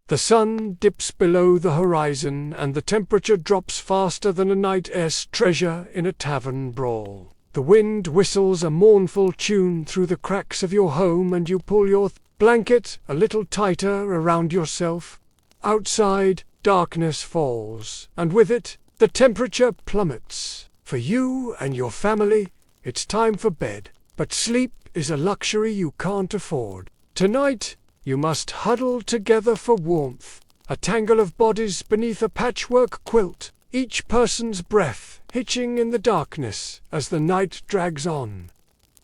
The sun dips below the horizon, and the temperature drops faster than a knight's treasure in a tavern brawl. The wind whistles a mournful tune through the cracks of your home, and you pull your blanket a little tighter around yourself. Outside, darkness falls, and with it, the temperature plummets. For you and your family, it's time for bed. But sleep is a luxury you can't afford. Tonight, you must huddle together for warmth, a tangle of bodies beneath a patchwork quilt, each person's breath hitching in the darkness as the night drags on.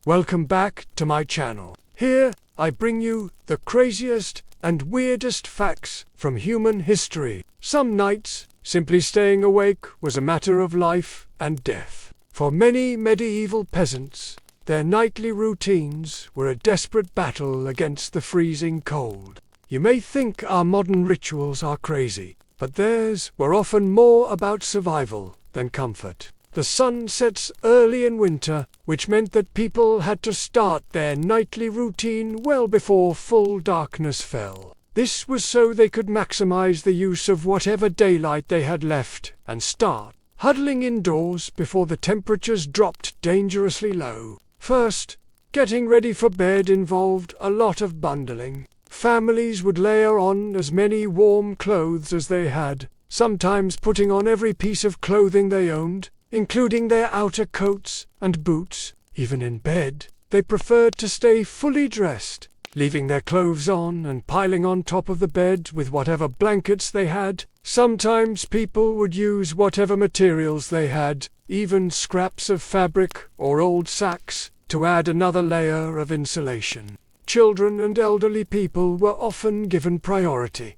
Welcome back to my channel. Here, I bring you the craziest and weirdest facts from human history. Some nights, simply staying awake was a matter of life and death. For many medieval peasants, their nightly routines were a desperate battle against the freezing cold. You may think our modern rituals are crazy, but theirs were often more about survival than comfort. The sun sets early in winter, which meant that people had to start their nightly routine well before full darkness fell. This was so they could maximize the use of whatever daylight they had left and start huddling indoors before the temperatures dropped dangerously low. First, getting ready for bed involved a lot of bundling. Families would layer on as many warm clothes as they had, sometimes putting on every piece of clothing they owned, including their outer coats and boots. Even in bed, they preferred to stay fully dressed, leaving their clothes on and piling on top of the bed with whatever blankets they had. Sometimes people would use whatever materials they had, even scraps of fabric or old sacks, to add another layer of insulation. Children and elderly people were often given priority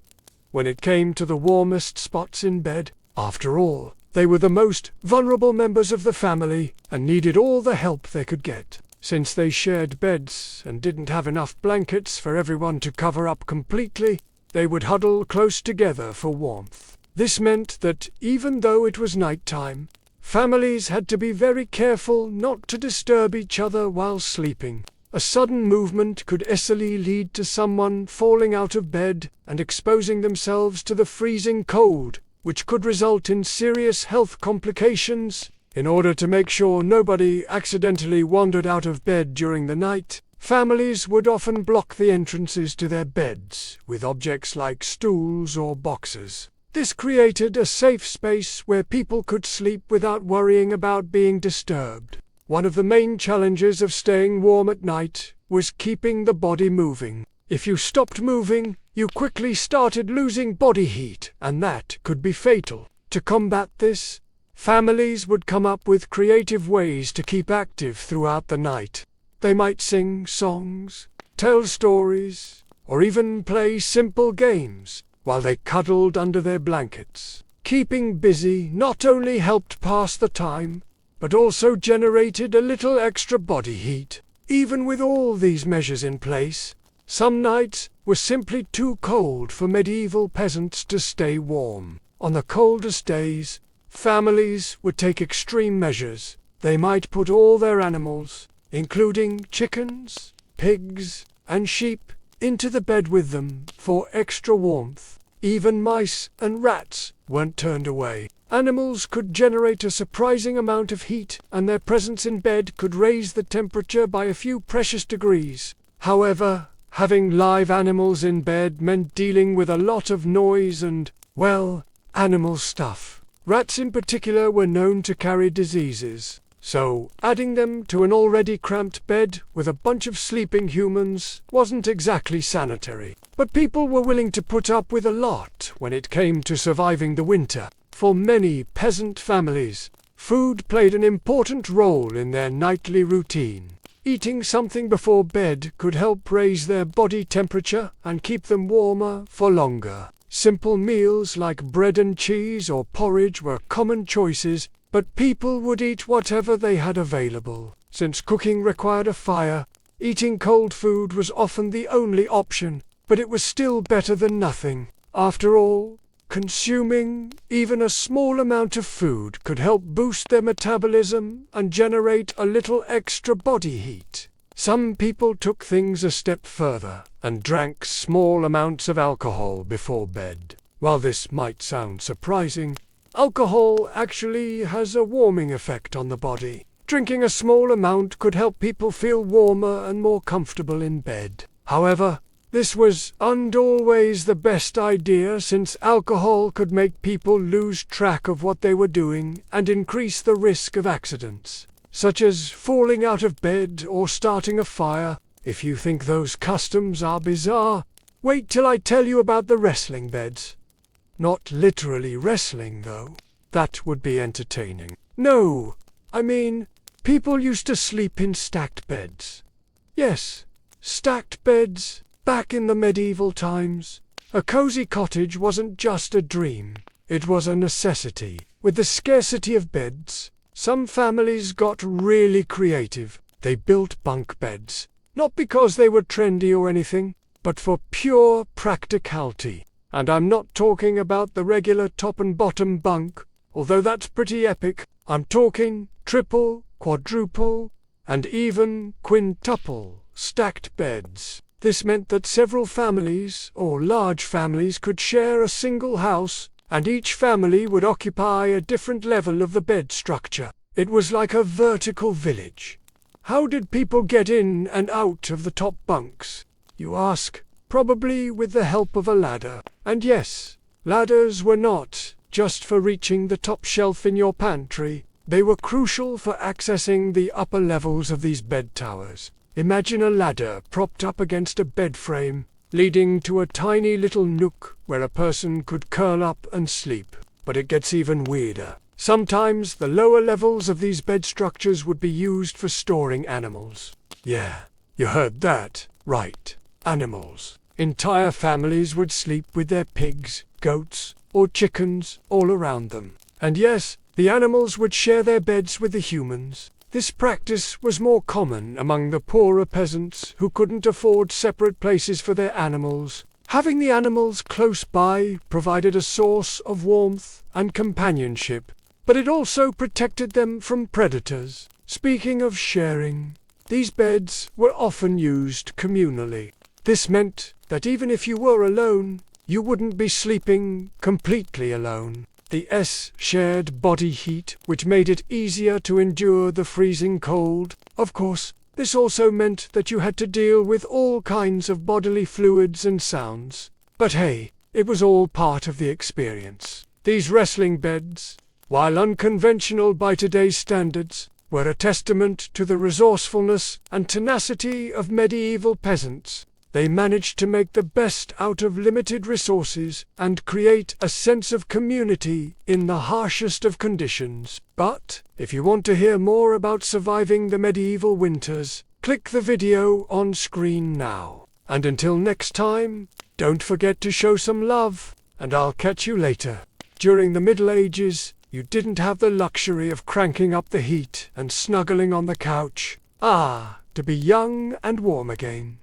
when it came to the warmest spots in bed. After all, they were the most vulnerable members of the family and needed all the help they could get. Since they shared beds and didn't have enough blankets for everyone to cover up completely, they would huddle close together for warmth. This meant that even though it was nighttime, families had to be very careful not to disturb each other while sleeping. A sudden movement could easily lead to someone falling out of bed and exposing themselves to the freezing cold, which could result in serious health complications. In order to make sure nobody accidentally wandered out of bed during the night, families would often block the entrances to their beds with objects like stools or boxes. This created a safe space where people could sleep without worrying about being disturbed. One of the main challenges of staying warm at night was keeping the body moving. If you stopped moving, you quickly started losing body heat, and that could be fatal. To combat this, families would come up with creative ways to keep active throughout the night. They might sing songs, tell stories, or even play simple games while they cuddled under their blankets. Keeping busy not only helped pass the time, but also generated a little extra body heat. Even with all these measures in place, some nights were simply too cold for medieval peasants to stay warm. On the coldest days, families would take extreme measures. They might put all their animals, including chickens, pigs, and sheep, into the bed with them for extra warmth. Even mice and rats weren't turned away. Animals could generate a surprising amount of heat, and their presence in bed could raise the temperature by a few precious degrees. However, having live animals in bed meant dealing with a lot of noise and, well, animal stuff. Rats in particular were known to carry diseases, so adding them to an already cramped bed with a bunch of sleeping humans wasn't exactly sanitary. But people were willing to put up with a lot when it came to surviving the winter. For many peasant families, food played an important role in their nightly routine. Eating something before bed could help raise their body temperature and keep them warmer for longer. Simple meals like bread and cheese or porridge were common choices, but people would eat whatever they had available. Since cooking required a fire, eating cold food was often the only option, but it was still better than nothing. After all, consuming even a small amount of food could help boost their metabolism and generate a little extra body heat. Some people took things a step further and drank small amounts of alcohol before bed. While this might sound surprising, alcohol actually has a warming effect on the body. Drinking a small amount could help people feel warmer and more comfortable in bed. However, this wasn't always the best idea, since alcohol could make people lose track of what they were doing and increase the risk of accidents, such as falling out of bed or starting a fire. If you think those customs are bizarre, wait till I tell you about the wrestling beds. Not literally wrestling, though. That would be entertaining. No, I mean, people used to sleep in stacked beds. Yes, stacked beds. Back in the medieval times, a cozy cottage wasn't just a dream, it was a necessity. With the scarcity of beds, some families got really creative. They built bunk beds, not because they were trendy or anything, but for pure practicality. And I'm not talking about the regular top and bottom bunk, although that's pretty epic. I'm talking triple, quadruple, and even quintuple stacked beds. This meant that several families, or large families, could share a single house, and each family would occupy a different level of the bed structure. It was like a vertical village. How did people get in and out of the top bunks, you ask? Probably with the help of a ladder. And yes, ladders were not just for reaching the top shelf in your pantry. They were crucial for accessing the upper levels of these bed towers. Imagine a ladder propped up against a bed frame, leading to a tiny little nook where a person could curl up and sleep. But it gets even weirder. Sometimes the lower levels of these bed structures would be used for storing animals. Yeah, you heard that right. Animals. Entire families would sleep with their pigs, goats, or chickens all around them. And yes, the animals would share their beds with the humans. This practice was more common among the poorer peasants who couldn't afford separate places for their animals. Having the animals close by provided a source of warmth and companionship, but it also protected them from predators. Speaking of sharing, these beds were often used communally. This meant that even if you were alone, you wouldn't be sleeping completely alone. The shared body heat, which made it easier to endure the freezing cold. Of course, this also meant that you had to deal with all kinds of bodily fluids and sounds. But hey, it was all part of the experience. These wrestling beds, while unconventional by today's standards, were a testament to the resourcefulness and tenacity of medieval peasants. They managed to make the best out of limited resources and create a sense of community in the harshest of conditions. But if you want to hear more about surviving the medieval winters, click the video on screen now. And until next time, don't forget to show some love, and I'll catch you later. During the Middle Ages, you didn't have the luxury of cranking up the heat and snuggling on the couch. To be young and warm again.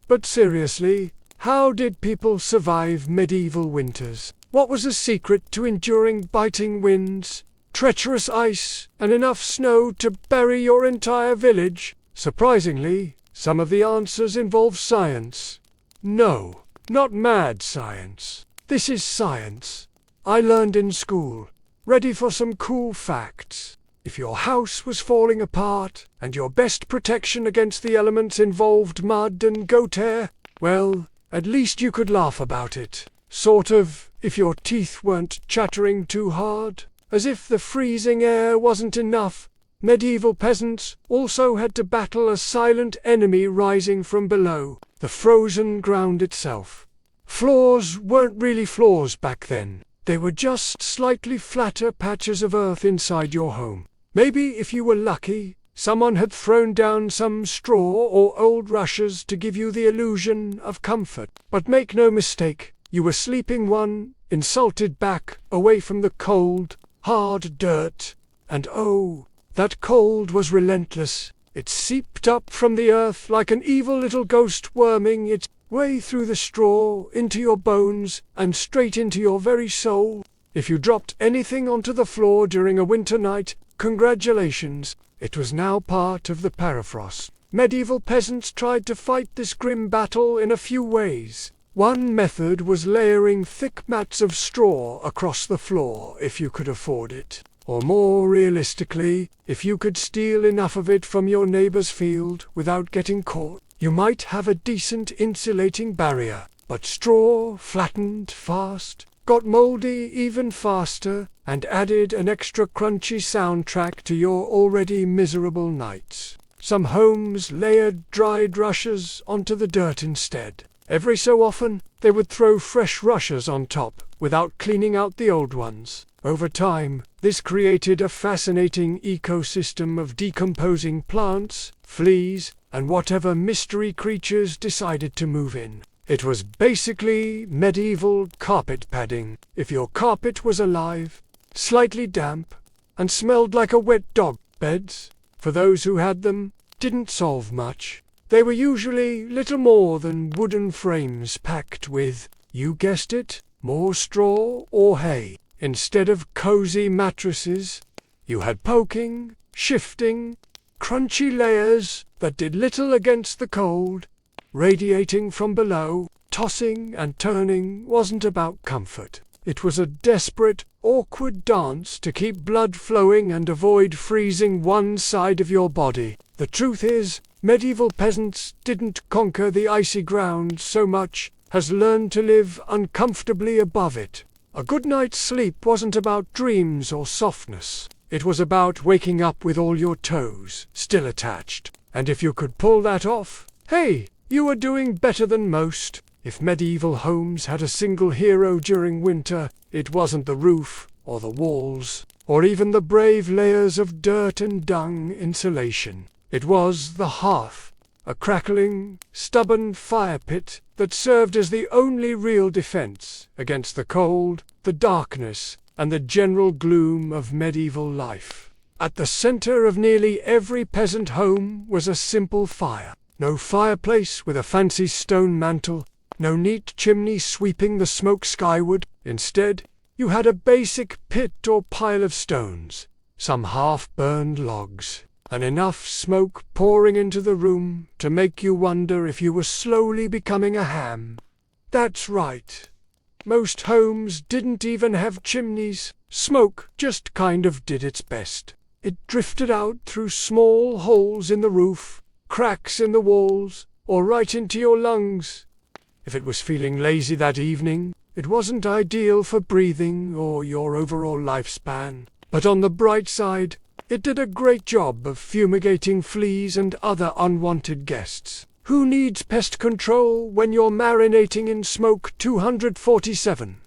But seriously, how did people survive medieval winters? What was the secret to enduring biting winds, treacherous ice, and enough snow to bury your entire village? Surprisingly, some of the answers involve science. No, not mad science. This is science I learned in school. Ready for some cool facts? If your house was falling apart, and your best protection against the elements involved mud and goat hair, well, at least you could laugh about it. Sort of, if your teeth weren't chattering too hard. As if the freezing air wasn't enough, medieval peasants also had to battle a silent enemy rising from below, the frozen ground itself. Floors weren't really floors back then. They were just slightly flatter patches of earth inside your home. Maybe, if you were lucky, someone had thrown down some straw or old rushes to give you the illusion of comfort. But make no mistake, you were sleeping one insulted back away from the cold, hard dirt. And oh, that cold was relentless. It seeped up from the earth like an evil little ghost worming its way through the straw, into your bones, and straight into your very soul. If you dropped anything onto the floor during a winter night, congratulations, it was now part of the permafrost. Medieval peasants tried to fight this grim battle in a few ways. One method was layering thick mats of straw across the floor if you could afford it. Or more realistically, if you could steal enough of it from your neighbor's field without getting caught, you might have a decent insulating barrier. But straw flattened fast, got moldy even faster, and added an extra crunchy soundtrack to your already miserable nights. Some homes layered dried rushes onto the dirt instead. Every so often, they would throw fresh rushes on top without cleaning out the old ones. Over time, this created a fascinating ecosystem of decomposing plants, fleas, and whatever mystery creatures decided to move in. It was basically medieval carpet padding. If your carpet was alive, slightly damp, and smelled like a wet dog, beds, for those who had them, didn't solve much. They were usually little more than wooden frames packed with, you guessed it, more straw or hay. Instead of cozy mattresses, you had poking, shifting, crunchy layers that did little against the cold. Radiating from below, tossing and turning wasn't about comfort. It was a desperate, awkward dance to keep blood flowing and avoid freezing one side of your body. The truth is, medieval peasants didn't conquer the icy ground so much as learned to live uncomfortably above it. A good night's sleep wasn't about dreams or softness. It was about waking up with all your toes still attached. And if you could pull that off, hey, you were doing better than most. If medieval homes had a single hero during winter, it wasn't the roof, or the walls, or even the brave layers of dirt and dung insulation. It was the hearth, a crackling, stubborn fire pit that served as the only real defense against the cold, the darkness, and the general gloom of medieval life. At the center of nearly every peasant home was a simple fire. No fireplace with a fancy stone mantel, no neat chimney sweeping the smoke skyward. Instead, you had a basic pit or pile of stones, some half-burned logs, and enough smoke pouring into the room to make you wonder if you were slowly becoming a ham. That's right. Most homes didn't even have chimneys. Smoke just kind of did its best. It drifted out through small holes in the roof, cracks in the walls, or right into your lungs. If it was feeling lazy that evening, it wasn't ideal for breathing or your overall lifespan. But on the bright side, it did a great job of fumigating fleas and other unwanted guests. Who needs pest control when you're marinating in smoke 247?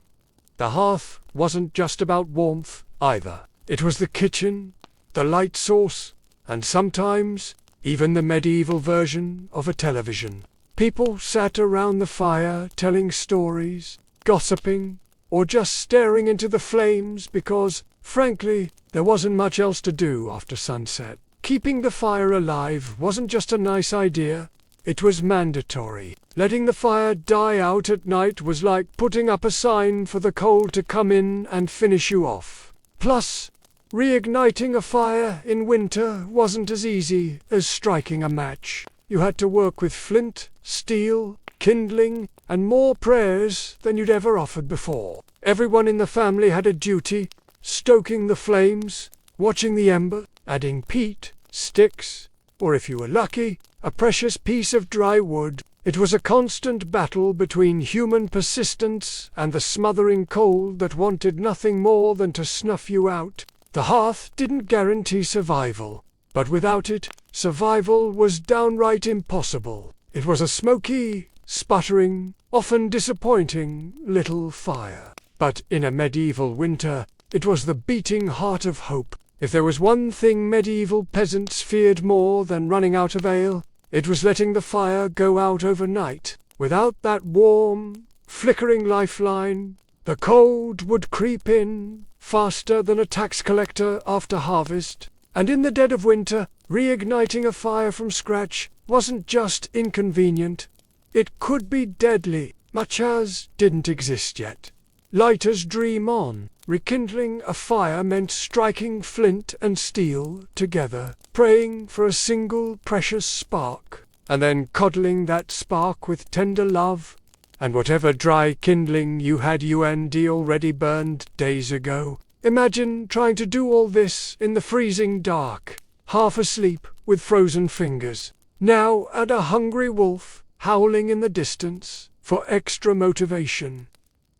The hearth wasn't just about warmth, either. It was the kitchen, the light source, and sometimes even the medieval version of a television. People sat around the fire telling stories, gossiping, or just staring into the flames because, frankly, there wasn't much else to do after sunset. Keeping the fire alive wasn't just a nice idea, it was mandatory. Letting the fire die out at night was like putting up a sign for the cold to come in and finish you off. Plus, reigniting a fire in winter wasn't as easy as striking a match. You had to work with flint, steel, kindling, and more prayers than you'd ever offered before. Everyone in the family had a duty, stoking the flames, watching the ember, adding peat, sticks, or if you were lucky, a precious piece of dry wood. It was a constant battle between human persistence and the smothering cold that wanted nothing more than to snuff you out. The hearth didn't guarantee survival, but without it, survival was downright impossible. It was a smoky, sputtering, often disappointing little fire. But in a medieval winter, it was the beating heart of hope. If there was one thing medieval peasants feared more than running out of ale, it was letting the fire go out overnight. Without that warm, flickering lifeline, the cold would creep in faster than a tax collector after harvest. And in the dead of winter, reigniting a fire from scratch wasn't just inconvenient. It could be deadly. Matches didn't exist yet. Lighters dream on. Rekindling a fire meant striking flint and steel together, praying for a single precious spark, and then coddling that spark with tender love. And whatever dry kindling you had already burned days ago. Imagine trying to do all this in the freezing dark, half asleep with frozen fingers. Now add a hungry wolf howling in the distance for extra motivation.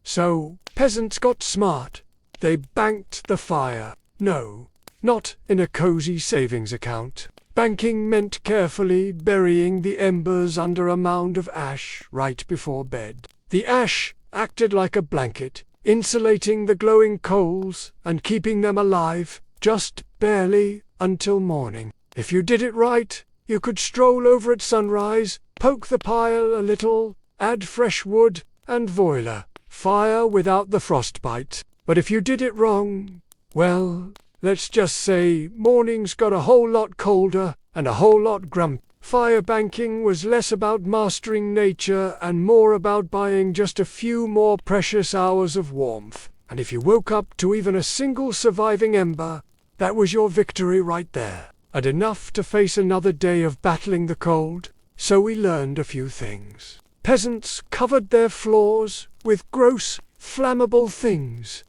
So, peasants got smart. They banked the fire. No, not in a cozy savings account. Banking meant carefully burying the embers under a mound of ash right before bed. The ash acted like a blanket, insulating the glowing coals and keeping them alive, just barely, until morning. If you did it right, you could stroll over at sunrise, poke the pile a little, add fresh wood, and voila, fire without the frostbite. But if you did it wrong, well, let's just say mornings got a whole lot colder and a whole lot grumpy. Fire banking was less about mastering nature and more about buying just a few more precious hours of warmth. And if you woke up to even a single surviving ember, that was your victory right there. And enough to face another day of battling the cold. So we learned a few things. Peasants covered their floors with gross, flammable things.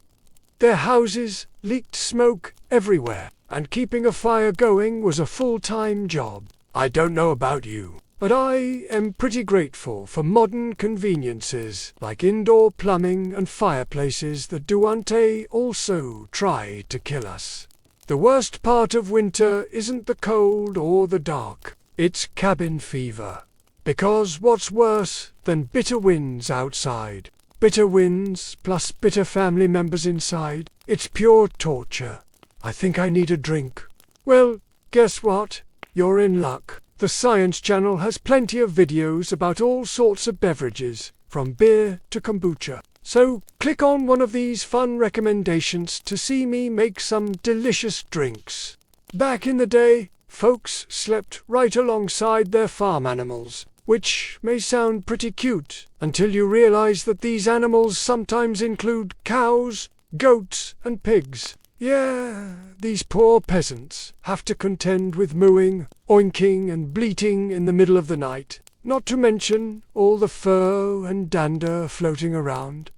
Their houses leaked smoke everywhere, and keeping a fire going was a full-time job. I don't know about you, but I am pretty grateful for modern conveniences like indoor plumbing and fireplaces that don't also try to kill us. The worst part of winter isn't the cold or the dark, it's cabin fever. Because what's worse than bitter winds outside? Bitter winds plus bitter family members inside. It's pure torture. I think I need a drink. Well, guess what? You're in luck. The Science Channel has plenty of videos about all sorts of beverages, from beer to kombucha. So click on one of these fun recommendations to see me make some delicious drinks. Back in the day, folks slept right alongside their farm animals, which may sound pretty cute until you realize that these animals sometimes include cows, goats, and pigs. Yeah, these poor peasants have to contend with mooing, oinking, and bleating in the middle of the night, not to mention all the fur and dander floating around.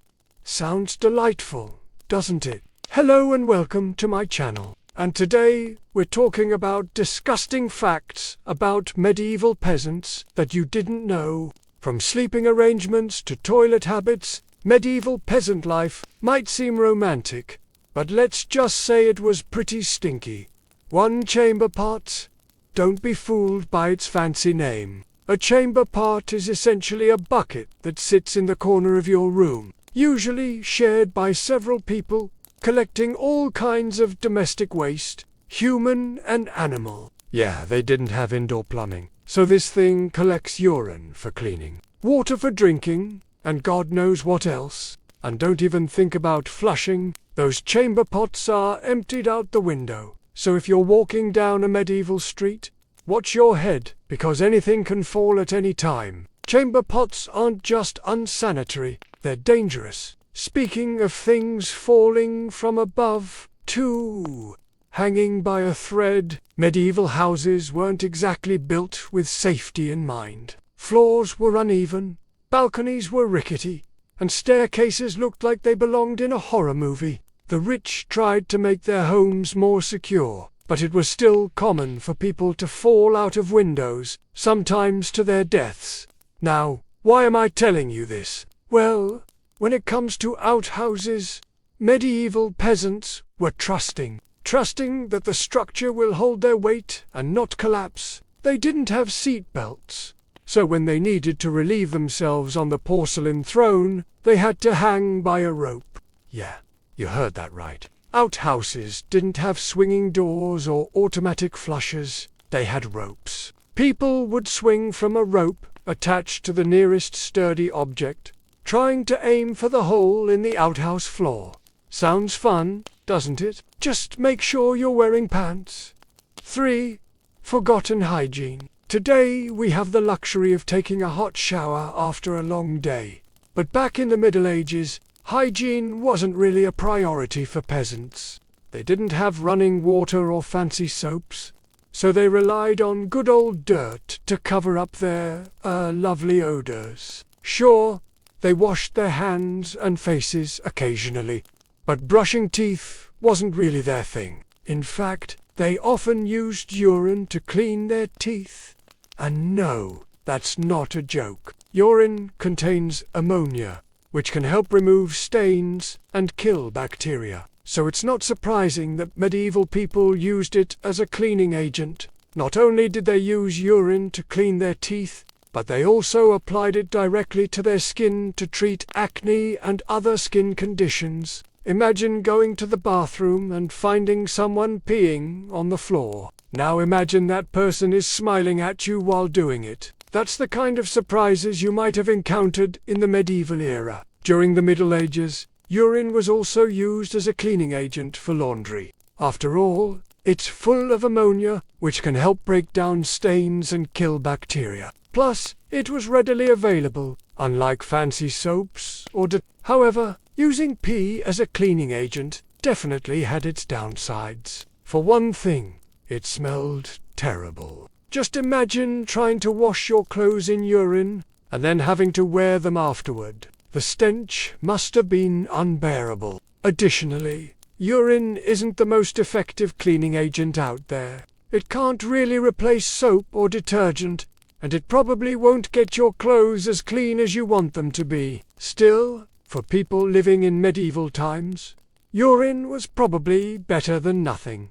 Sounds delightful, doesn't it? Hello and welcome to my channel. And today we're talking about disgusting facts about medieval peasants that you didn't know. From sleeping arrangements to toilet habits, medieval peasant life might seem romantic, but let's just say it was pretty stinky. One chamber pot? Don't be fooled by its fancy name. A chamber pot is essentially a bucket that sits in the corner of your room, usually shared by several people, collecting all kinds of domestic waste, human and animal. Yeah, they didn't have indoor plumbing, so this thing collects urine for cleaning, water for drinking, and God knows what else. And don't even think about flushing. Those chamber pots are emptied out the window. So if you're walking down a medieval street, watch your head, because anything can fall at any time. Chamber pots aren't just unsanitary, they're dangerous. Speaking of things falling from above, too, hanging by a thread, medieval houses weren't exactly built with safety in mind. Floors were uneven, balconies were rickety, and staircases looked like they belonged in a horror movie. The rich tried to make their homes more secure, but it was still common for people to fall out of windows, sometimes to their deaths. Now, why am I telling you this? Well, when it comes to outhouses, medieval peasants were trusting that the structure will hold their weight and not collapse. They didn't have seat belts, so when they needed to relieve themselves on the porcelain throne, they had to hang by a rope. Yeah, you heard that right. Outhouses didn't have swinging doors or automatic flushers. They had ropes. People would swing from a rope attached to the nearest sturdy object, trying to aim for the hole in the outhouse floor. Sounds fun, doesn't it? Just make sure you're wearing pants. 3. Forgotten hygiene. Today we have the luxury of taking a hot shower after a long day. But back in the Middle Ages, Hygiene wasn't really a priority for peasants. They didn't have running water or fancy soaps, so they relied on good old dirt to cover up their, lovely odors. Sure, they washed their hands and faces occasionally, but brushing teeth wasn't really their thing. In fact, they often used urine to clean their teeth. And no, that's not a joke. Urine contains ammonia, which can help remove stains and kill bacteria. So it's not surprising that medieval people used it as a cleaning agent. Not only did they use urine to clean their teeth, but they also applied it directly to their skin to treat acne and other skin conditions. Imagine going to the bathroom and finding someone peeing on the floor. Now imagine that person is smiling at you while doing it. That's the kind of surprises you might have encountered in the medieval era. During the Middle Ages, urine was also used as a cleaning agent for laundry. After all, it's full of ammonia, which can help break down stains and kill bacteria. Plus, it was readily available, unlike fancy soaps or However, using pee as a cleaning agent definitely had its downsides. For one thing, it smelled terrible. Just imagine trying to wash your clothes in urine and then having to wear them afterward. The stench must have been unbearable. Additionally, urine isn't the most effective cleaning agent out there. It can't really replace soap or detergent, and it probably won't get your clothes as clean as you want them to be. Still, for people living in medieval times, urine was probably better than nothing.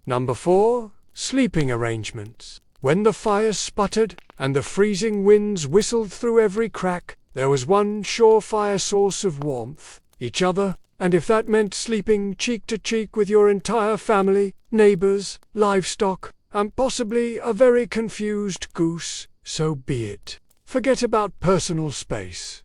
Number 4. Sleeping arrangements. When the fire sputtered and the freezing winds whistled through every crack, there was one surefire source of warmth: each other, and if that meant sleeping cheek to cheek with your entire family, neighbors, livestock, and possibly a very confused goose, so be it. Forget about personal space.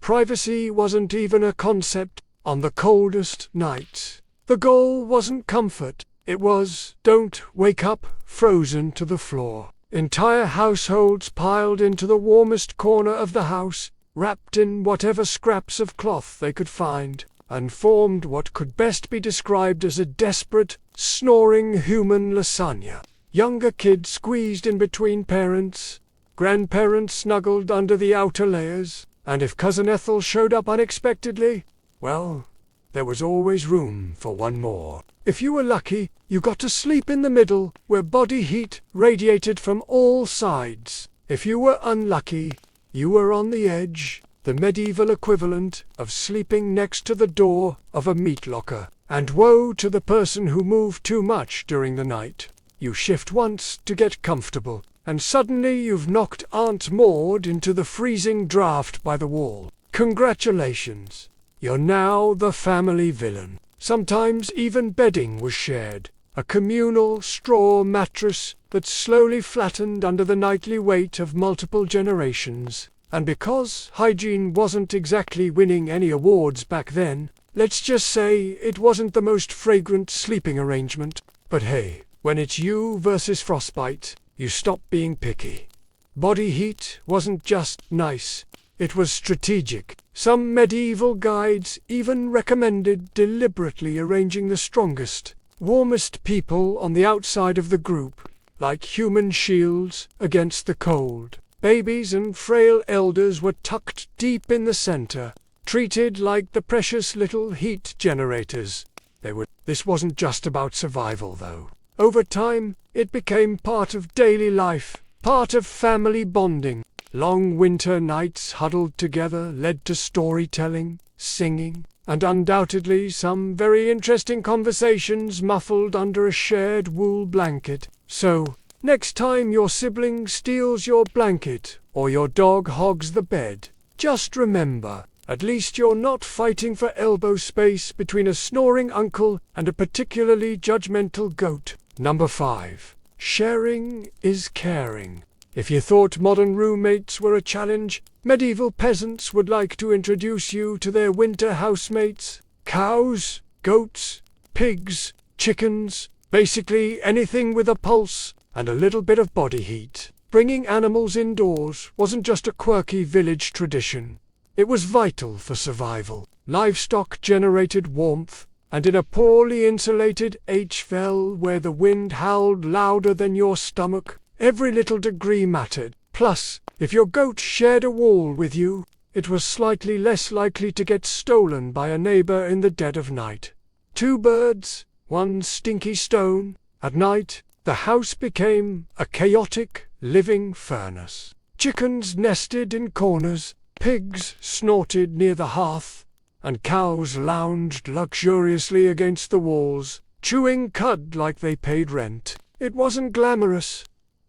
Privacy wasn't even a concept on the coldest nights. The goal wasn't comfort. It was, don't wake up frozen to the floor. Entire households piled into the warmest corner of the house, wrapped in whatever scraps of cloth they could find, and formed what could best be described as a desperate, snoring human lasagna. Younger kids squeezed in between parents, grandparents snuggled under the outer layers, and if Cousin Ethel showed up unexpectedly, well, there was always room for one more. If you were lucky, you got to sleep in the middle, where body heat radiated from all sides. If you were unlucky, you were on the edge, the medieval equivalent of sleeping next to the door of a meat locker. And woe to the person who moved too much during the night. You shift once to get comfortable, and suddenly you've knocked Aunt Maud into the freezing draft by the wall. Congratulations, you're now the family villain. Sometimes even bedding was shared, a communal straw mattress that slowly flattened under the nightly weight of multiple generations. And because hygiene wasn't exactly winning any awards back then, let's just say it wasn't the most fragrant sleeping arrangement. But hey, when it's you versus frostbite, you stop being picky. Body heat wasn't just nice, it was strategic. Some medieval guides even recommended deliberately arranging the strongest, warmest people on the outside of the group, like human shields against the cold. Babies and frail elders were tucked deep in the center, treated like the precious little heat generators. This wasn't just about survival, though. Over time, it became part of daily life, part of family bonding. Long winter nights huddled together led to storytelling, singing, and undoubtedly some very interesting conversations muffled under a shared wool blanket. So, next time your sibling steals your blanket or your dog hogs the bed, just remember, at least you're not fighting for elbow space between a snoring uncle and a particularly judgmental goat. Number 5. Sharing is caring. If you thought modern roommates were a challenge, medieval peasants would like to introduce you to their winter housemates. Cows, goats, pigs, chickens, basically anything with a pulse and a little bit of body heat. Bringing animals indoors wasn't just a quirky village tradition. It was vital for survival. Livestock generated warmth, and in a poorly insulated H-fell where the wind howled louder than your stomach, every little degree mattered. Plus, if your goat shared a wall with you, it was slightly less likely to get stolen by a neighbor in the dead of night. 2 birds, 1 stinky stone. At night, the house became a chaotic, living furnace. Chickens nested in corners, pigs snorted near the hearth, and cows lounged luxuriously against the walls, chewing cud like they paid rent. It wasn't glamorous.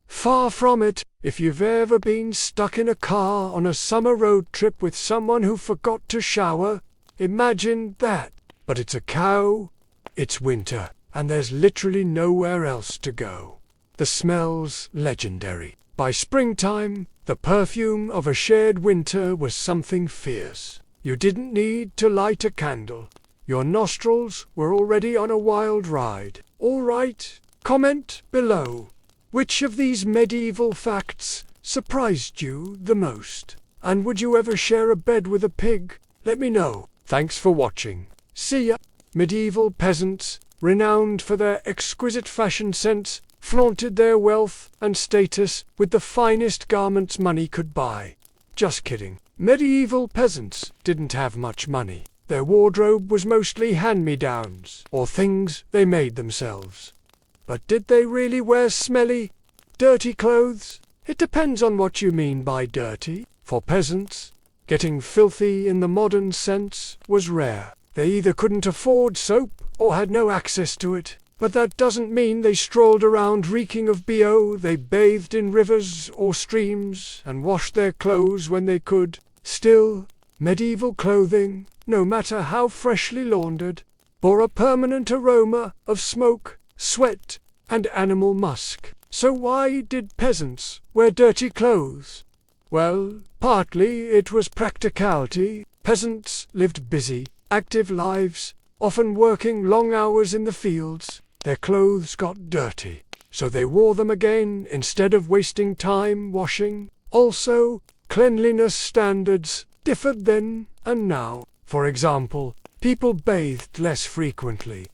Far from it. If you've ever been stuck in a car on a summer road trip with someone who forgot to shower, imagine that. But it's a cow, it's winter, and there's literally nowhere else to go. The smell's legendary. By springtime, the perfume of a shared winter was something fierce. You didn't need to light a candle. Your nostrils were already on a wild ride. All right, comment below. Which of these medieval facts surprised you the most? And would you ever share a bed with a pig? Let me know. Thanks for watching. See ya. Medieval peasants, renowned for their exquisite fashion sense, flaunted their wealth and status with the finest garments money could buy. Just kidding. Medieval peasants didn't have much money. Their wardrobe was mostly hand-me-downs, or things they made themselves. But did they really wear smelly, dirty clothes? It depends on what you mean by dirty. For peasants, getting filthy in the modern sense was rare. They either couldn't afford soap or had no access to it. But that doesn't mean they strolled around reeking of BO. They bathed in rivers or streams and washed their clothes when they could. Still, medieval clothing, no matter how freshly laundered, bore a permanent aroma of smoke, sweat, and animal musk. So why did peasants wear dirty clothes? Well, partly it was practicality. Peasants lived busy, active lives, often working long hours in the fields. Their clothes got dirty, so they wore them again instead of wasting time washing. Also, cleanliness standards differed then and now. For example, people bathed less frequently,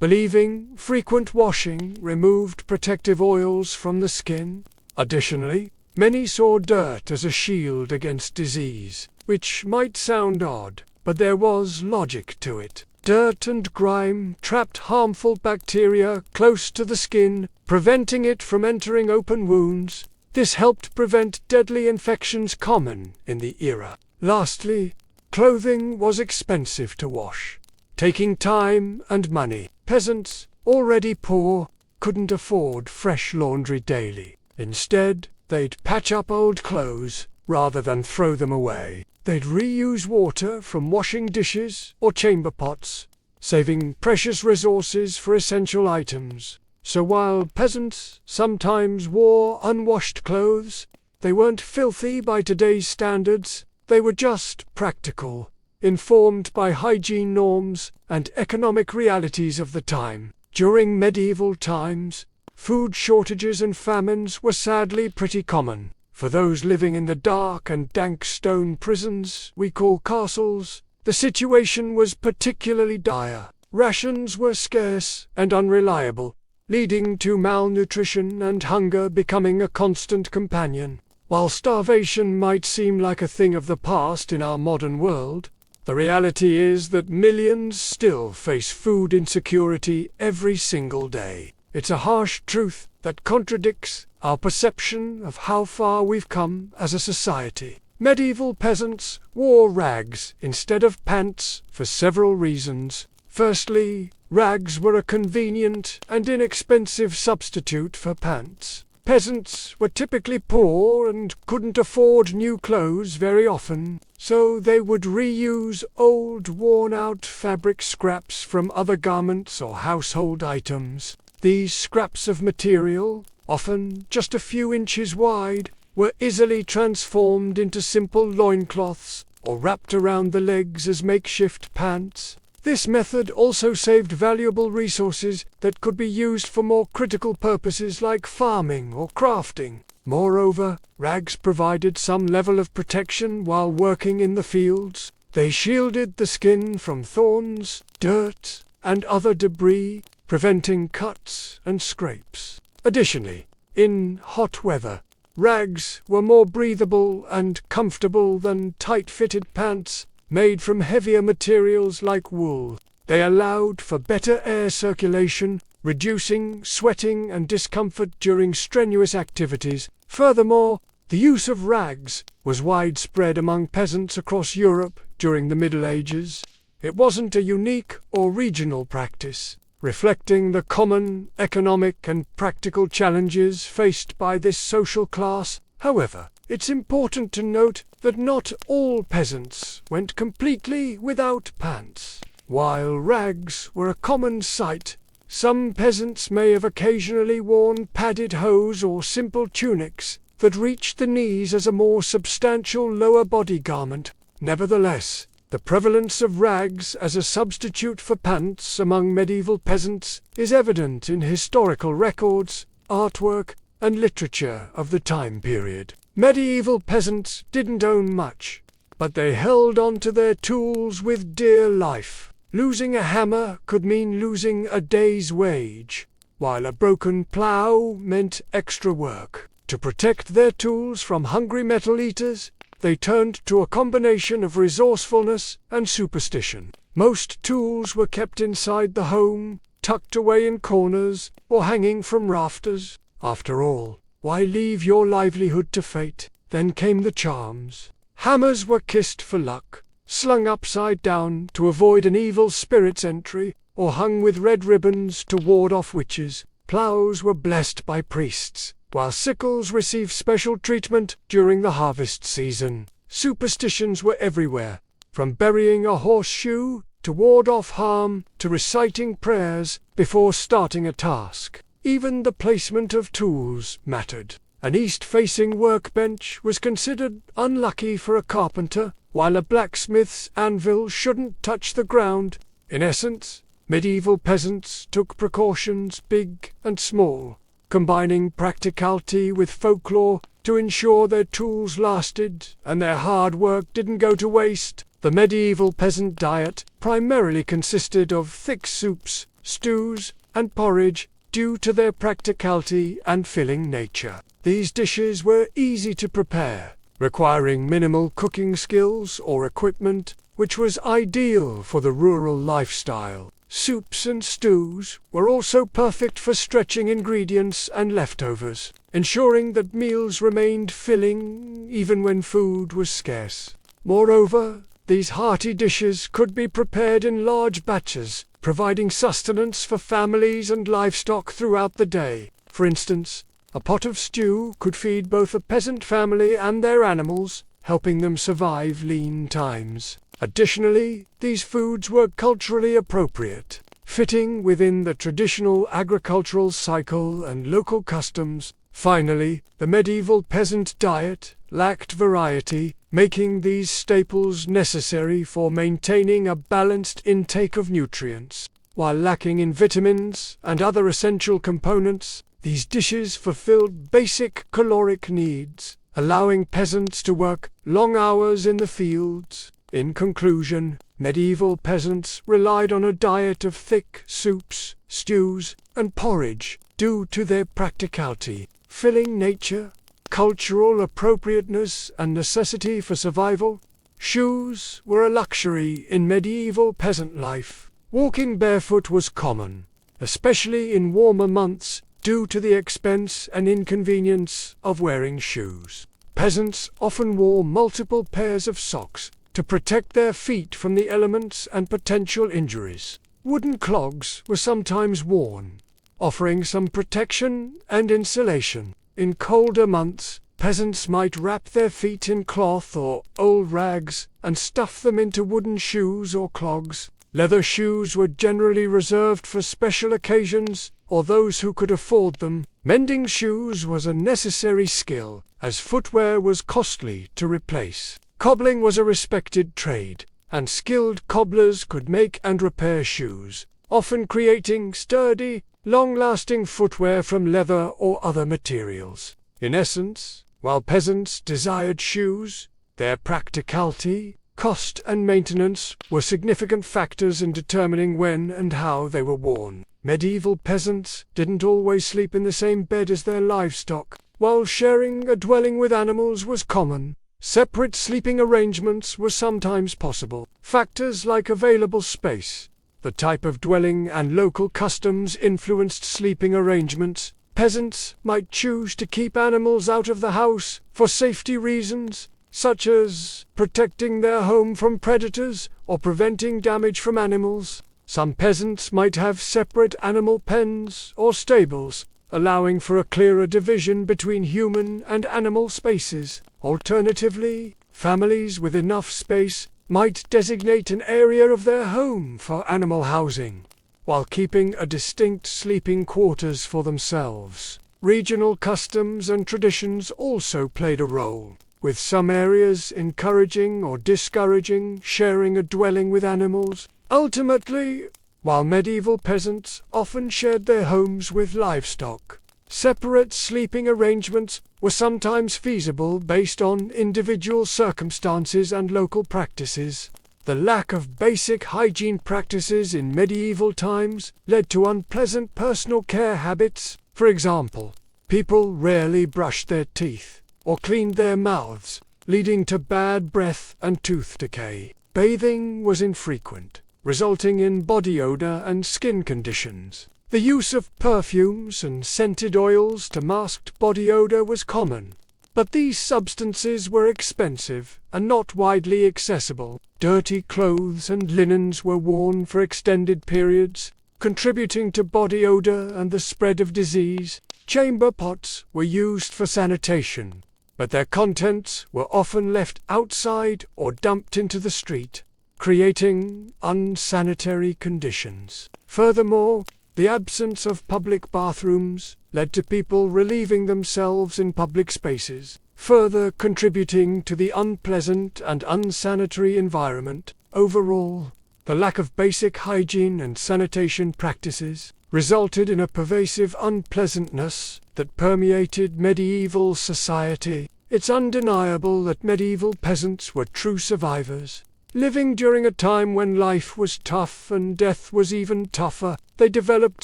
believing frequent washing removed protective oils from the skin. Additionally, many saw dirt as a shield against disease, which might sound odd, but there was logic to it. Dirt and grime trapped harmful bacteria close to the skin, preventing it from entering open wounds. This helped prevent deadly infections common in the era. Lastly, clothing was expensive to wash, taking time and money. Peasants, already poor, couldn't afford fresh laundry daily. Instead, they'd patch up old clothes rather than throw them away. They'd reuse water from washing dishes or chamber pots, saving precious resources for essential items. So while peasants sometimes wore unwashed clothes, they weren't filthy by today's standards. They were just practical, informed by hygiene norms and economic realities of the time. During medieval times, food shortages and famines were sadly pretty common. For those living in the dark and dank stone prisons we call castles, the situation was particularly dire. Rations were scarce and unreliable, leading to malnutrition and hunger becoming a constant companion. While starvation might seem like a thing of the past in our modern world, the reality is that millions still face food insecurity every single day. It's a harsh truth that contradicts our perception of how far we've come as a society. Medieval peasants wore rags instead of pants for several reasons. Firstly, rags were a convenient and inexpensive substitute for pants. Peasants were typically poor and couldn't afford new clothes very often, so they would reuse old, worn-out fabric scraps from other garments or household items. These scraps of material, often just a few inches wide, were easily transformed into simple loincloths or wrapped around the legs as makeshift pants. This method also saved valuable resources that could be used for more critical purposes like farming or crafting. Moreover, rags provided some level of protection while working in the fields. They shielded the skin from thorns, dirt, and other debris, preventing cuts and scrapes. Additionally, in hot weather, rags were more breathable and comfortable than tight-fitted pants made from heavier materials like wool. They allowed for better air circulation, reducing sweating and discomfort during strenuous activities. Furthermore, the use of rags was widespread among peasants across Europe during the Middle Ages. It wasn't a unique or regional practice, reflecting the common economic and practical challenges faced by this social class. However, it's important to note that not all peasants went completely without pants. While rags were a common sight, some peasants may have occasionally worn padded hose or simple tunics that reached the knees as a more substantial lower body garment. Nevertheless, the prevalence of rags as a substitute for pants among medieval peasants is evident in historical records, artwork, and literature of the time period. Medieval peasants didn't own much, but they held on to their tools with dear life. Losing a hammer could mean losing a day's wage, while a broken plough meant extra work. To protect their tools from hungry metal eaters, they turned to a combination of resourcefulness and superstition. Most tools were kept inside the home, tucked away in corners, or hanging from rafters. After all, why leave your livelihood to fate? Then came the charms. Hammers were kissed for luck, slung upside down to avoid an evil spirit's entry, or hung with red ribbons to ward off witches. Ploughs were blessed by priests, while sickles received special treatment during the harvest season. Superstitions were everywhere, from burying a horseshoe to ward off harm to reciting prayers before starting a task. Even the placement of tools mattered. An east-facing workbench was considered unlucky for a carpenter, while a blacksmith's anvil shouldn't touch the ground. In essence, medieval peasants took precautions big and small, combining practicality with folklore to ensure their tools lasted and their hard work didn't go to waste. The medieval peasant diet primarily consisted of thick soups, stews, and porridge due to their practicality and filling nature. These dishes were easy to prepare, requiring minimal cooking skills or equipment, which was ideal for the rural lifestyle. Soups and stews were also perfect for stretching ingredients and leftovers, ensuring that meals remained filling even when food was scarce. Moreover, these hearty dishes could be prepared in large batches, providing sustenance for families and livestock throughout the day. For instance, a pot of stew could feed both a peasant family and their animals, helping them survive lean times. Additionally, these foods were culturally appropriate, fitting within the traditional agricultural cycle and local customs. Finally, the medieval peasant diet lacked variety, making these staples necessary for maintaining a balanced intake of nutrients. While lacking in vitamins and other essential components, these dishes fulfilled basic caloric needs, allowing peasants to work long hours in the fields. In conclusion, medieval peasants relied on a diet of thick soups, stews, and porridge due to their practicality, filling nature, cultural appropriateness, and necessity for survival. Shoes were a luxury in medieval peasant life. Walking barefoot was common, especially in warmer months, due to the expense and inconvenience of wearing shoes. Peasants often wore multiple pairs of socks to protect their feet from the elements and potential injuries. Wooden clogs were sometimes worn, offering some protection and insulation. In colder months, peasants might wrap their feet in cloth or old rags and stuff them into wooden shoes or clogs. Leather shoes were generally reserved for special occasions or those who could afford them. Mending shoes was a necessary skill, as footwear was costly to replace. Cobbling was a respected trade, and skilled cobblers could make and repair shoes, often creating sturdy, long-lasting footwear from leather or other materials. In essence, while peasants desired shoes, their practicality, cost and maintenance were significant factors in determining when and how they were worn. Medieval peasants didn't always sleep in the same bed as their livestock. While sharing a dwelling with animals was common, separate sleeping arrangements were sometimes possible. Factors like available space, the type of dwelling, and local customs influenced sleeping arrangements. Peasants might choose to keep animals out of the house for safety reasons, such as protecting their home from predators or preventing damage from animals. Some peasants might have separate animal pens or stables, allowing for a clearer division between human and animal spaces. Alternatively, families with enough space might designate an area of their home for animal housing, while keeping a distinct sleeping quarters for themselves. Regional customs and traditions also played a role, with some areas encouraging or discouraging sharing a dwelling with animals. Ultimately, while medieval peasants often shared their homes with livestock, separate sleeping arrangements were sometimes feasible based on individual circumstances and local practices. The lack of basic hygiene practices in medieval times led to unpleasant personal care habits. For example, people rarely brushed their teeth or cleaned their mouths, leading to bad breath and tooth decay. Bathing was infrequent, resulting in body odor and skin conditions. The use of perfumes and scented oils to mask body odor was common, but these substances were expensive and not widely accessible. Dirty clothes and linens were worn for extended periods, contributing to body odor and the spread of disease. Chamber pots were used for sanitation, but their contents were often left outside or dumped into the street, creating unsanitary conditions. Furthermore, the absence of public bathrooms led to people relieving themselves in public spaces, further contributing to the unpleasant and unsanitary environment. Overall, the lack of basic hygiene and sanitation practices resulted in a pervasive unpleasantness that permeated medieval society. It's undeniable that medieval peasants were true survivors. Living during a time when life was tough and death was even tougher, they developed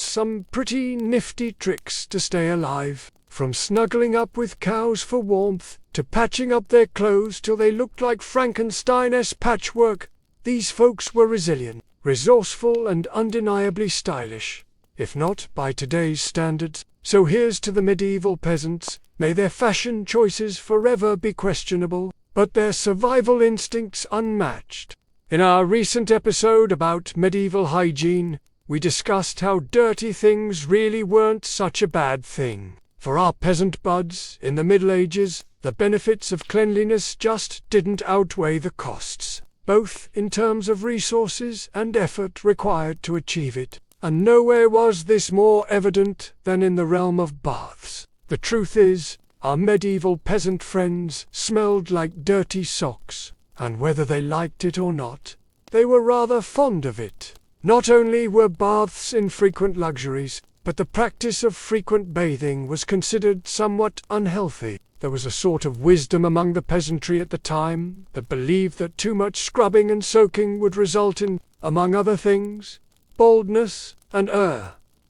some pretty nifty tricks to stay alive. From snuggling up with cows for warmth, to patching up their clothes till they looked like Frankenstein's patchwork, these folks were resilient, resourceful, and undeniably stylish, if not by today's standards. So here's to the medieval peasants. May their fashion choices forever be questionable, but their survival instincts unmatched. In our recent episode about medieval hygiene, we discussed how dirty things really weren't such a bad thing. For our peasant buds in the Middle Ages, the benefits of cleanliness just didn't outweigh the costs, both in terms of resources and effort required to achieve it. And nowhere was this more evident than in the realm of baths. The truth is, our medieval peasant friends smelled like dirty socks, and whether they liked it or not, they were rather fond of it. Not only were baths infrequent luxuries, but the practice of frequent bathing was considered somewhat unhealthy. There was a sort of wisdom among the peasantry at the time that believed that too much scrubbing and soaking would result in, among other things, baldness and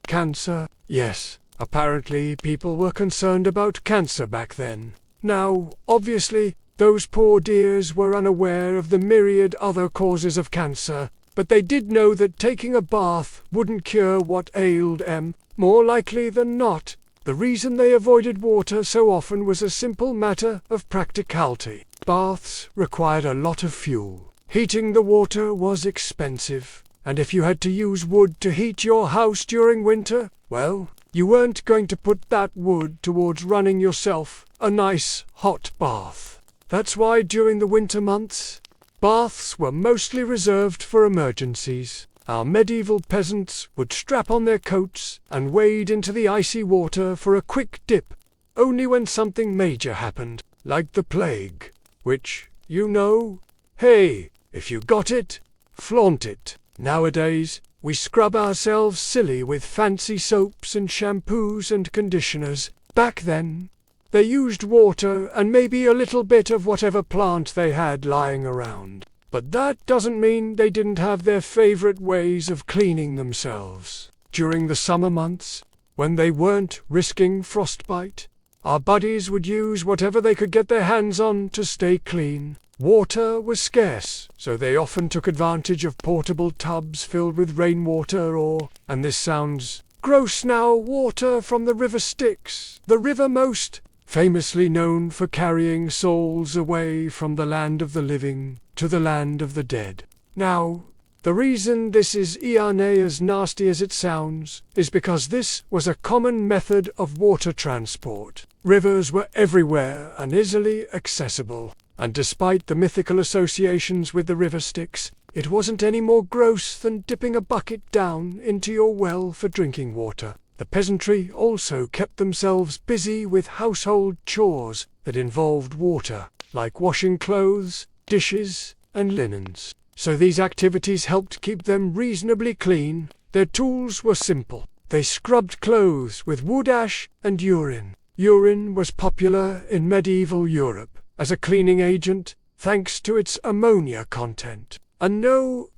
cancer. Yes, apparently people were concerned about cancer back then. Now, obviously, those poor dears were unaware of the myriad other causes of cancer, but they did know that taking a bath wouldn't cure what ailed them. More likely than not, the reason they avoided water so often was a simple matter of practicality. Baths required a lot of fuel. Heating the water was expensive, and if you had to use wood to heat your house during winter, well, you weren't going to put that wood towards running yourself a nice hot bath. That's why during the winter months, baths were mostly reserved for emergencies. Our medieval peasants would strap on their coats and wade into the icy water for a quick dip, only when something major happened, like the plague, which, you know, hey, if you got it, flaunt it. Nowadays, we scrub ourselves silly with fancy soaps and shampoos and conditioners. Back then, they used water and maybe a little bit of whatever plant they had lying around. But that doesn't mean they didn't have their favorite ways of cleaning themselves. During the summer months, when they weren't risking frostbite, our buddies would use whatever they could get their hands on to stay clean. Water was scarce, so they often took advantage of portable tubs filled with rainwater or, and this sounds gross now, water from the river Styx, the river most famously known for carrying souls away from the land of the living to the land of the dead. Now, the reason this is as nasty as it sounds is because this was a common method of water transport. Rivers were everywhere and easily accessible, and despite the mythical associations with the river Styx, it wasn't any more gross than dipping a bucket down into your well for drinking water. The peasantry also kept themselves busy with household chores that involved water, like washing clothes, dishes, and linens. So these activities helped keep them reasonably clean. Their tools were simple. They scrubbed clothes with wood ash and urine. Urine was popular in medieval Europe as a cleaning agent, thanks to its ammonia content. And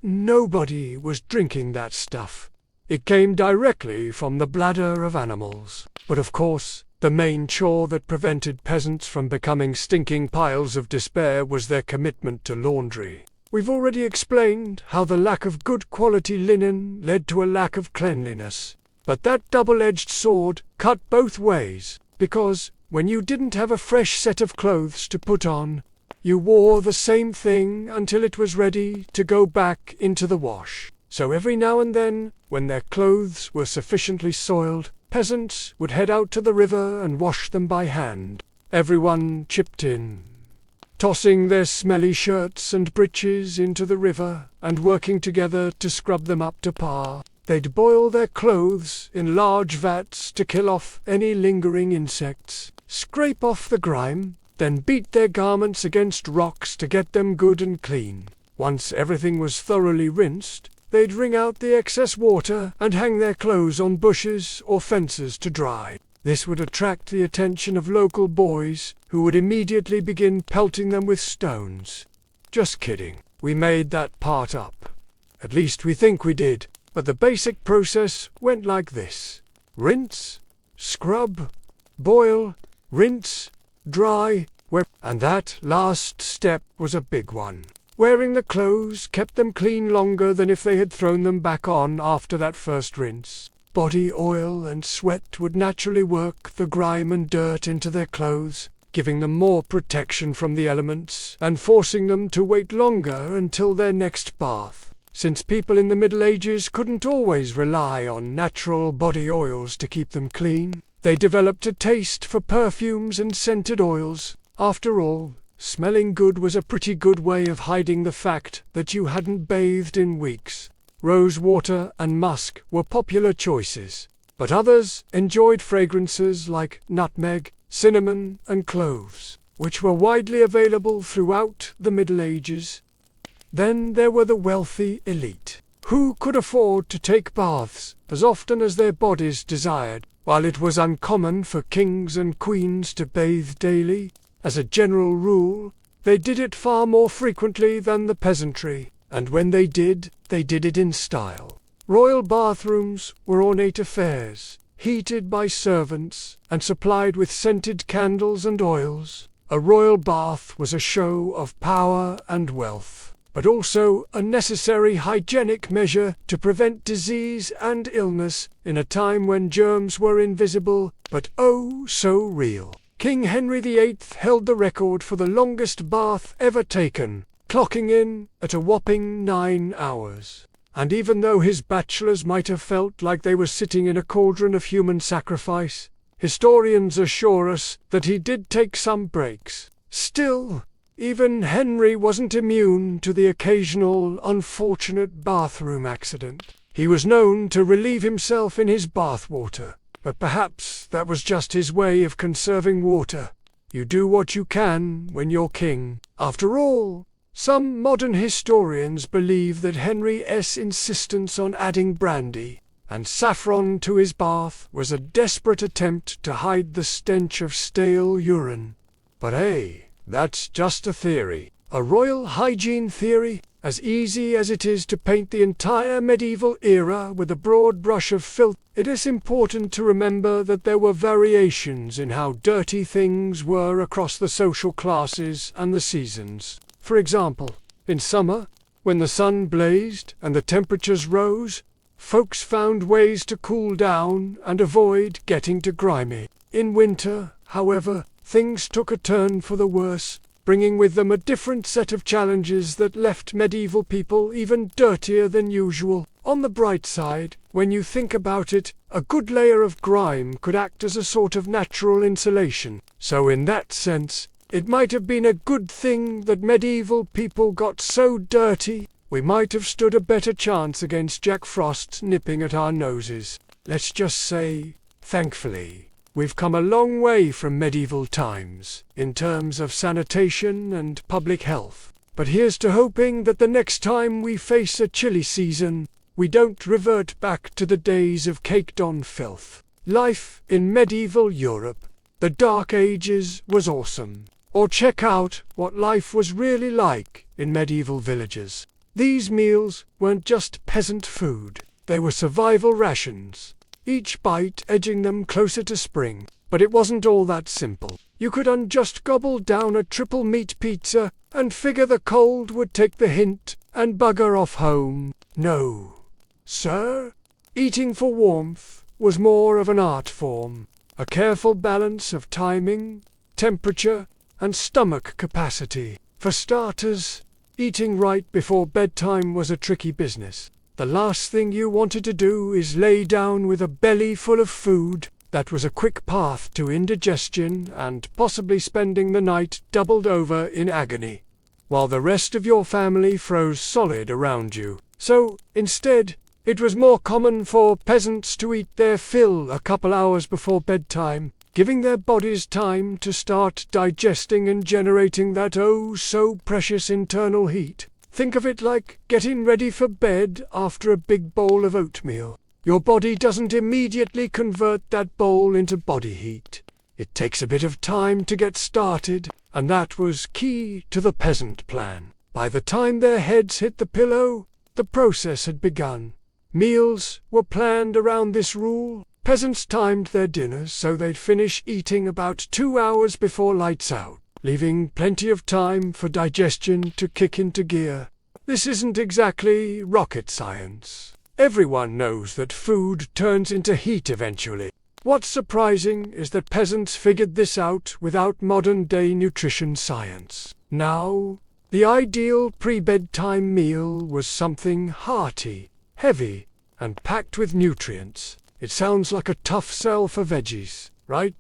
nobody was drinking that stuff. It came directly from the bladder of animals. But of course, the main chore that prevented peasants from becoming stinking piles of despair was their commitment to laundry. We've already explained how the lack of good quality linen led to a lack of cleanliness. But that double-edged sword cut both ways, because when you didn't have a fresh set of clothes to put on, you wore the same thing until it was ready to go back into the wash. So every now and then, when their clothes were sufficiently soiled, peasants would head out to the river and wash them by hand. Everyone chipped in, tossing their smelly shirts and breeches into the river and working together to scrub them up to par. They'd boil their clothes in large vats to kill off any lingering insects, scrape off the grime, then beat their garments against rocks to get them good and clean. Once everything was thoroughly rinsed, they'd wring out the excess water and hang their clothes on bushes or fences to dry. This would attract the attention of local boys, who would immediately begin pelting them with stones. Just kidding. We made that part up. At least we think we did. But the basic process went like this: rinse, scrub, boil, rinse, dry, wear. And that last step was a big one. Wearing the clothes kept them clean longer than if they had thrown them back on after that first rinse. Body oil and sweat would naturally work the grime and dirt into their clothes, giving them more protection from the elements and forcing them to wait longer until their next bath. Since people in the Middle Ages couldn't always rely on natural body oils to keep them clean, they developed a taste for perfumes and scented oils. After all, smelling good was a pretty good way of hiding the fact that you hadn't bathed in weeks. Rose water and musk were popular choices, but others enjoyed fragrances like nutmeg, cinnamon, and cloves, which were widely available throughout the Middle Ages. Then there were the wealthy elite, who could afford to take baths as often as their bodies desired. While it was uncommon for kings and queens to bathe daily, as a general rule, they did it far more frequently than the peasantry, and when they did it in style. Royal bathrooms were ornate affairs, heated by servants and supplied with scented candles and oils. A royal bath was a show of power and wealth, but also a necessary hygienic measure to prevent disease and illness in a time when germs were invisible, but oh so real. King Henry VIII held the record for the longest bath ever taken, clocking in at a whopping 9 hours. And even though his bachelors might have felt like they were sitting in a cauldron of human sacrifice, historians assure us that he did take some breaks. Still, even Henry wasn't immune to the occasional unfortunate bathroom accident. He was known to relieve himself in his bathwater, but perhaps that was just his way of conserving water. You do what you can when you're king. After all, some modern historians believe that Henry's insistence on adding brandy and saffron to his bath was a desperate attempt to hide the stench of stale urine. But hey, that's just a theory. A royal hygiene theory, as easy as it is to paint the entire medieval era with a broad brush of filth, it is important to remember that there were variations in how dirty things were across the social classes and the seasons. For example, in summer, when the sun blazed and the temperatures rose, folks found ways to cool down and avoid getting too grimy. In winter, however, things took a turn for the worse, bringing with them a different set of challenges that left medieval people even dirtier than usual. On the bright side, when you think about it, a good layer of grime could act as a sort of natural insulation. So in that sense, it might have been a good thing that medieval people got so dirty. We might have stood a better chance against Jack Frost nipping at our noses. Let's just say, thankfully, we've come a long way from medieval times, in terms of sanitation and public health. But here's to hoping that the next time we face a chilly season, we don't revert back to the days of caked-on filth. Life in medieval Europe, the Dark Ages, was awesome. Or check out what life was really like in medieval villages. These meals weren't just peasant food, they were survival rations, each bite edging them closer to spring. But it wasn't all that simple. You couldn't just gobble down a triple meat pizza and figure the cold would take the hint and bugger off home. No, sir. Eating for warmth was more of an art form, a careful balance of timing, temperature, and stomach capacity. For starters, eating right before bedtime was a tricky business. The last thing you wanted to do is lay down with a belly full of food. That was a quick path to indigestion and possibly spending the night doubled over in agony, while the rest of your family froze solid around you. So, instead, it was more common for peasants to eat their fill a couple hours before bedtime, giving their bodies time to start digesting and generating that oh-so-precious internal heat. Think of it like getting ready for bed after a big bowl of oatmeal. Your body doesn't immediately convert that bowl into body heat. It takes a bit of time to get started, and that was key to the peasant plan. By the time their heads hit the pillow, the process had begun. Meals were planned around this rule. Peasants timed their dinners so they'd finish eating about 2 hours before lights out, leaving plenty of time for digestion to kick into gear. This isn't exactly rocket science. Everyone knows that food turns into heat eventually. What's surprising is that peasants figured this out without modern-day nutrition science. Now, the ideal pre-bedtime meal was something hearty, heavy, and packed with nutrients. It sounds like a tough sell for veggies, right?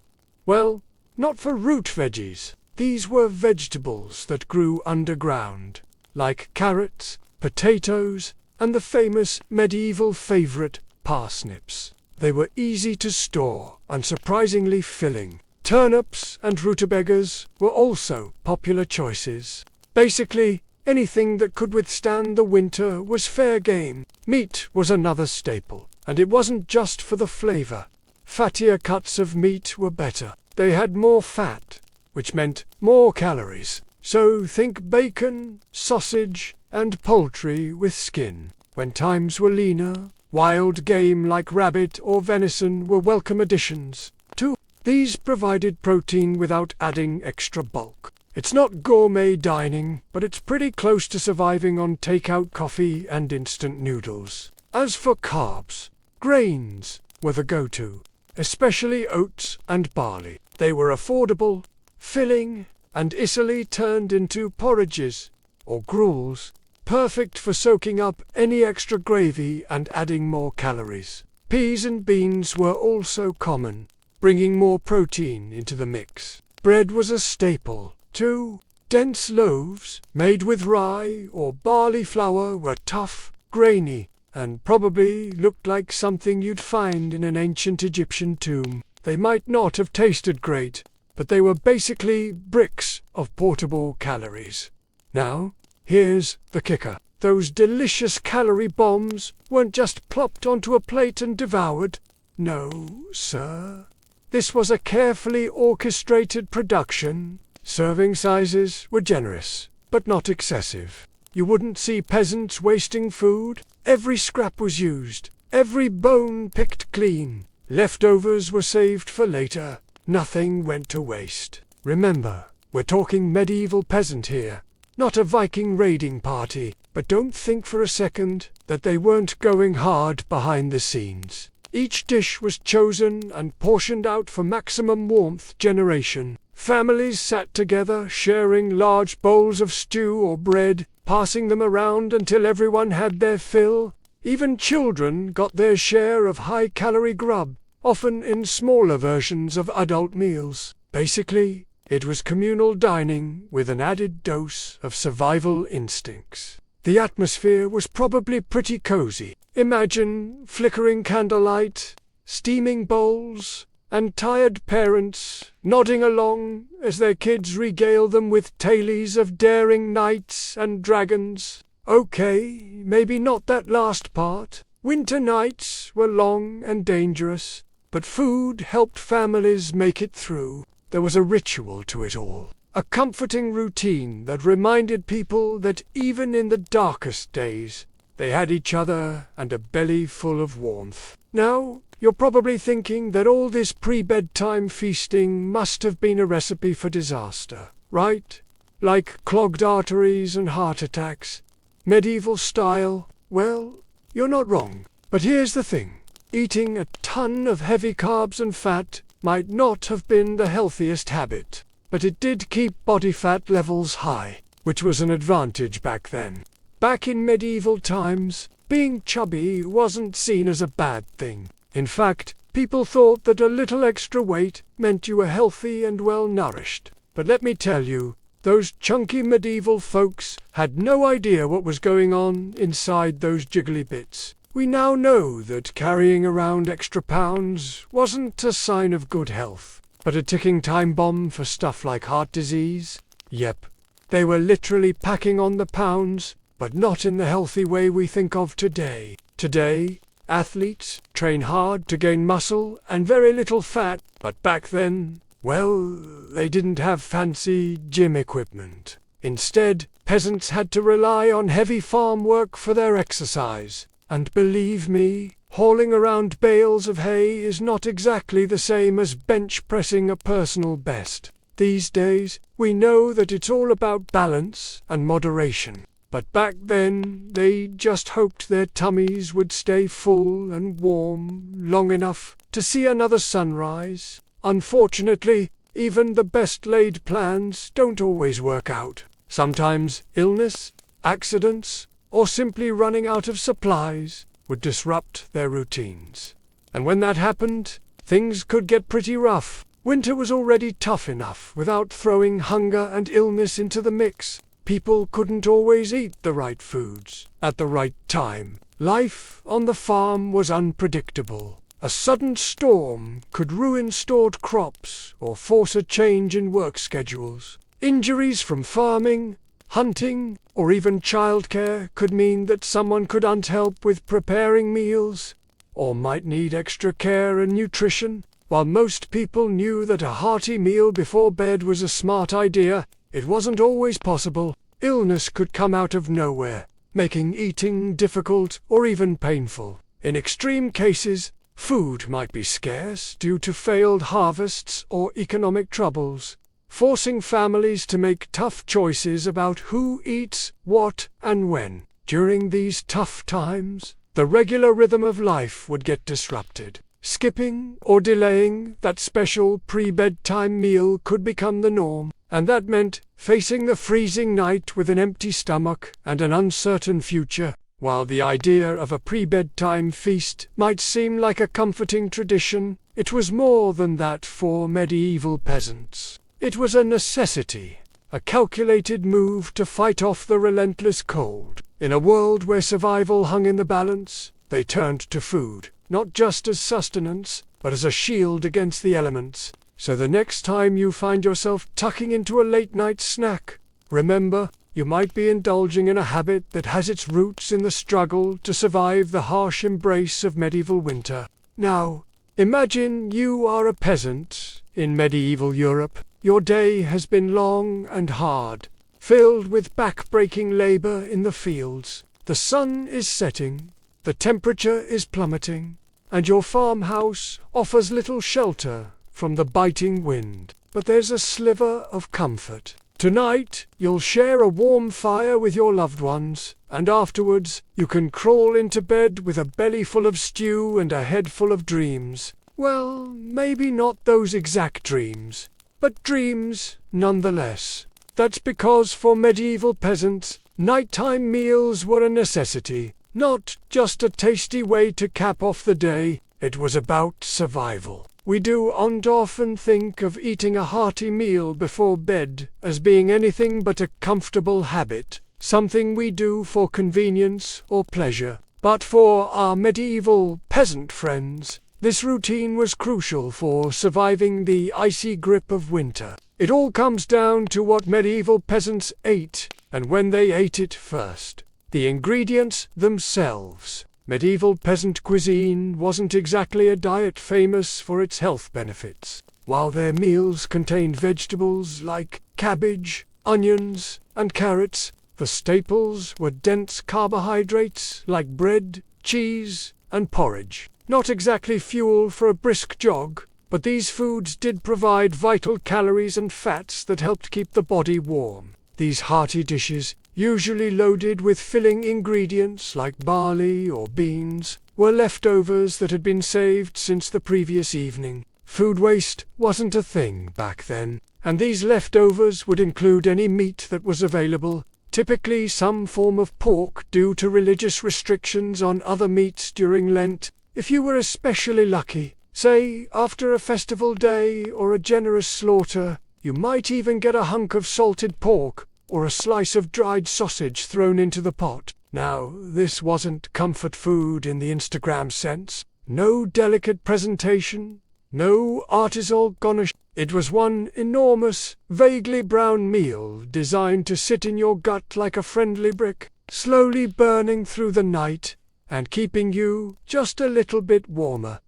Well, not for root veggies. These were vegetables that grew underground, like carrots, potatoes, and the famous medieval favorite, parsnips. They were easy to store and surprisingly filling. Turnips and rutabagas were also popular choices. Basically, anything that could withstand the winter was fair game. Meat was another staple, and it wasn't just for the flavor. Fattier cuts of meat were better. They had more fat, which meant more calories. So think bacon, sausage, and poultry with skin. When times were leaner, wild game like rabbit or venison were welcome additions, too. These provided protein without adding extra bulk. It's not gourmet dining, but it's pretty close to surviving on takeout coffee and instant noodles. As for carbs, grains were the go-to, especially oats and barley. They were affordable, filling, and easily turned into porridges or gruels, perfect for soaking up any extra gravy and adding more calories. Peas and beans were also common, bringing more protein into the mix. Bread was a staple, too. Dense loaves, made with rye or barley flour, were tough, grainy, and probably looked like something you'd find in an ancient Egyptian tomb. They might not have tasted great, but they were basically bricks of portable calories. Now, here's the kicker. Those delicious calorie bombs weren't just plopped onto a plate and devoured. No, sir. This was a carefully orchestrated production. Serving sizes were generous. but not excessive. You wouldn't see peasants wasting food. Every scrap was used, every bone picked clean. Leftovers were saved for later. Nothing went to waste. Remember, we're talking medieval peasant here, not a Viking raiding party. But don't think for a second that they weren't going hard behind the scenes. Each dish was chosen and portioned out for maximum warmth generation. Families sat together, sharing large bowls of stew or bread, passing them around until everyone had their fill. Even children got their share of high-calorie grub, often in smaller versions of adult meals. Basically, it was communal dining with an added dose of survival instincts. The atmosphere was probably pretty cozy. Imagine flickering candlelight, steaming bowls, and tired parents nodding along as their kids regale them with tales of daring knights and dragons. Okay, maybe not that last part. Winter nights were long and dangerous, but food helped families make it through. There was a ritual to it all. A comforting routine that reminded people that even in the darkest days, they had each other and a belly full of warmth. Now, you're probably thinking that all this pre-bedtime feasting must have been a recipe for disaster, right? Like clogged arteries and heart attacks. Medieval style? Well, you're not wrong. But here's the thing. Eating a ton of heavy carbs and fat might not have been the healthiest habit. But it did keep body fat levels high, which was an advantage back then. Back in medieval times, being chubby wasn't seen as a bad thing. In fact, people thought that a little extra weight meant you were healthy and well-nourished. But let me tell you, those chunky medieval folks had no idea what was going on inside those jiggly bits. We now know that carrying around extra pounds wasn't a sign of good health. But a ticking time bomb for stuff like heart disease? Yep. They were literally packing on the pounds, but not in the healthy way we think of today. Today, athletes train hard to gain muscle and very little fat, but back then, well, they didn't have fancy gym equipment. Instead, peasants had to rely on heavy farm work for their exercise. And believe me, hauling around bales of hay is not exactly the same as bench pressing a personal best. These days, we know that it's all about balance and moderation. But back then, they just hoped their tummies would stay full and warm long enough to see another sunrise. Unfortunately, even the best-laid plans don't always work out. Sometimes illness, accidents, or simply running out of supplies would disrupt their routines. And when that happened, things could get pretty rough. Winter was already tough enough without throwing hunger and illness into the mix. People couldn't always eat the right foods at the right time. Life on the farm was unpredictable. A sudden storm could ruin stored crops or force a change in work schedules. Injuries from farming, hunting, or even childcare could mean that someone couldn't help with preparing meals, or might need extra care and nutrition. While most people knew that a hearty meal before bed was a smart idea, it wasn't always possible. Illness could come out of nowhere, making eating difficult or even painful. In extreme cases, food might be scarce due to failed harvests or economic troubles, forcing families to make tough choices about who eats what and when. During these tough times, the regular rhythm of life would get disrupted. Skipping or delaying that special pre-bedtime meal could become the norm, and that meant facing the freezing night with an empty stomach and an uncertain future. While the idea of a pre-bedtime feast might seem like a comforting tradition, it was more than that for medieval peasants. It was a necessity, a calculated move to fight off the relentless cold. In a world where survival hung in the balance, they turned to food, not just as sustenance, but as a shield against the elements. So the next time you find yourself tucking into a late-night snack, remember, you might be indulging in a habit that has its roots in the struggle to survive the harsh embrace of medieval winter. Now, imagine you are a peasant in medieval Europe. Your day has been long and hard. filled with back-breaking labor in the fields. The sun is setting, the temperature is plummeting, and your farmhouse offers little shelter from the biting wind. But there's a sliver of comfort. Tonight, you'll share a warm fire with your loved ones, and afterwards, you can crawl into bed with a belly full of stew and a head full of dreams. Well, maybe not those exact dreams, but dreams nonetheless. That's because for medieval peasants, nighttime meals were a necessity, not just a tasty way to cap off the day. It was about survival. We don't often think of eating a hearty meal before bed as being anything but a comfortable habit, something we do for convenience or pleasure. But for our medieval peasant friends, this routine was crucial for surviving the icy grip of winter. It all comes down to what medieval peasants ate, and when they ate it first. The ingredients themselves. Medieval peasant cuisine wasn't exactly a diet famous for its health benefits. While their meals contained vegetables like cabbage, onions, and carrots, the staples were dense carbohydrates like bread, cheese, and porridge. Not exactly fuel for a brisk jog, but these foods did provide vital calories and fats that helped keep the body warm. These hearty dishes, usually loaded with filling ingredients like barley or beans, were leftovers that had been saved since the previous evening. Food waste wasn't a thing back then, and these leftovers would include any meat that was available, typically some form of pork due to religious restrictions on other meats during Lent. If you were especially lucky, say after a festival day or a generous slaughter, you might even get a hunk of salted pork or a slice of dried sausage thrown into the pot. Now, this wasn't comfort food in the Instagram sense. No delicate presentation, no artisan garnish. It was one enormous, vaguely brown meal designed to sit in your gut like a friendly brick, slowly burning through the night and keeping you just a little bit warmer.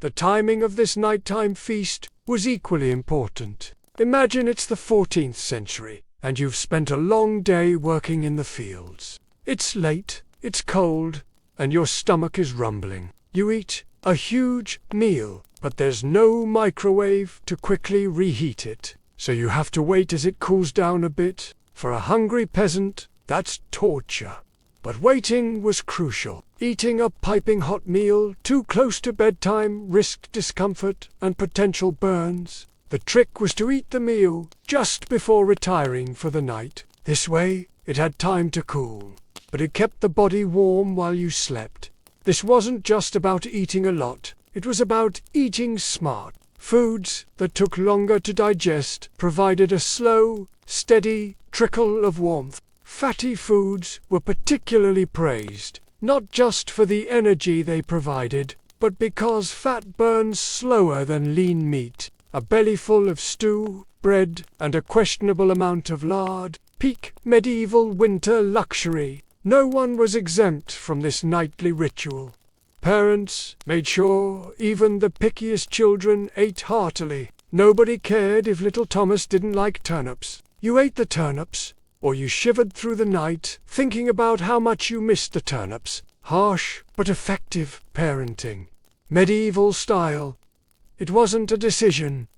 The timing of this nighttime feast was equally important. Imagine it's the 14th century, and you've spent a long day working in the fields. It's late, it's cold, and your stomach is rumbling. You eat a huge meal, but there's no microwave to quickly reheat it, so you have to wait as it cools down a bit. For a hungry peasant, that's torture. But waiting was crucial. Eating a piping hot meal too close to bedtime risked discomfort and potential burns. The trick was to eat the meal just before retiring for the night. This way, it had time to cool, but it kept the body warm while you slept. This wasn't just about eating a lot, it was about eating smart. Foods that took longer to digest provided a slow, steady trickle of warmth. Fatty foods were particularly praised, not just for the energy they provided, but because fat burns slower than lean meat. A bellyful of stew, bread, and a questionable amount of lard, peak medieval winter luxury. No one was exempt from this nightly ritual. Parents made sure even the pickiest children ate heartily. Nobody cared if little Thomas didn't like turnips. You ate the turnips, or you shivered through the night thinking about how much you missed the turnips. Harsh but effective parenting. Medieval style. It wasn't a decision,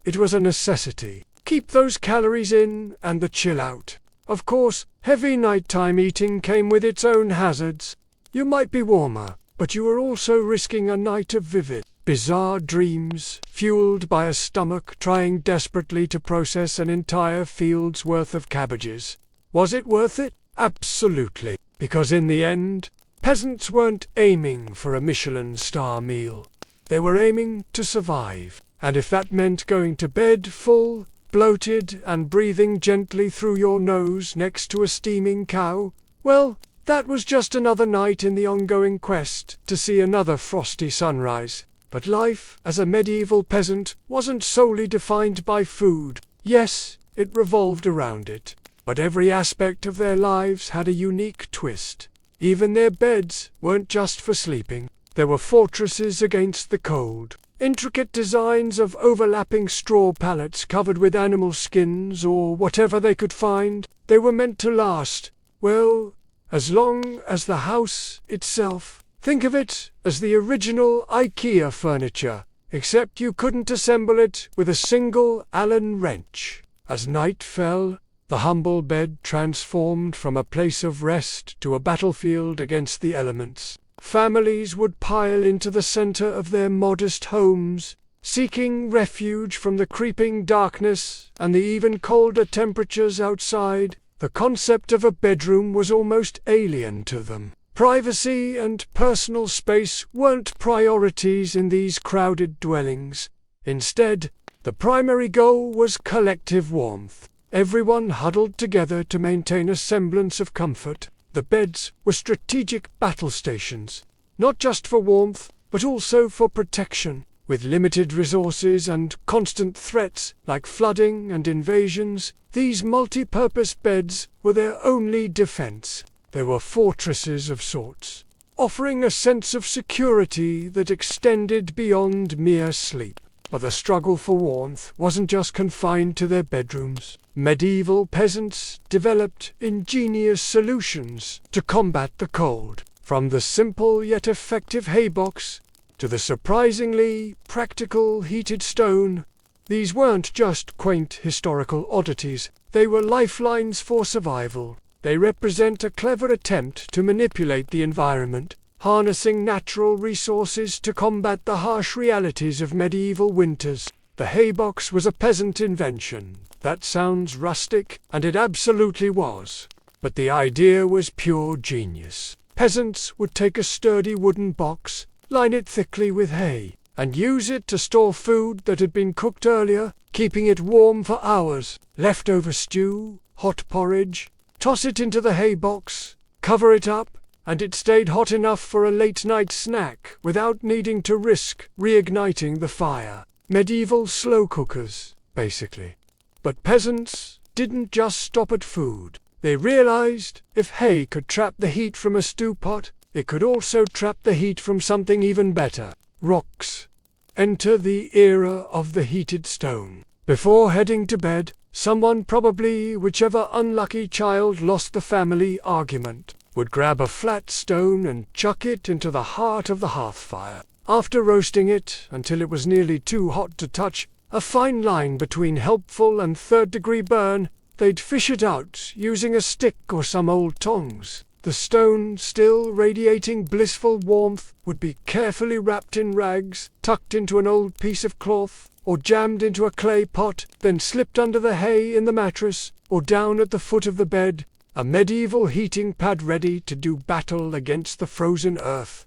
it was a necessity. Keep those calories in and the chill out. Of course, heavy nighttime eating came with its own hazards. You might be warmer, but you were also risking a night of vivid, bizarre dreams, fueled by a stomach trying desperately to process an entire field's worth of cabbages. Was it worth it? Absolutely, because in the end, peasants weren't aiming for a Michelin star meal. They were aiming to survive, and if that meant going to bed full, bloated, and breathing gently through your nose next to a steaming cow, well, that was just another night in the ongoing quest to see another frosty sunrise. But life as a medieval peasant wasn't solely defined by food. Yes, it revolved around it, but every aspect of their lives had a unique twist. Even their beds weren't just for sleeping. There were fortresses against the cold, Intricate designs of overlapping straw pallets covered with animal skins or whatever they could find. They were meant to last, well, as long as the house itself. Think of it as the original IKEA furniture, except you couldn't assemble it with a single Allen wrench. As night fell, the humble bed transformed from a place of rest to a battlefield against the elements. Families would pile into the center of their modest homes, seeking refuge from the creeping darkness and the even colder temperatures outside. The concept of a bedroom was almost alien to them. Privacy and personal space weren't priorities in these crowded dwellings. Instead, the primary goal was collective warmth. Everyone huddled together to maintain a semblance of comfort. The beds were strategic battle stations, not just for warmth, but also for protection. With limited resources and constant threats like flooding and invasions, these multi-purpose beds were their only defense. They were fortresses of sorts, offering a sense of security that extended beyond mere sleep. But the struggle for warmth wasn't just confined to their bedrooms. Medieval peasants developed ingenious solutions to combat the cold. From the simple yet effective haybox to the surprisingly practical heated stone, these weren't just quaint historical oddities, they were lifelines for survival. They represent a clever attempt to manipulate the environment, harnessing natural resources to combat the harsh realities of medieval winters. The haybox was a peasant invention. That sounds rustic, and it absolutely was. But the idea was pure genius. Peasants would take a sturdy wooden box, line it thickly with hay, and use it to store food that had been cooked earlier, keeping it warm for hours. Leftover stew, hot porridge, toss it into the hay box, cover it up, and it stayed hot enough for a late-night snack without needing to risk reigniting the fire. Medieval slow cookers, basically. But peasants didn't just stop at food. They realized if hay could trap the heat from a stew pot, it could also trap the heat from something even better: rocks. Enter the era of the heated stone. Before heading to bed, someone, probably whichever unlucky child lost the family argument, would grab a flat stone and chuck it into the heart of the hearth fire. After roasting it until it was nearly too hot to touch, a fine line between helpful and third-degree burn, they'd fish it out using a stick or some old tongs. The stone, still radiating blissful warmth, would be carefully wrapped in rags, tucked into an old piece of cloth, or jammed into a clay pot, then slipped under the hay in the mattress, or down at the foot of the bed, a medieval heating pad ready to do battle against the frozen earth.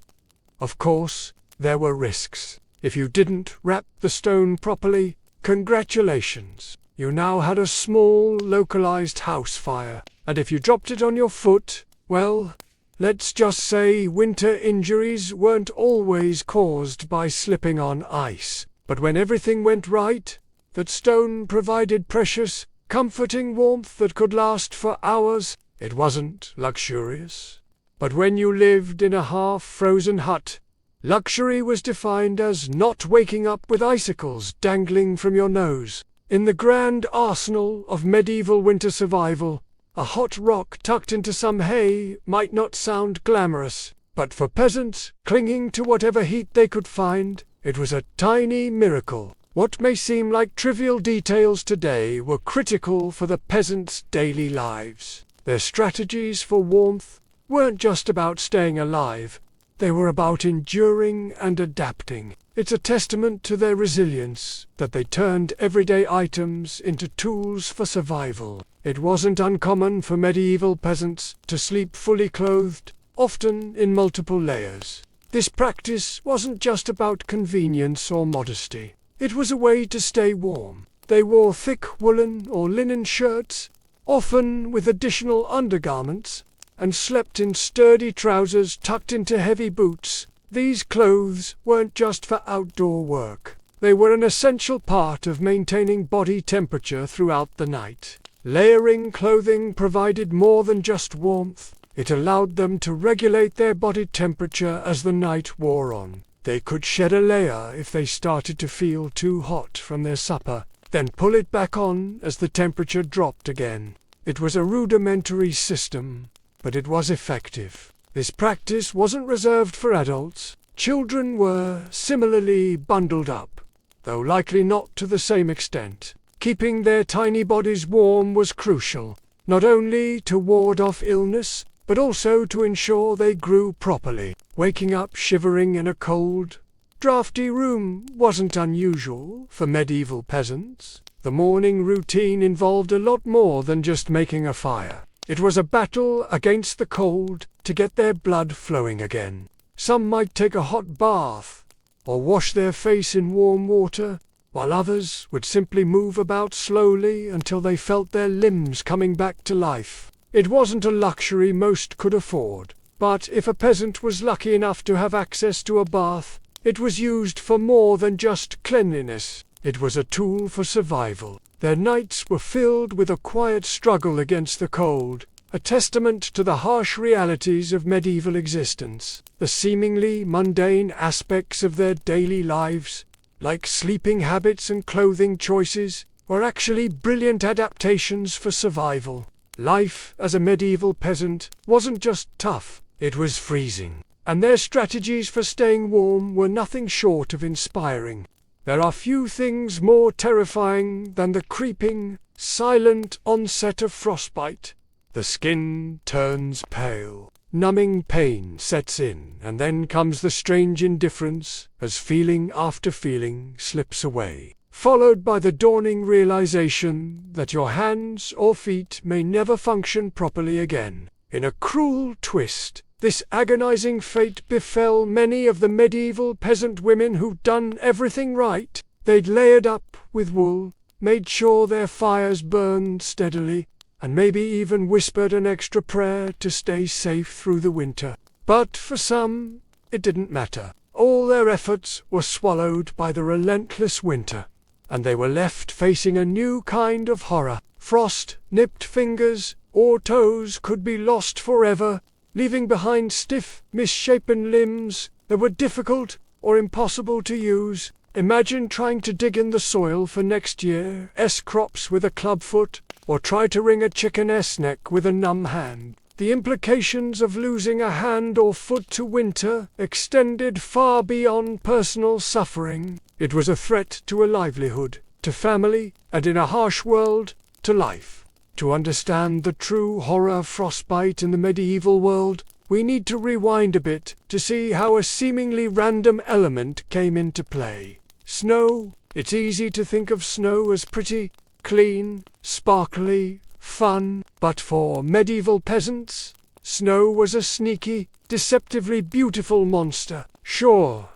Of course, there were risks. If you didn't wrap the stone properly, congratulations. You now had a small, localized house fire. And if you dropped it on your foot, well, let's just say winter injuries weren't always caused by slipping on ice. But when everything went right, that stone provided precious, comforting warmth that could last for hours. It wasn't luxurious. But when you lived in a half-frozen hut, luxury was defined as not waking up with icicles dangling from your nose. In the grand arsenal of medieval winter survival, a hot rock tucked into some hay might not sound glamorous, but for peasants clinging to whatever heat they could find, it was a tiny miracle. What may seem like trivial details today were critical for the peasants' daily lives. Their strategies for warmth weren't just about staying alive, they were about enduring and adapting. It's a testament to their resilience that they turned everyday items into tools for survival. It wasn't uncommon for medieval peasants to sleep fully clothed, often in multiple layers. This practice wasn't just about convenience or modesty. It was a way to stay warm. They wore thick woolen or linen shirts, often with additional undergarments, and slept in sturdy trousers tucked into heavy boots. These clothes weren't just for outdoor work. They were an essential part of maintaining body temperature throughout the night. Layering clothing provided more than just warmth. It allowed them to regulate their body temperature as the night wore on. They could shed a layer if they started to feel too hot from their supper, then pull it back on as the temperature dropped again. It was a rudimentary system, but it was effective. This practice wasn't reserved for adults. Children were similarly bundled up, though likely not to the same extent. Keeping their tiny bodies warm was crucial, not only to ward off illness, but also to ensure they grew properly. Waking up shivering in a cold, drafty room wasn't unusual for medieval peasants. The morning routine involved a lot more than just making a fire. It was a battle against the cold to get their blood flowing again. Some might take a hot bath or wash their face in warm water, while others would simply move about slowly until they felt their limbs coming back to life. It wasn't a luxury most could afford, but if a peasant was lucky enough to have access to a bath, it was used for more than just cleanliness. It was a tool for survival. Their nights were filled with a quiet struggle against the cold, a testament to the harsh realities of medieval existence. The seemingly mundane aspects of their daily lives, like sleeping habits and clothing choices, were actually brilliant adaptations for survival. Life as a medieval peasant wasn't just tough, it was freezing, and their strategies for staying warm were nothing short of inspiring. There are few things more terrifying than the creeping, silent onset of frostbite. The skin turns pale, numbing pain sets in, and then comes the strange indifference as feeling after feeling slips away, followed by the dawning realization that your hands or feet may never function properly again. In a cruel twist, this agonizing fate befell many of the medieval peasant women who'd done everything right. They'd layered up with wool, made sure their fires burned steadily, and maybe even whispered an extra prayer to stay safe through the winter. But for some, it didn't matter. All their efforts were swallowed by the relentless winter, and they were left facing a new kind of horror. Frost-nipped fingers or toes could be lost forever, leaving behind stiff, misshapen limbs that were difficult or impossible to use. Imagine trying to dig in the soil for next year's crops with a clubfoot, or try to wring a chicken's neck with a numb hand. The implications of losing a hand or foot to winter extended far beyond personal suffering. It was a threat to a livelihood, to family, and in a harsh world, to life. To understand the true horror of frostbite in the medieval world, we need to rewind a bit to see how a seemingly random element came into play. Snow. It's easy to think of snow as pretty, clean, sparkly, fun, but for medieval peasants, snow was a sneaky, deceptively beautiful monster. Sure,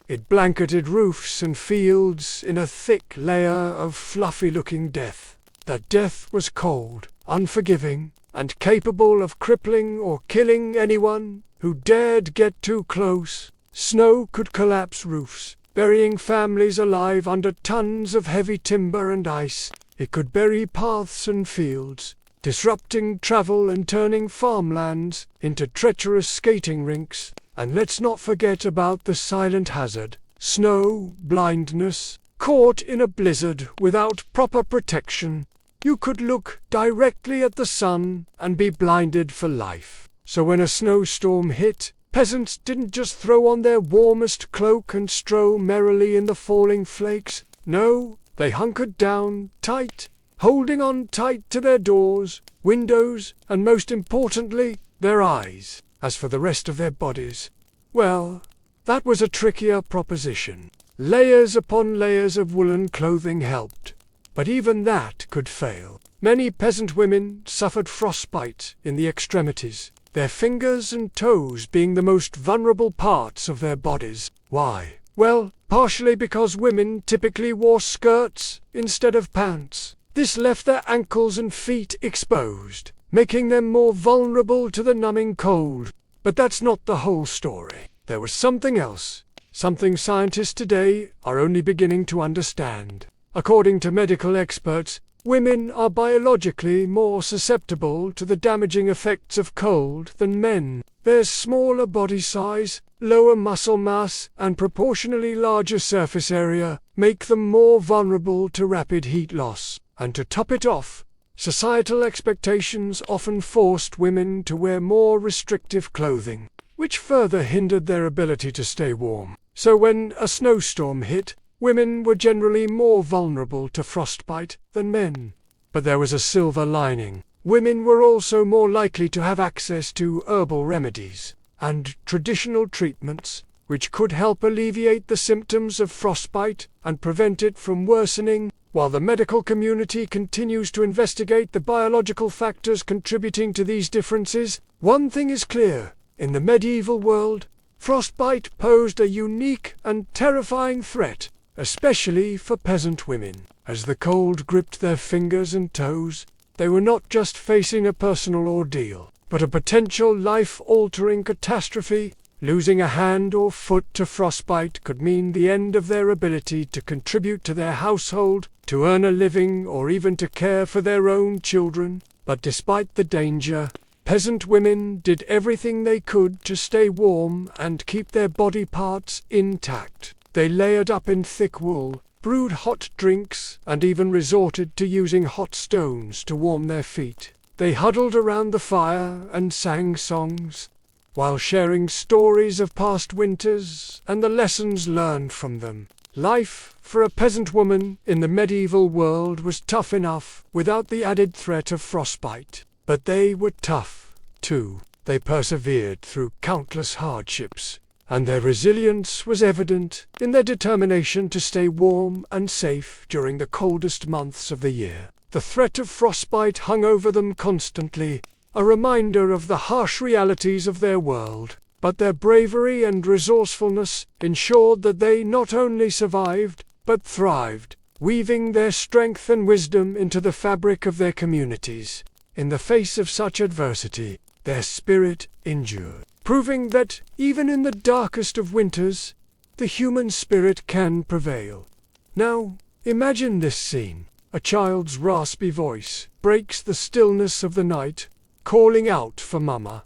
it blanketed roofs and fields in a thick layer of fluffy-looking death. That death was cold, unforgiving, and capable of crippling or killing anyone who dared get too close. Snow could collapse roofs, burying families alive under tons of heavy timber and ice. It could bury paths and fields, disrupting travel and turning farmlands into treacherous skating rinks. And let's not forget about the silent hazard, snow blindness. Caught in a blizzard without proper protection, you could look directly at the sun and be blinded for life. So when a snowstorm hit, peasants didn't just throw on their warmest cloak and stroll merrily in the falling flakes. No, they hunkered down tight, holding on tight to their doors, windows, and most importantly, their eyes. As for the rest of their bodies, well, that was a trickier proposition. Layers upon layers of woolen clothing helped, but even that could fail. Many peasant women suffered frostbite in the extremities, their fingers and toes being the most vulnerable parts of their bodies. Why? Well, partially because women typically wore skirts instead of pants. This left their ankles and feet exposed, making them more vulnerable to the numbing cold. But that's not the whole story. There was something else, something scientists today are only beginning to understand. According to medical experts, women are biologically more susceptible to the damaging effects of cold than men. Their smaller body size, lower muscle mass, and proportionally larger surface area make them more vulnerable to rapid heat loss. And to top it off, societal expectations often forced women to wear more restrictive clothing, which further hindered their ability to stay warm. So when a snowstorm hit, women were generally more vulnerable to frostbite than men. But there was a silver lining. Women were also more likely to have access to herbal remedies and traditional treatments, which could help alleviate the symptoms of frostbite and prevent it from worsening. While the medical community continues to investigate the biological factors contributing to these differences, one thing is clear: in the medieval world, frostbite posed a unique and terrifying threat, especially for peasant women. As the cold gripped their fingers and toes, they were not just facing a personal ordeal, but a potential life-altering catastrophe. Losing a hand or foot to frostbite could mean the end of their ability to contribute to their household, to earn a living, or even to care for their own children. But despite the danger, peasant women did everything they could to stay warm and keep their body parts intact. They layered up in thick wool, brewed hot drinks, and even resorted to using hot stones to warm their feet. They huddled around the fire and sang songs, while sharing stories of past winters and the lessons learned from them. Life for a peasant woman in the medieval world was tough enough without the added threat of frostbite. But they were tough, too. They persevered through countless hardships, and their resilience was evident in their determination to stay warm and safe during the coldest months of the year. The threat of frostbite hung over them constantly, a reminder of the harsh realities of their world. But their bravery and resourcefulness ensured that they not only survived, but thrived, weaving their strength and wisdom into the fabric of their communities. In the face of such adversity, their spirit endured, proving that even in the darkest of winters, the human spirit can prevail. Now, imagine this scene. A child's raspy voice breaks the stillness of the night, calling out for Mama.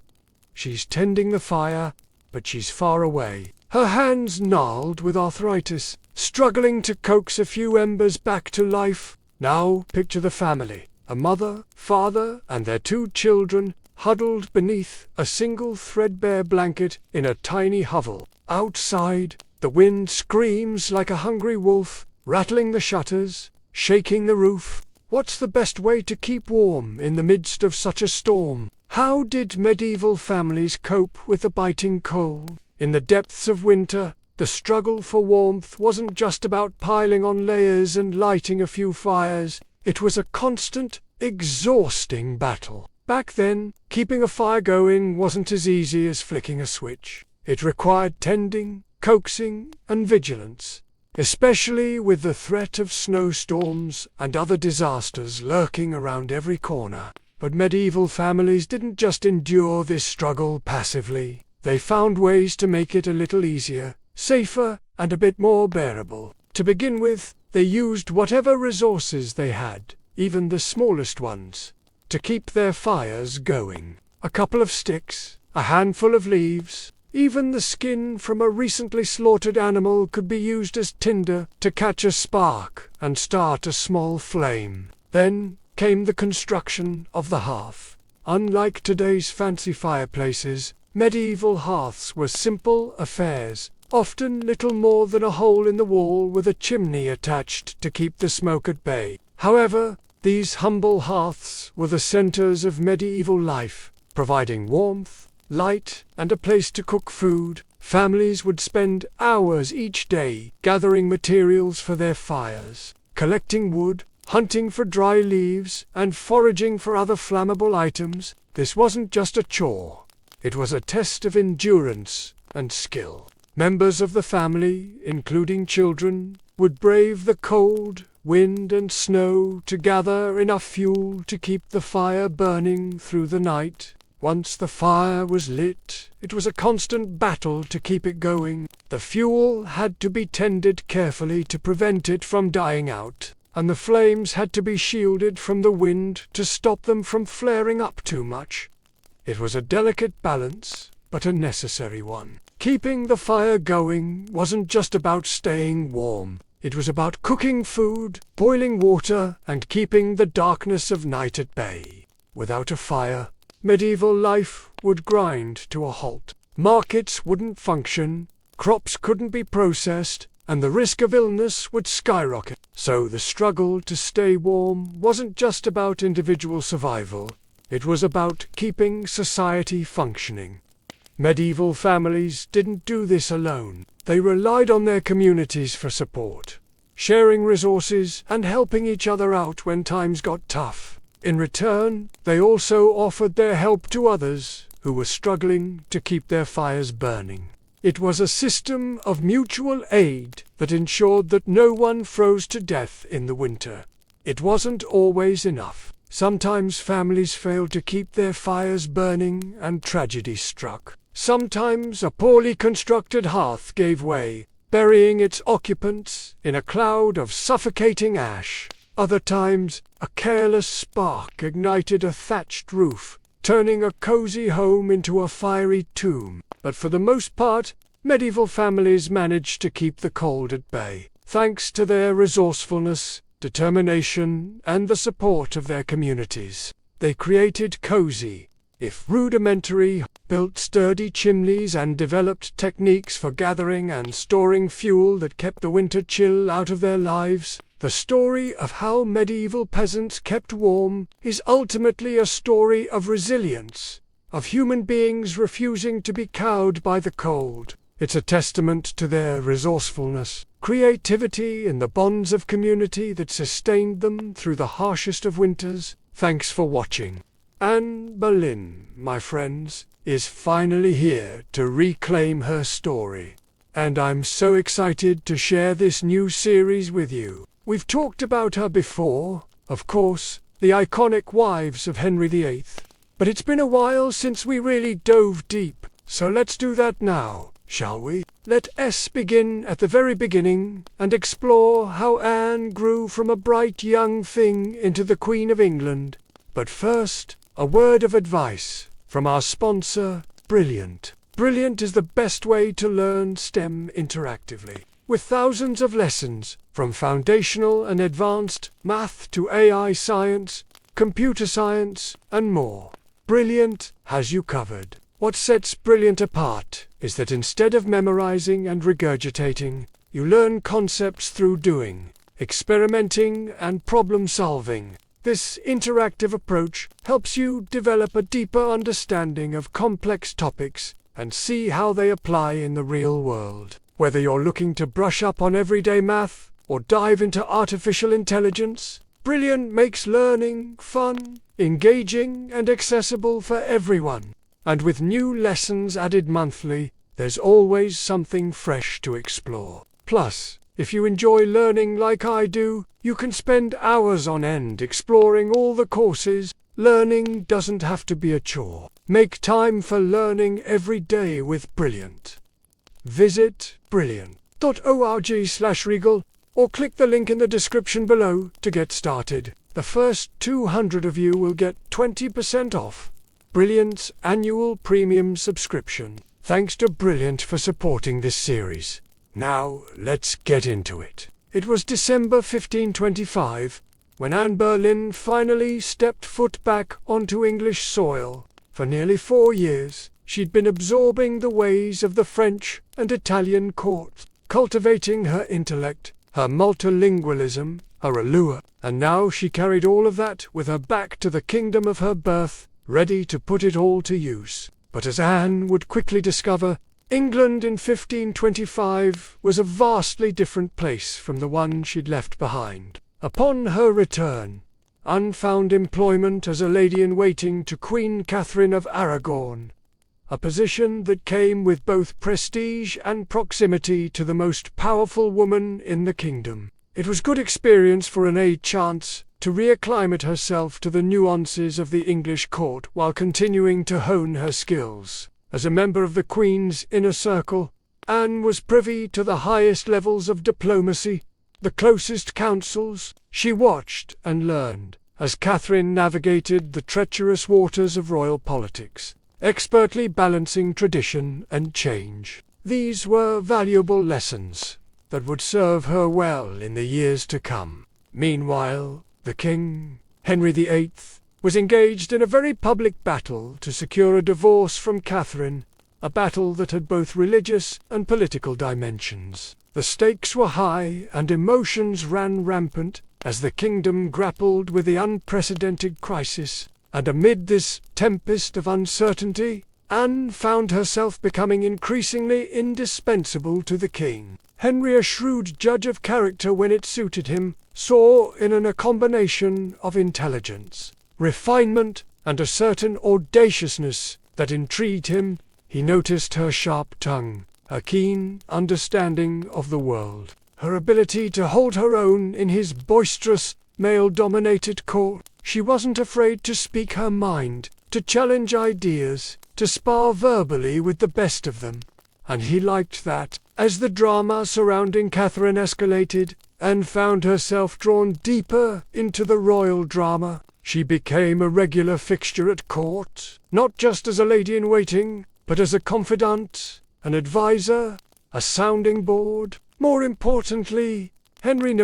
She's tending the fire, but she's far away, her hands gnarled with arthritis, struggling to coax a few embers back to life. Now picture the family, a mother, father, and their 2 children, huddled beneath a single threadbare blanket in a tiny hovel. Outside, the wind screams like a hungry wolf, rattling the shutters, shaking the roof. What's the best way to keep warm in the midst of such a storm? How did medieval families cope with the biting cold? In the depths of winter, the struggle for warmth wasn't just about piling on layers and lighting a few fires. It was a constant, exhausting battle. Back then, keeping a fire going wasn't as easy as flicking a switch. It required tending, coaxing, and vigilance, especially with the threat of snowstorms and other disasters lurking around every corner. But medieval families didn't just endure this struggle passively. They found ways to make it a little easier, safer, and a bit more bearable. To begin with, they used whatever resources they had, even the smallest ones, to keep their fires going. A couple of sticks, a handful of leaves, even the skin from a recently slaughtered animal could be used as tinder to catch a spark and start a small flame. Then came the construction of the hearth. Unlike today's fancy fireplaces, medieval hearths were simple affairs, often little more than a hole in the wall with a chimney attached to keep the smoke at bay. However, these humble hearths were the centers of medieval life, providing warmth, light, and a place to cook food. Families would spend hours each day gathering materials for their fires, collecting wood, hunting for dry leaves, and foraging for other flammable items. This wasn't just a chore. It was a test of endurance and skill. Members of the family, including children, would brave the cold, wind, and snow to gather enough fuel to keep the fire burning through the night. Once the fire was lit, it was a constant battle to keep it going. The fuel had to be tended carefully to prevent it from dying out, and the flames had to be shielded from the wind to stop them from flaring up too much. It was a delicate balance, but a necessary one. Keeping the fire going wasn't just about staying warm. It was about cooking food, boiling water, and keeping the darkness of night at bay. Without a fire, medieval life would grind to a halt. Markets wouldn't function, crops couldn't be processed, and the risk of illness would skyrocket. So the struggle to stay warm wasn't just about individual survival, it was about keeping society functioning. Medieval families didn't do this alone. They relied on their communities for support, sharing resources and helping each other out when times got tough. In return, they also offered their help to others who were struggling to keep their fires burning. It was a system of mutual aid that ensured that no one froze to death in the winter. It wasn't always enough. Sometimes families failed to keep their fires burning and tragedy struck. Sometimes a poorly constructed hearth gave way, burying its occupants in a cloud of suffocating ash. Other times, a careless spark ignited a thatched roof, turning a cozy home into a fiery tomb. But for the most part, medieval families managed to keep the cold at bay, thanks to their resourcefulness, determination, and the support of their communities. They created cozy, if rudimentary, built sturdy chimneys and developed techniques for gathering and storing fuel that kept the winter chill out of their lives. The story of how medieval peasants kept warm is ultimately a story of resilience, of human beings refusing to be cowed by the cold. It's a testament to their resourcefulness, creativity, and the bonds of community that sustained them through the harshest of winters. Thanks for watching. Anne Boleyn, my friends, is finally here to reclaim her story. And I'm so excited to share this new series with you. We've talked about her before, of course, the iconic wives of Henry VIII. But it's been a while since we really dove deep, so let's do that now, shall we? Let us begin at the very beginning and explore how Anne grew from a bright young thing into the Queen of England. But first, a word of advice from our sponsor, Brilliant. Brilliant is the best way to learn STEM interactively. With thousands of lessons, from foundational and advanced math to AI science, computer science, and more, Brilliant has you covered. What sets Brilliant apart is that instead of memorizing and regurgitating, you learn concepts through doing, experimenting, and problem solving. This interactive approach helps you develop a deeper understanding of complex topics and see how they apply in the real world. Whether you're looking to brush up on everyday math or dive into artificial intelligence, Brilliant makes learning fun, engaging, and accessible for everyone. And with new lessons added monthly, there's always something fresh to explore. Plus, if you enjoy learning like I do, you can spend hours on end exploring all the courses. Learning doesn't have to be a chore. Make time for learning every day with Brilliant. Visit brilliant.org/regal or click the link in the description below to get started. The first 200 of you will get 20% off Brilliant's annual premium subscription. Thanks to Brilliant for supporting this series. Now, let's get into it. It was December 1525 when Anne Boleyn finally stepped foot back onto English soil. For nearly 4 years, she'd been absorbing the ways of the French and Italian courts, cultivating her intellect, her multilingualism, her allure, and now she carried all of that with her back to the kingdom of her birth, ready to put it all to use. But as Anne would quickly discover, England in 1525 was a vastly different place from the one she'd left behind. Upon her return, Anne found employment as a lady-in-waiting to Queen Catherine of Aragon, a position that came with both prestige and proximity to the most powerful woman in the kingdom. It was good experience for a chance to reacclimate herself to the nuances of the English court while continuing to hone her skills. As a member of the Queen's inner circle, Anne was privy to the highest levels of diplomacy, the closest councils. She watched and learned as Catherine navigated the treacherous waters of royal politics. expertly balancing tradition and change. These were valuable lessons that would serve her well in the years to come. Meanwhile, the king, Henry VIII, was engaged in a very public battle to secure a divorce from Catherine, a battle that had both religious and political dimensions. The stakes were high and emotions ran rampant as the kingdom grappled with the unprecedented crisis, and amid this tempest of uncertainty, Anne found herself becoming increasingly indispensable to the king. Henry, a shrewd judge of character when it suited him, saw in her a combination of intelligence, refinement, and a certain audaciousness that intrigued him. He noticed her sharp tongue, her keen understanding of the world, her ability to hold her own in his boisterous, male-dominated court. She wasn't afraid to speak her mind, to challenge ideas, to spar verbally with the best of them. And he liked that. As the drama surrounding Catherine escalated, Anne found herself drawn deeper into the royal drama. She became a regular fixture at court, not just as a lady-in-waiting, but as a confidant, an advisor, a sounding board. More importantly, Henry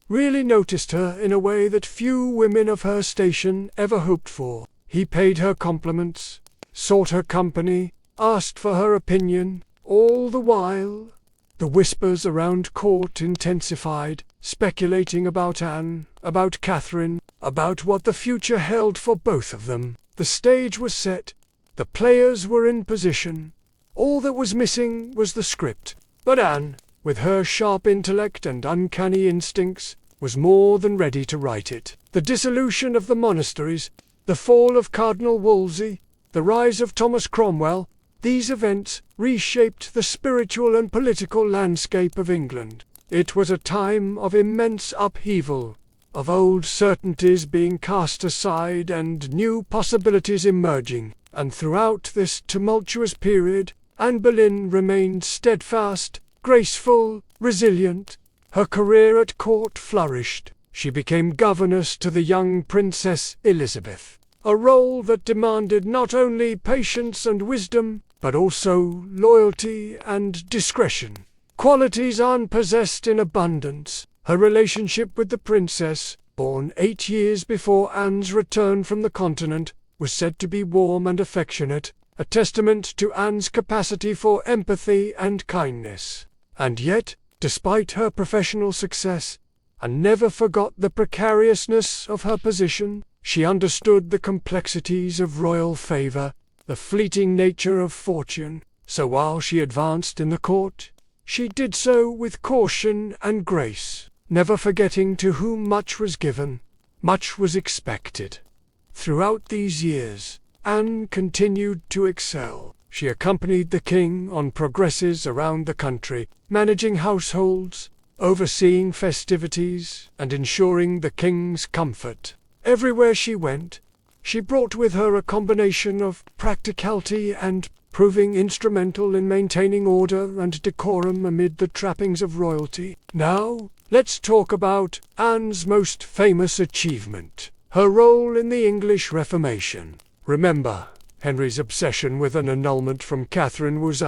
really noticed her in a way that few women of her station ever hoped for. He paid her compliments, sought her company, asked for her opinion. All the while, the whispers around court intensified, speculating about Anne, about Catherine, about what the future held for both of them. The stage was set, the players were in position. All that was missing was the script. But Anne, with her sharp intellect and uncanny instincts, was more than ready to write it. The dissolution of the monasteries, the fall of Cardinal Wolsey, the rise of Thomas Cromwell, these events reshaped the spiritual and political landscape of England. It was a time of immense upheaval, of old certainties being cast aside and new possibilities emerging. And throughout this tumultuous period, Anne Boleyn remained steadfast, graceful, resilient. Her career at court flourished. She became governess to the young Princess Elizabeth, a role that demanded not only patience and wisdom, but also loyalty and discretion, qualities Anne possessed in abundance. Her relationship with the princess, born 8 years before Anne's return from the continent, was said to be warm and affectionate, a testament to Anne's capacity for empathy and kindness. And yet, despite her professional success, Anne never forgot the precariousness of her position. She understood the complexities of royal favor, the fleeting nature of fortune. So while she advanced in the court, she did so with caution and grace, never forgetting to whom much was given, much was expected. Throughout these years, Anne continued to excel. She accompanied the king on progresses around the country, managing households, overseeing festivities, and ensuring the king's comfort. Everywhere she went, she brought with her a combination of practicality and proving instrumental in maintaining order and decorum amid the trappings of royalty. Now, let's talk about Anne's most famous achievement, her role in the English Reformation. Remember, Henry's obsession with an annulment from Catherine was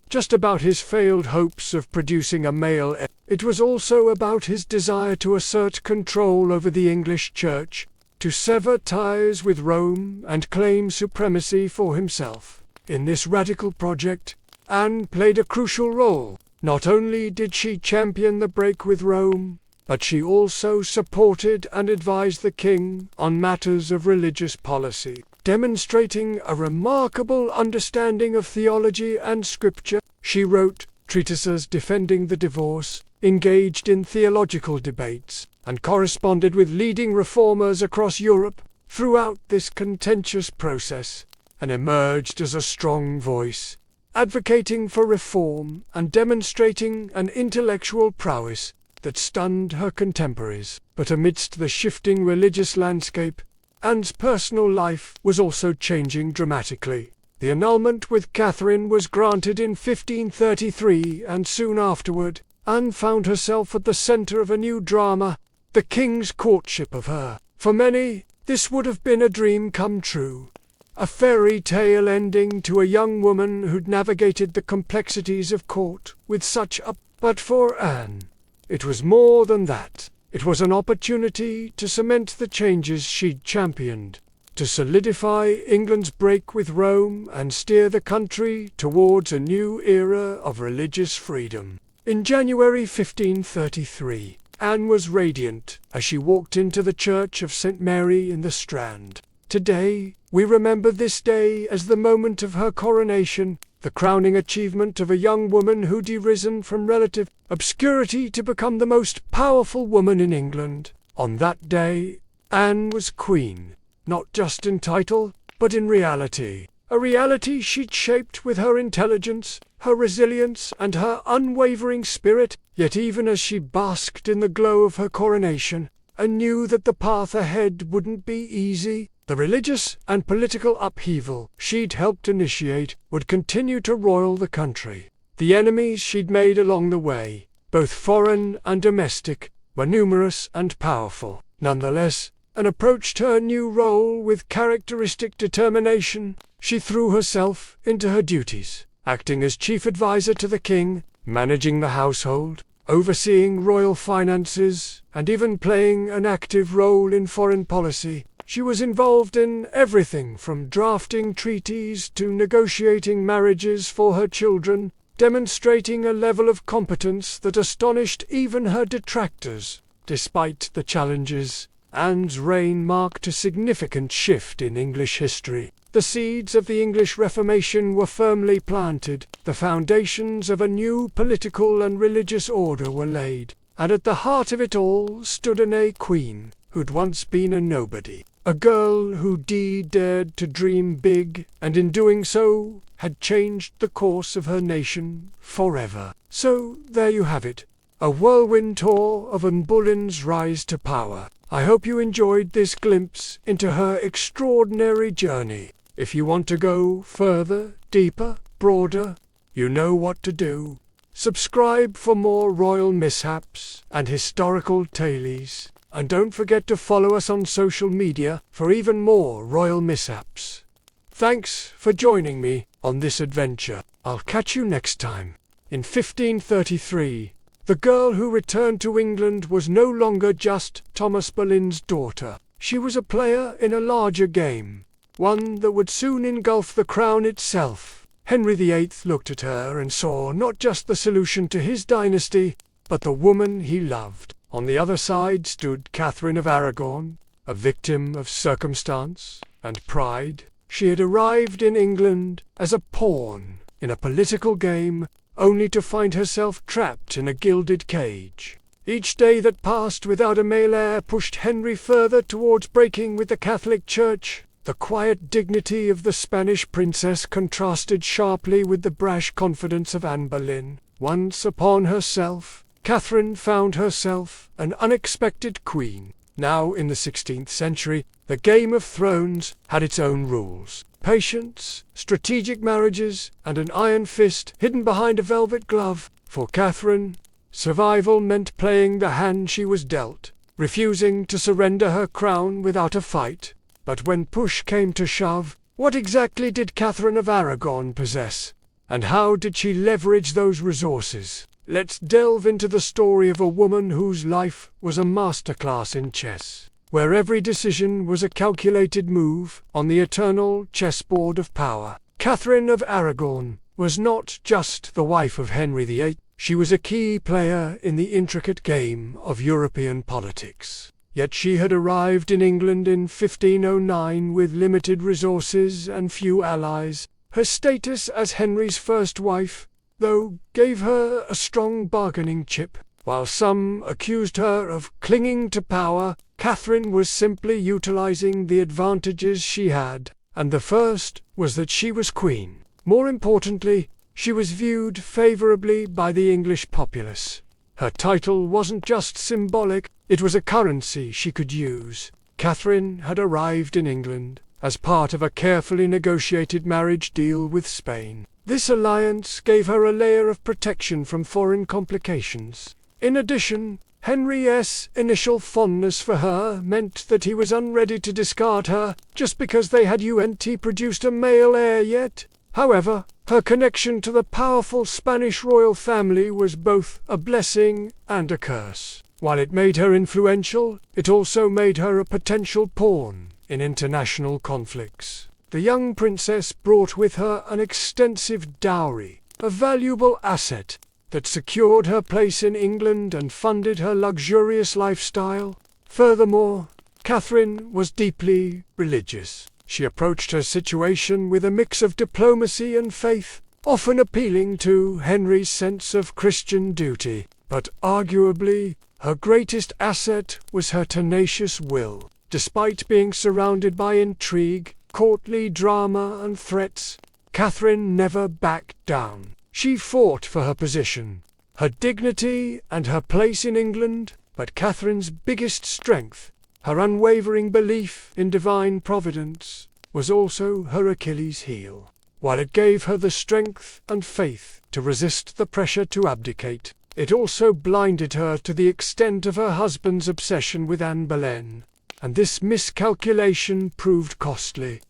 just about his failed hopes of producing a male heir. It was also about his desire to assert control over the English Church, to sever ties with Rome and claim supremacy for himself. In this radical project, Anne played a crucial role. Not only did she champion the break with Rome, but she also supported and advised the king on matters of religious policy, demonstrating a remarkable understanding of theology and scripture. She wrote treatises defending the divorce, engaged in theological debates, and corresponded with leading reformers across Europe. Throughout this contentious process, and emerged as a strong voice, advocating for reform and demonstrating an intellectual prowess that stunned her contemporaries. But amidst the shifting religious landscape, Anne's personal life was also changing dramatically. The annulment with Catherine was granted in 1533, and soon afterward, Anne found herself at the centre of a new drama, the king's courtship of her. For many, this would have been a dream come true. a fairy tale ending to a young woman who'd navigated the complexities of court with such a... But for Anne, it was more than that. It was an opportunity to cement the changes she'd championed, to solidify England's break with Rome and steer the country towards a new era of religious freedom. In January 1533, Anne was radiant as she walked into the Church of St. Mary in the Strand. Today, we remember this day as the moment of her coronation, the crowning achievement of a young woman who'd risen from relative obscurity to become the most powerful woman in England. On that day, Anne was queen, not just in title, but in reality. A reality she'd shaped with her intelligence, her resilience, and her unwavering spirit. Yet even as she basked in the glow of her coronation, and knew that the path ahead wouldn't be easy, the religious and political upheaval she'd helped initiate would continue to roil the country. The enemies she'd made along the way, both foreign and domestic, were numerous and powerful. Nonetheless, Anne approached her new role with characteristic determination. She threw herself into her duties, acting as chief advisor to the king, managing the household, overseeing royal finances, and even playing an active role in foreign policy. She was involved in everything from drafting treaties to negotiating marriages for her children, demonstrating a level of competence that astonished even her detractors. Despite the challenges, Anne's reign marked a significant shift in English history. The seeds of the English Reformation were firmly planted, the foundations of a new political and religious order were laid, and at the heart of it all stood a queen who'd once been a nobody, a girl who dared to dream big, and in doing so had changed the course of her nation forever. So there you have it, a whirlwind tour of Anne Boleyn's rise to power. I hope you enjoyed this glimpse into her extraordinary journey. If you want to go further, deeper, broader, you know what to do. Subscribe for more royal mishaps and historical tales, and don't forget to follow us on social media for even more royal mishaps. Thanks for joining me on this adventure. I'll catch you next time. In 1533, the girl who returned to England was no longer just Thomas Boleyn's daughter. She was a player in a larger game, one that would soon engulf the crown itself. Henry VIII looked at her and saw not just the solution to his dynasty, but the woman he loved. On the other side stood Catherine of Aragon, a victim of circumstance and pride. She had arrived in England as a pawn in a political game, only to find herself trapped in a gilded cage. Each day that passed without a male heir pushed Henry further towards breaking with the Catholic Church. The quiet dignity of the Spanish princess contrasted sharply with the brash confidence of Anne Boleyn. Once upon herself, Catherine found herself an unexpected queen. Now in the 16th century, the Game of Thrones had its own rules. Patience, strategic marriages, and an iron fist hidden behind a velvet glove. For Catherine, survival meant playing the hand she was dealt, refusing to surrender her crown without a fight. But when push came to shove, what exactly did Catherine of Aragon possess? And how did she leverage those resources? Let's delve into the story of a woman whose life was a masterclass in chess, where every decision was a calculated move on the eternal chessboard of power. Catherine of Aragon was not just the wife of Henry VIII, she was a key player in the intricate game of European politics. Yet she had arrived in England in 1509 with limited resources and few allies. Her status as Henry's first wife, though, gave her a strong bargaining chip. While some accused her of clinging to power, Catherine was simply utilizing the advantages she had, and the first was that she was queen. More importantly, she was viewed favorably by the English populace. Her title wasn't just symbolic, it was a currency she could use. Catherine had arrived in England as part of a carefully negotiated marriage deal with Spain. This alliance gave her a layer of protection from foreign complications. In addition, Henry's initial fondness for her meant that he was unready to discard her just because they hadn't produced a male heir yet. However, her connection to the powerful Spanish royal family was both a blessing and a curse. While it made her influential, it also made her a potential pawn in international conflicts. The young princess brought with her an extensive dowry, a valuable asset that secured her place in England and funded her luxurious lifestyle. Furthermore, Catherine was deeply religious. She approached her situation with a mix of diplomacy and faith, often appealing to Henry's sense of Christian duty. But arguably, her greatest asset was her tenacious will. Despite being surrounded by intrigue, courtly drama and threats, Catherine never backed down. She fought for her position, her dignity and her place in England, but Catherine's biggest strength, her unwavering belief in divine providence, was also her Achilles' heel. While it gave her the strength and faith to resist the pressure to abdicate, it also blinded her to the extent of her husband's obsession with Anne Boleyn, and this miscalculation proved costly.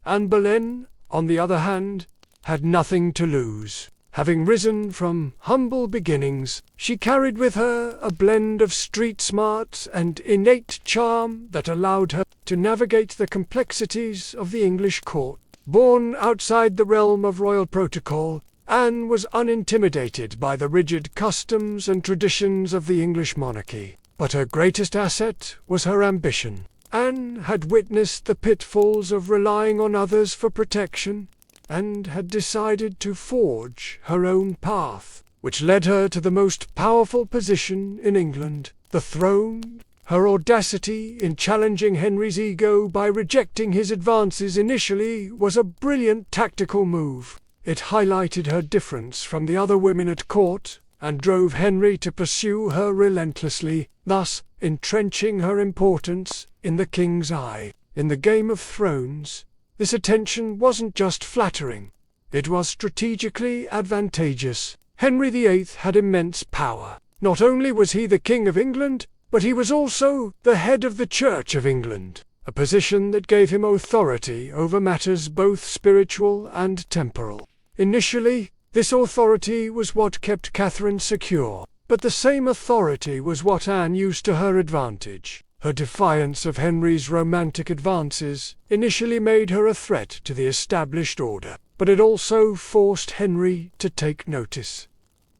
Anne Boleyn, on the other hand, had nothing to lose. Having risen from humble beginnings, she carried with her a blend of street smarts and innate charm that allowed her to navigate the complexities of the English court. Born outside the realm of royal protocol, Anne was unintimidated by the rigid customs and traditions of the English monarchy. But her greatest asset was her ambition. Anne had witnessed the pitfalls of relying on others for protection, and had decided to forge her own path, which led her to the most powerful position in England, the throne. Her audacity in challenging Henry's ego by rejecting his advances initially was a brilliant tactical move. It highlighted her difference from the other women at court, and drove Henry to pursue her relentlessly, thus entrenching her importance in the king's eye. In the Game of Thrones, this attention wasn't just flattering, it was strategically advantageous. Henry VIII had immense power. Not only was he the King of England, but he was also the head of the Church of England, a position that gave him authority over matters both spiritual and temporal. Initially, this authority was what kept Catherine secure, but the same authority was what Anne used to her advantage. Her defiance of Henry's romantic advances initially made her a threat to the established order, but it also forced Henry to take notice.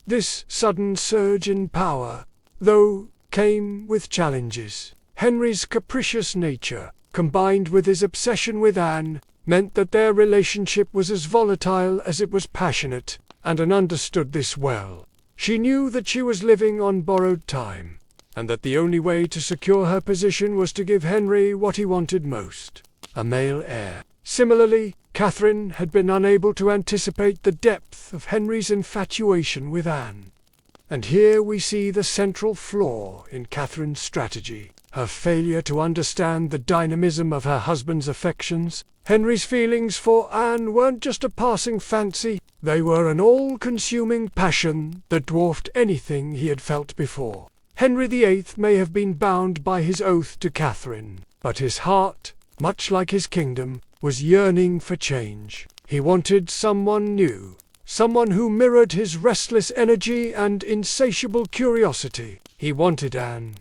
This sudden surge in power, though, came with challenges. Henry's capricious nature, combined with his obsession with Anne, meant that their relationship was as volatile as it was passionate, and Anne understood this well. She knew that she was living on borrowed time, and that the only way to secure her position was to give Henry what he wanted most, a male heir. Similarly, Catherine had been unable to anticipate the depth of Henry's infatuation with Anne. And here we see the central flaw in Catherine's strategy, her failure to understand the dynamism of her husband's affections. Henry's feelings for Anne weren't just a passing fancy, they were an all-consuming passion that dwarfed anything he had felt before. Henry VIII may have been bound by his oath to Catherine, but his heart, much like his kingdom, was yearning for change. He wanted someone new, someone who mirrored his restless energy and insatiable curiosity. He wanted Anne.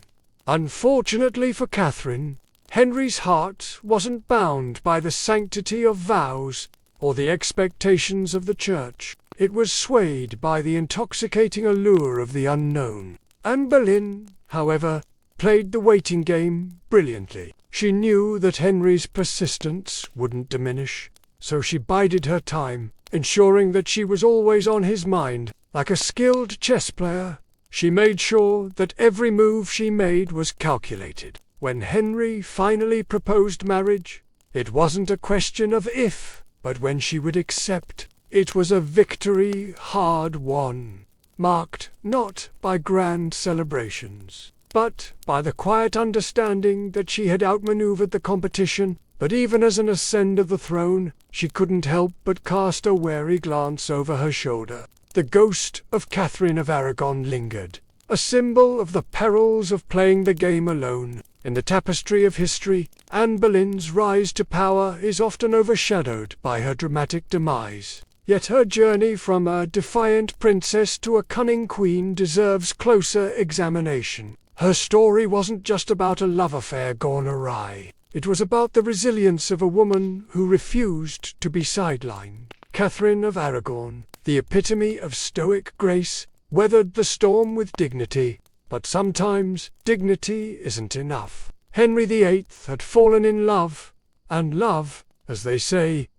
Unfortunately for Catherine, Henry's heart wasn't bound by the sanctity of vows or the expectations of the church. It was swayed by the intoxicating allure of the unknown. Anne Boleyn, however, played the waiting game brilliantly. She knew that Henry's persistence wouldn't diminish, so she bided her time, ensuring that she was always on his mind. Like a skilled chess player, she made sure that every move she made was calculated. When Henry finally proposed marriage, it wasn't a question of if, but when she would accept. It was a victory hard won, marked not by grand celebrations, but by the quiet understanding that she had outmaneuvered the competition. But even as an ascender of the throne, she couldn't help but cast a wary glance over her shoulder. The ghost of Catherine of Aragon lingered, a symbol of the perils of playing the game alone. In the tapestry of history, Anne Boleyn's rise to power is often overshadowed by her dramatic demise. Yet her journey from a defiant princess to a cunning queen deserves closer examination. Her story wasn't just about a love affair gone awry. It was about the resilience of a woman who refused to be sidelined. Catherine of Aragon, the epitome of stoic grace, weathered the storm with dignity. But sometimes dignity isn't enough. Henry VIII had fallen in love, and love, as they say,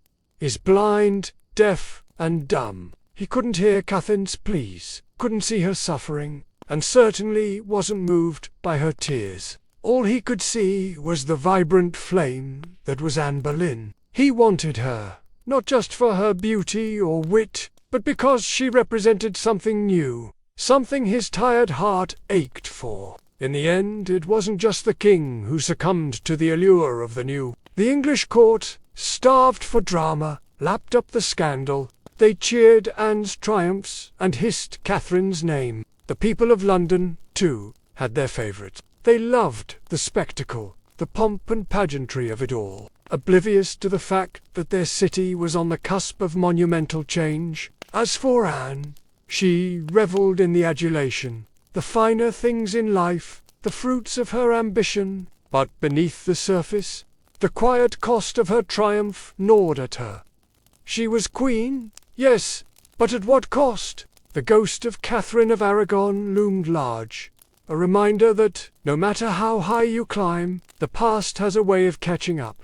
is blind, deaf, and dumb. He couldn't hear Catherine's pleas, couldn't see her suffering, and certainly wasn't moved by her tears. All he could see was the vibrant flame that was Anne Boleyn. He wanted her, not just for her beauty or wit, but because she represented something new, something his tired heart ached for. In the end, it wasn't just the king who succumbed to the allure of the new. The English court, starved for drama, lapped up the scandal. They cheered Anne's triumphs and hissed Catherine's name. The people of London, too, had their favourites. They loved the spectacle, the pomp and pageantry of it all, oblivious to the fact that their city was on the cusp of monumental change. As for Anne, she revelled in the adulation, the finer things in life, the fruits of her ambition. But beneath the surface, the quiet cost of her triumph gnawed at her. She was queen, yes, but at what cost? The ghost of Catherine of Aragon loomed large, a reminder that, no matter how high you climb, the past has a way of catching up.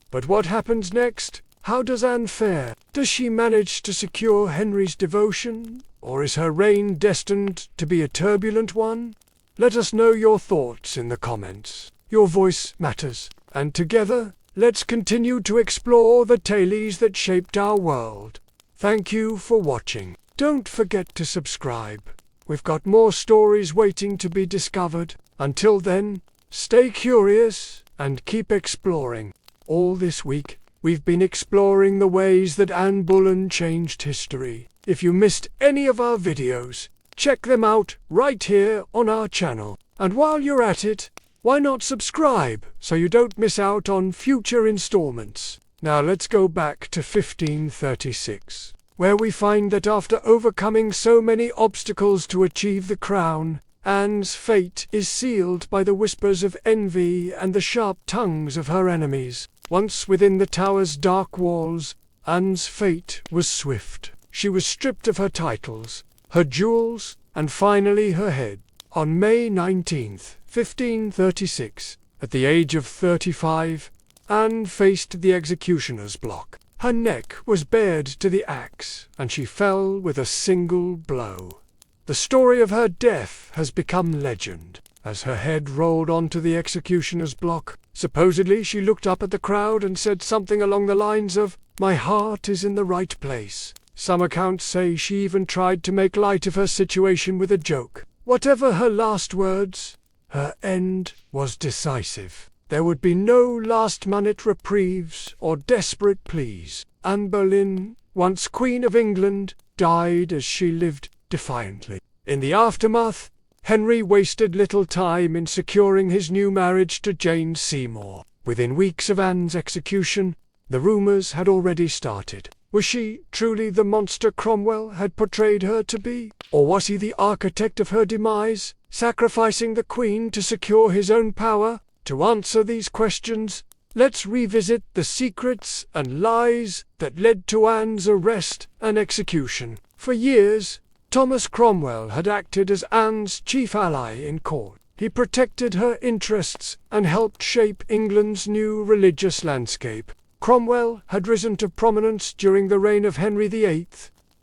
But what happens next? How does Anne fare? Does she manage to secure Henry's devotion, or is her reign destined to be a turbulent one? Let us know your thoughts in the comments. Your voice matters, and together, let's continue to explore the tales that shaped our world. Thank you for watching. Don't forget to subscribe. We've got more stories waiting to be discovered. Until then, stay curious and keep exploring. All this week, we've been exploring the ways that Anne Boleyn changed history. If you missed any of our videos, check them out right here on our channel. And while you're at it, why not subscribe so you don't miss out on future installments? Now let's go back to 1536, where we find that after overcoming so many obstacles to achieve the crown, Anne's fate is sealed by the whispers of envy and the sharp tongues of her enemies. Once within the tower's dark walls, Anne's fate was swift. She was stripped of her titles, her jewels, and finally her head. On May 19th, 1536, at the age of 35, Anne faced the executioner's block. Her neck was bared to the axe, and she fell with a single blow. The story of her death has become legend. As her head rolled onto the executioner's block, supposedly she looked up at the crowd and said something along the lines of, "My heart is in the right place." Some accounts say she even tried to make light of her situation with a joke. Whatever her last words, her end was decisive. There would be no last-minute reprieves or desperate pleas. Anne Boleyn, once Queen of England, died as she lived defiantly. In the aftermath, Henry wasted little time in securing his new marriage to Jane Seymour. Within weeks of Anne's execution, the rumours had already started. Was she truly the monster Cromwell had portrayed her to be? Or was he the architect of her demise, sacrificing the Queen to secure his own power? To answer these questions, let's revisit the secrets and lies that led to Anne's arrest and execution. For years, Thomas Cromwell had acted as Anne's chief ally in court. He protected her interests and helped shape England's new religious landscape. Cromwell had risen to prominence during the reign of Henry VIII,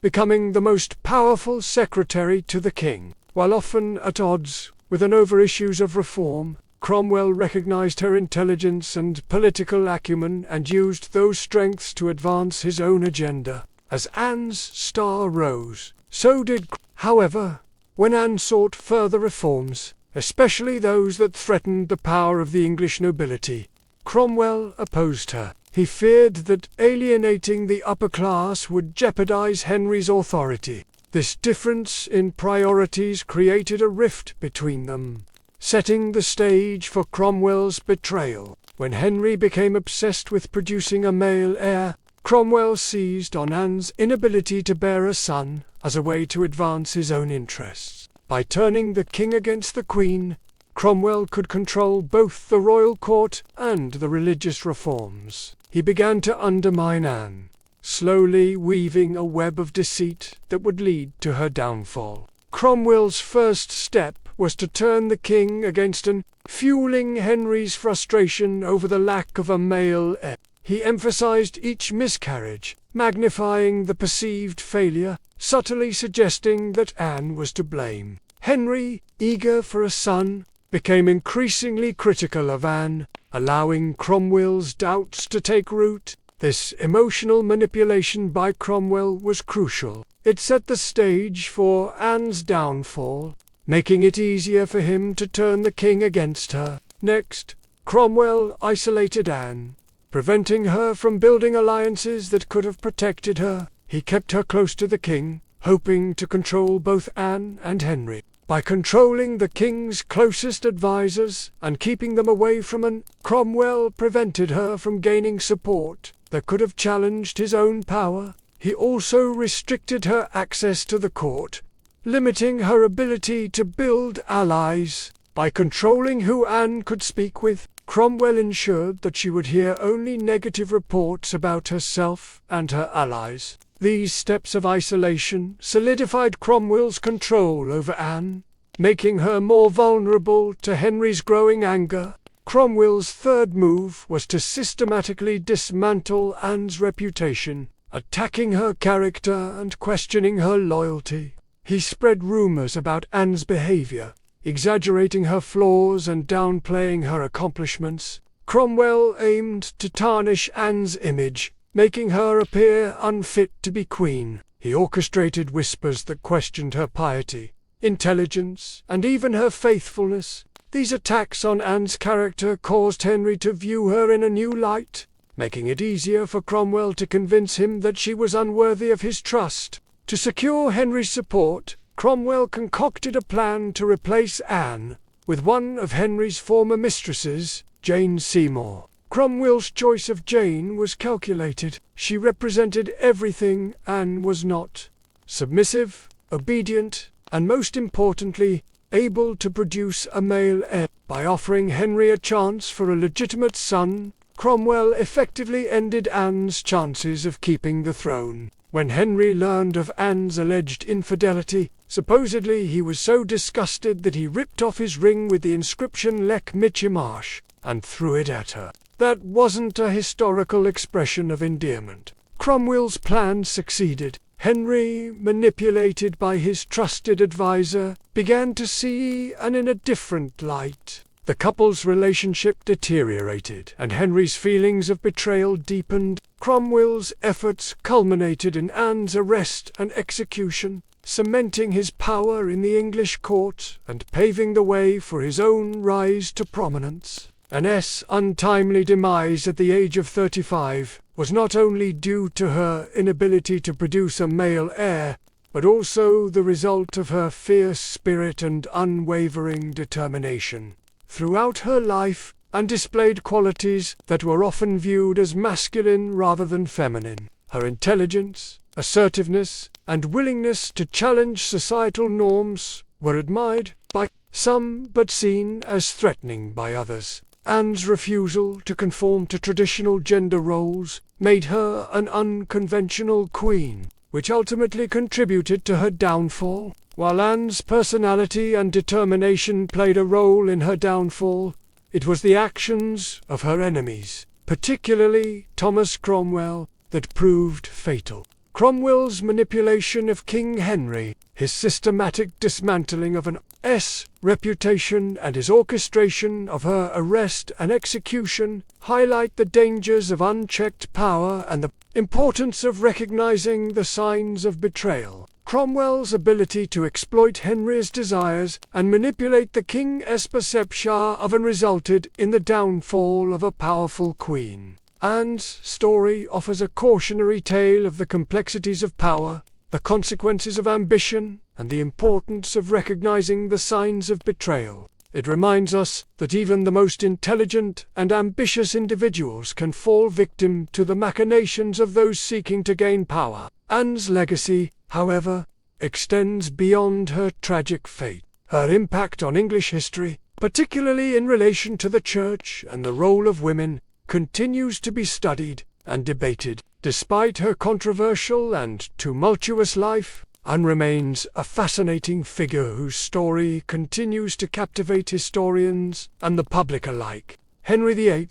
becoming the most powerful secretary to the king. While often at odds with and over issues of reform, Cromwell recognized her intelligence and political acumen and used those strengths to advance his own agenda. As Anne's star rose, so did. However, when Anne sought further reforms, especially those that threatened the power of the English nobility, Cromwell opposed her. He feared that alienating the upper class would jeopardize Henry's authority. This difference in priorities created a rift between them, setting the stage for Cromwell's betrayal. When Henry became obsessed with producing a male heir, Cromwell seized on Anne's inability to bear a son as a way to advance his own interests. By turning the king against the queen, Cromwell could control both the royal court and the religious reforms. He began to undermine Anne, slowly weaving a web of deceit that would lead to her downfall. Cromwell's first step was to turn the king against Anne, fueling Henry's frustration over the lack of a male heir. He emphasized each miscarriage, magnifying the perceived failure, subtly suggesting that Anne was to blame. Henry, eager for a son, became increasingly critical of Anne, allowing Cromwell's doubts to take root. This emotional manipulation by Cromwell was crucial. It set the stage for Anne's downfall, making it easier for him to turn the king against her. Next, Cromwell isolated Anne, preventing her from building alliances that could have protected her. He kept her close to the king, hoping to control both Anne and Henry. By controlling the king's closest advisors and keeping them away from Anne, Cromwell prevented her from gaining support that could have challenged his own power. He also restricted her access to the court, limiting her ability to build allies. By controlling who Anne could speak with, Cromwell ensured that she would hear only negative reports about herself and her allies. These steps of isolation solidified Cromwell's control over Anne, making her more vulnerable to Henry's growing anger. Cromwell's third move was to systematically dismantle Anne's reputation, attacking her character and questioning her loyalty. He spread rumors about Anne's behavior, exaggerating her flaws and downplaying her accomplishments. Cromwell aimed to tarnish Anne's image, making her appear unfit to be queen. He orchestrated whispers that questioned her piety, intelligence, and even her faithfulness. These attacks on Anne's character caused Henry to view her in a new light, making it easier for Cromwell to convince him that she was unworthy of his trust. To secure Henry's support, Cromwell concocted a plan to replace Anne with one of Henry's former mistresses, Jane Seymour. Cromwell's choice of Jane was calculated. She represented everything Anne was not: submissive, obedient, and most importantly, able to produce a male heir. By offering Henry a chance for a legitimate son, Cromwell effectively ended Anne's chances of keeping the throne. When Henry learned of Anne's alleged infidelity, supposedly he was so disgusted that he ripped off his ring with the inscription Lec Michimash and threw it at her. That wasn't a historical expression of endearment. Cromwell's plan succeeded. Henry, manipulated by his trusted advisor, began to see Anne in a different light. The couple's relationship deteriorated, and Henry's feelings of betrayal deepened. Cromwell's efforts culminated in Anne's arrest and execution, cementing his power in the English court and paving the way for his own rise to prominence. Anne's untimely demise at the age of 35 was not only due to her inability to produce a male heir, but also the result of her fierce spirit and unwavering determination. Throughout her life, Anne displayed qualities that were often viewed as masculine rather than feminine. Her intelligence, assertiveness, and willingness to challenge societal norms were admired by some but seen as threatening by others. Anne's refusal to conform to traditional gender roles made her an unconventional queen, which ultimately contributed to her downfall. While Anne's personality and determination played a role in her downfall, it was the actions of her enemies, particularly Thomas Cromwell, that proved fatal. Cromwell's manipulation of King Henry, his systematic dismantling of Anne's reputation, and his orchestration of her arrest and execution highlight the dangers of unchecked power and the importance of recognizing the signs of betrayal. Cromwell's ability to exploit Henry's desires and manipulate the king's perception of Anne resulted in the downfall of a powerful queen. Anne's story offers a cautionary tale of the complexities of power, the consequences of ambition, and the importance of recognizing the signs of betrayal. It reminds us that even the most intelligent and ambitious individuals can fall victim to the machinations of those seeking to gain power. Anne's legacy, however, extends beyond her tragic fate. Her impact on English history, particularly in relation to the Church and the role of women, continues to be studied and debated. Despite her controversial and tumultuous life, Anne remains a fascinating figure whose story continues to captivate historians and the public alike. Henry VIII,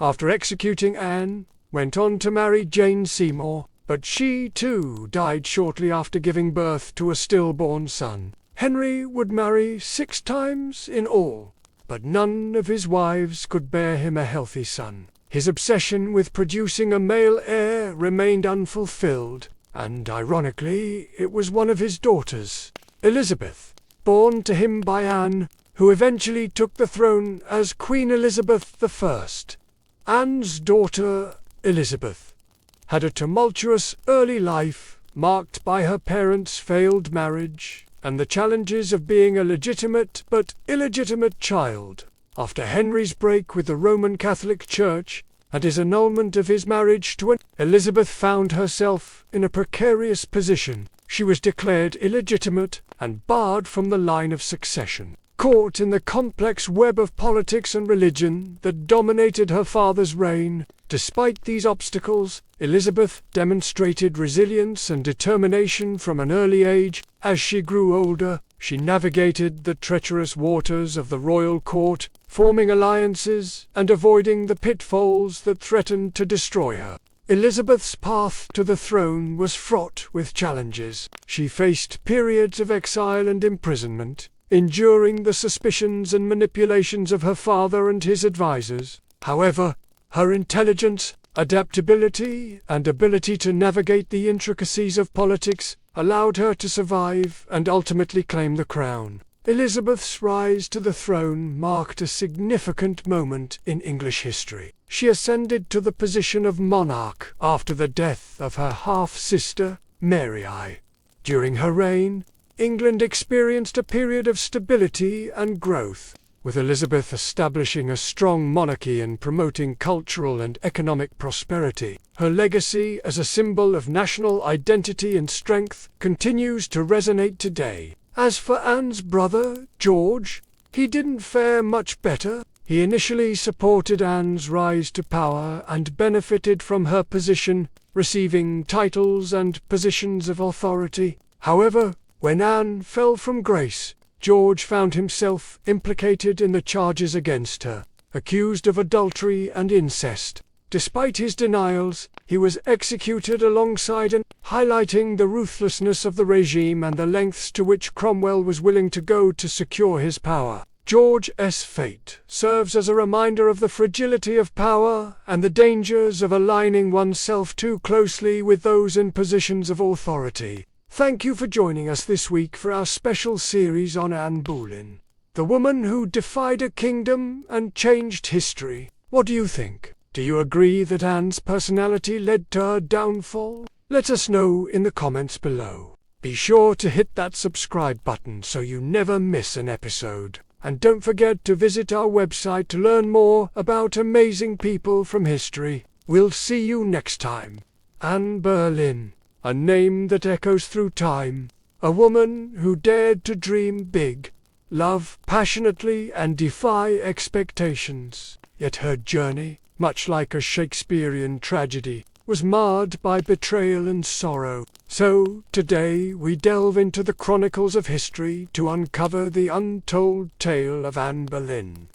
after executing Anne, went on to marry Jane Seymour, but she too died shortly after giving birth to a stillborn son. Henry would marry 6 times in all, but none of his wives could bear him a healthy son. His obsession with producing a male heir remained unfulfilled, and ironically, it was one of his daughters, Elizabeth, born to him by Anne, who eventually took the throne as Queen Elizabeth I. Anne's daughter, Elizabeth, had a tumultuous early life marked by her parents' failed marriage and the challenges of being a legitimate but illegitimate child. After Henry's break with the Roman Catholic Church and his annulment of his marriage to Anne, Elizabeth found herself in a precarious position. She was declared illegitimate and barred from the line of succession. Caught in the complex web of politics and religion that dominated her father's reign, despite these obstacles, Elizabeth demonstrated resilience and determination from an early age. As she grew older, she navigated the treacherous waters of the royal court, forming alliances and avoiding the pitfalls that threatened to destroy her. Elizabeth's path to the throne was fraught with challenges. She faced periods of exile and imprisonment, enduring the suspicions and manipulations of her father and his advisors. However, her intelligence, adaptability, and ability to navigate the intricacies of politics allowed her to survive and ultimately claim the crown. Elizabeth's rise to the throne marked a significant moment in English history. She ascended to the position of monarch after the death of her half-sister, Mary I. During her reign, England experienced a period of stability and growth, with Elizabeth establishing a strong monarchy and promoting cultural and economic prosperity. Her legacy as a symbol of national identity and strength continues to resonate today. As for Anne's brother, George, he didn't fare much better. He initially supported Anne's rise to power and benefited from her position, receiving titles and positions of authority. However, when Anne fell from grace, George found himself implicated in the charges against her, accused of adultery and incest. Despite his denials, he was executed alongside Anne, highlighting the ruthlessness of the regime and the lengths to which Cromwell was willing to go to secure his power. George's fate serves as a reminder of the fragility of power and the dangers of aligning oneself too closely with those in positions of authority. Thank you for joining us this week for our special series on Anne Boleyn, the woman who defied a kingdom and changed history. What do you think? Do you agree that Anne's personality led to her downfall? Let us know in the comments below. Be sure to hit that subscribe button so you never miss an episode. And don't forget to visit our website to learn more about amazing people from history. We'll see you next time. Anne Boleyn, a name that echoes through time, a woman who dared to dream big, love passionately and defy expectations. Yet her journey, much like a Shakespearean tragedy, was marred by betrayal and sorrow. So, today we delve into the chronicles of history to uncover the untold tale of Anne Boleyn.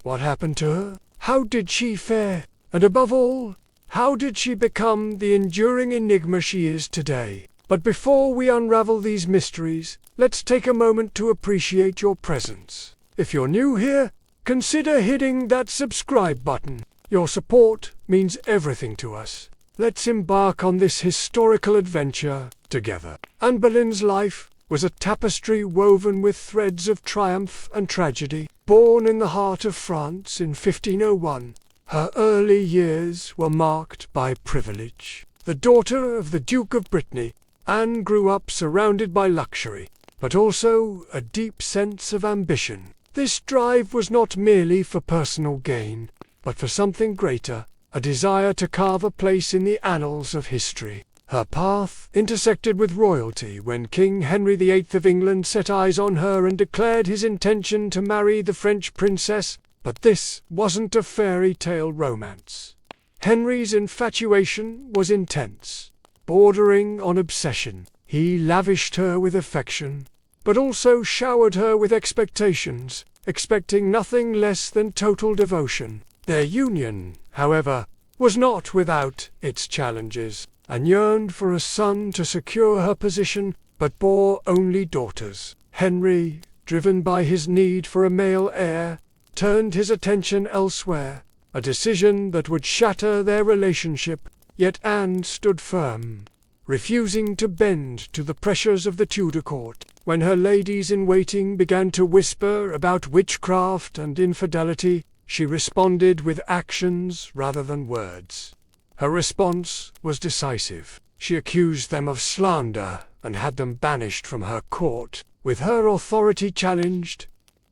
What happened to her? How did she fare? And above all, how did she become the enduring enigma she is today? But before we unravel these mysteries, let's take a moment to appreciate your presence. If you're new here, consider hitting that subscribe button. Your support means everything to us. Let's embark on this historical adventure together. Anne Boleyn's life was a tapestry woven with threads of triumph and tragedy. Born in the heart of France in 1501, her early years were marked by privilege. The daughter of the Duke of Brittany, Anne grew up surrounded by luxury, but also a deep sense of ambition. This drive was not merely for personal gain, but for something greater, a desire to carve a place in the annals of history. Her path intersected with royalty when King Henry VIII of England set eyes on her and declared his intention to marry the French princess. But this wasn't a fairy tale romance. Henry's infatuation was intense, bordering on obsession. He lavished her with affection, but also showered her with expectations, expecting nothing less than total devotion. Their union, however, was not without its challenges. Anne yearned for a son to secure her position, but bore only daughters. Henry, driven by his need for a male heir, turned his attention elsewhere, a decision that would shatter their relationship. Yet Anne stood firm, refusing to bend to the pressures of the Tudor court. When her ladies-in-waiting began to whisper about witchcraft and infidelity, she responded with actions rather than words. Her response was decisive. She accused them of slander and had them banished from her court. With her authority challenged,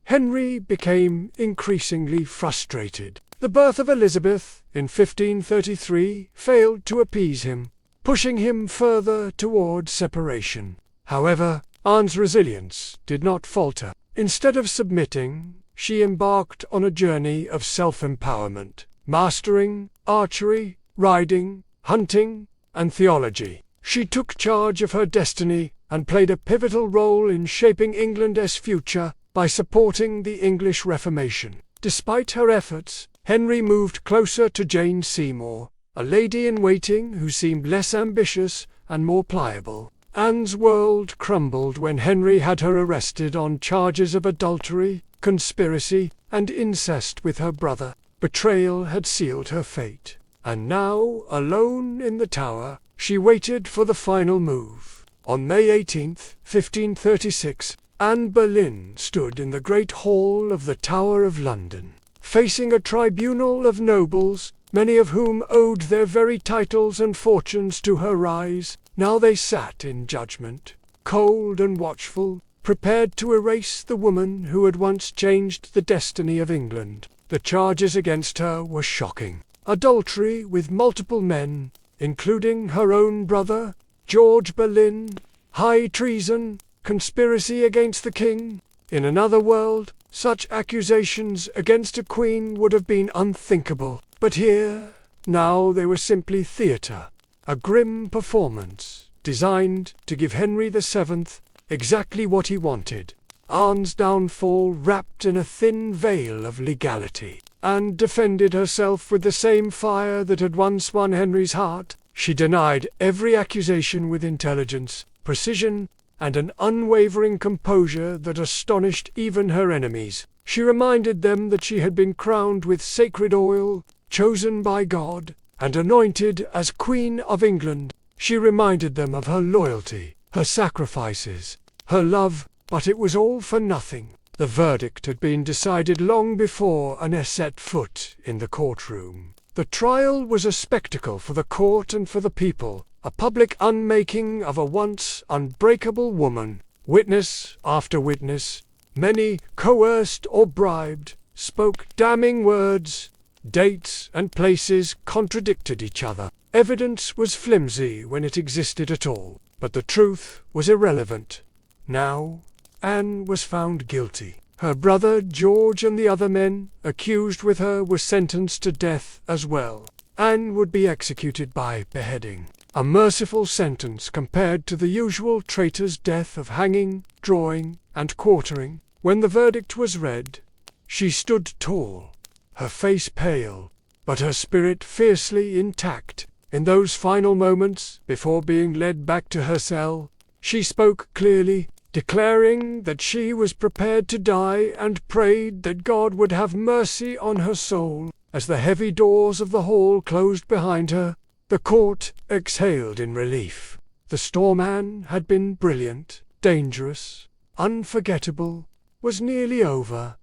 Henry became increasingly frustrated. The birth of Elizabeth in 1533 failed to appease him, pushing him further toward separation. However, Anne's resilience did not falter. Instead of submitting, she embarked on a journey of self-empowerment, mastering archery, riding, hunting, and theology. She took charge of her destiny and played a pivotal role in shaping England's future by supporting the English Reformation. Despite her efforts, Henry moved closer to Jane Seymour, a lady-in-waiting who seemed less ambitious and more pliable. Anne's world crumbled when Henry had her arrested on charges of adultery, conspiracy, and incest with her brother. Betrayal had sealed her fate, and now, alone in the Tower, she waited for the final move. On May 18, 1536, Anne Boleyn stood in the Great Hall of the Tower of London, facing a tribunal of nobles, many of whom owed their very titles and fortunes to her rise. Now they sat in judgment, cold and watchful, prepared to erase the woman who had once changed the destiny of England. The charges against her were shocking. Adultery with multiple men, including her own brother, George Boleyn, high treason, conspiracy against the king. In another world, such accusations against a queen would have been unthinkable. But here, now they were simply theatre, a grim performance designed to give Henry VII exactly what he wanted. Anne's downfall wrapped in a thin veil of legality. Anne defended herself with the same fire that had once won Henry's heart. She denied every accusation with intelligence, precision, and an unwavering composure that astonished even her enemies. She reminded them that she had been crowned with sacred oil, chosen by God, and anointed as Queen of England. She reminded them of her loyalty, her sacrifices, her love, but it was all for nothing. The verdict had been decided long before Anne set foot in the courtroom. The trial was a spectacle for the court and for the people, a public unmaking of a once unbreakable woman. Witness after witness, many coerced or bribed, spoke damning words. Dates and places contradicted each other. Evidence was flimsy when it existed at all, but the truth was irrelevant. Now, Anne was found guilty. Her brother George and the other men accused with her were sentenced to death as well. Anne would be executed by beheading, a merciful sentence compared to the usual traitor's death of hanging, drawing, and quartering. When the verdict was read, she stood tall, her face pale, but her spirit fiercely intact. In those final moments, before being led back to her cell, she spoke clearly, declaring that she was prepared to die and prayed that God would have mercy on her soul. As the heavy doors of the hall closed behind her, the court exhaled in relief. The storeman had been brilliant, dangerous, unforgettable, was nearly over.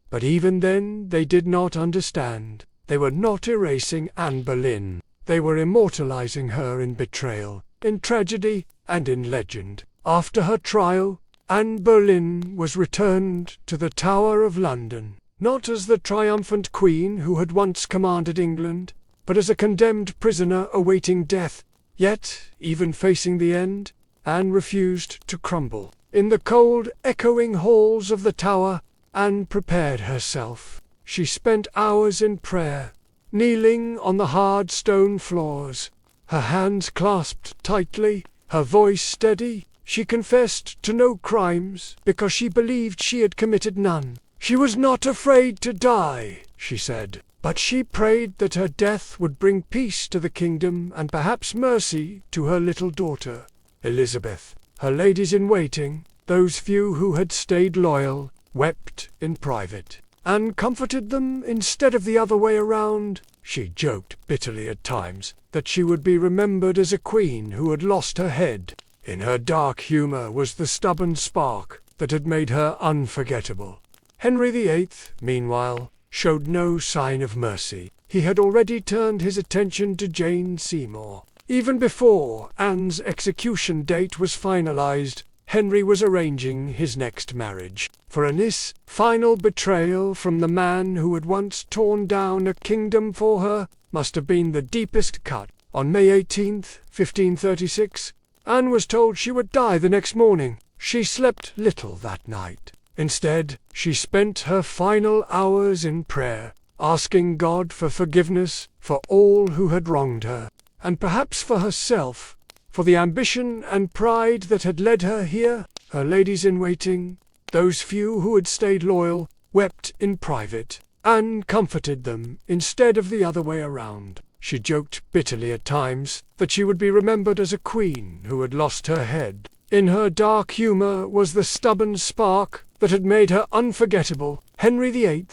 But even then they did not understand. They were not erasing Anne Boleyn. They were immortalizing her in betrayal, in tragedy, and in legend. After her trial, Anne Boleyn was returned to the Tower of London, not as the triumphant queen who had once commanded England, but as a condemned prisoner awaiting death. Yet, even facing the end, Anne refused to crumble. In the cold, echoing halls of the Tower, Anne prepared herself. She spent hours in prayer, kneeling on the hard stone floors, her hands clasped tightly, her voice steady. She confessed to no crimes because she believed she had committed none. She was not afraid to die, she said, but she prayed that her death would bring peace to the kingdom and perhaps mercy to her little daughter, Elizabeth. Her ladies-in-waiting, those few who had stayed loyal, wept in private. Anne comforted them instead of the other way around. She joked bitterly at times that she would be remembered as a queen who had lost her head. In her dark humour was the stubborn spark that had made her unforgettable. Henry VIII, meanwhile, showed no sign of mercy. He had already turned his attention to Jane Seymour. Even before Anne's execution date was finalized, Henry was arranging his next marriage. For this final betrayal from the man who had once torn down a kingdom for her must have been the deepest cut. On May 18, 1536, Anne was told she would die the next morning. She slept little that night. Instead, she spent her final hours in prayer, asking God for forgiveness for all who had wronged her, and perhaps for herself, for the ambition and pride that had led her here. Her ladies-in-waiting, those few who had stayed loyal, wept in private. Anne comforted them instead of the other way around. She joked bitterly at times that she would be remembered as a queen who had lost her head. In her dark humour was the stubborn spark that had made her unforgettable. Henry VIII,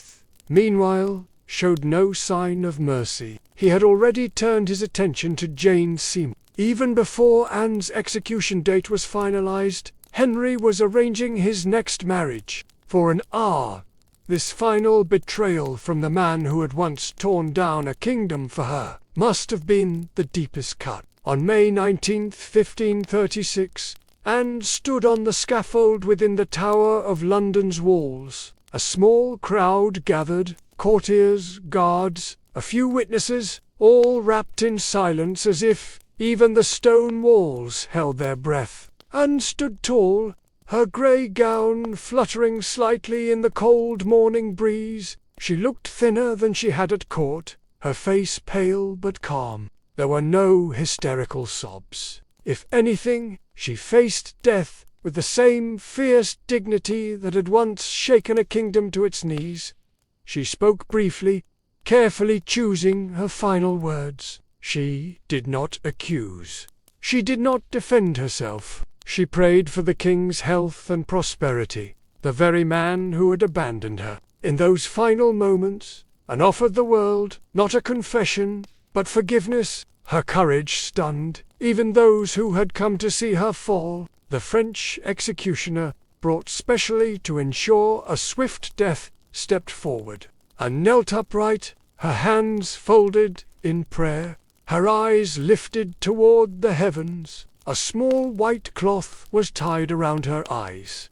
meanwhile, showed no sign of mercy. He had already turned his attention to Jane Seymour. Even before Anne's execution date was finalized, Henry was arranging his next marriage. For an hour, this final betrayal from the man who had once torn down a kingdom for her must have been the deepest cut. On May 19, 1536, Anne stood on the scaffold within the Tower of London's walls. A small crowd gathered, courtiers, guards, a few witnesses, all wrapped in silence as if even the stone walls held their breath. Anne stood tall, her grey gown fluttering slightly in the cold morning breeze. She looked thinner than she had at court, her face pale but calm. There were no hysterical sobs. If anything, she faced death with the same fierce dignity that had once shaken a kingdom to its knees. She spoke briefly, carefully choosing her final words. She did not accuse. She did not defend herself. She prayed for the king's health and prosperity, the very man who had abandoned her in those final moments, and offered the world not a confession, but forgiveness. Her courage stunned even those who had come to see her fall. The French executioner, brought specially to ensure a swift death, stepped forward and knelt upright, her hands folded in prayer, her eyes lifted toward the heavens. A small white cloth was tied around her eyes.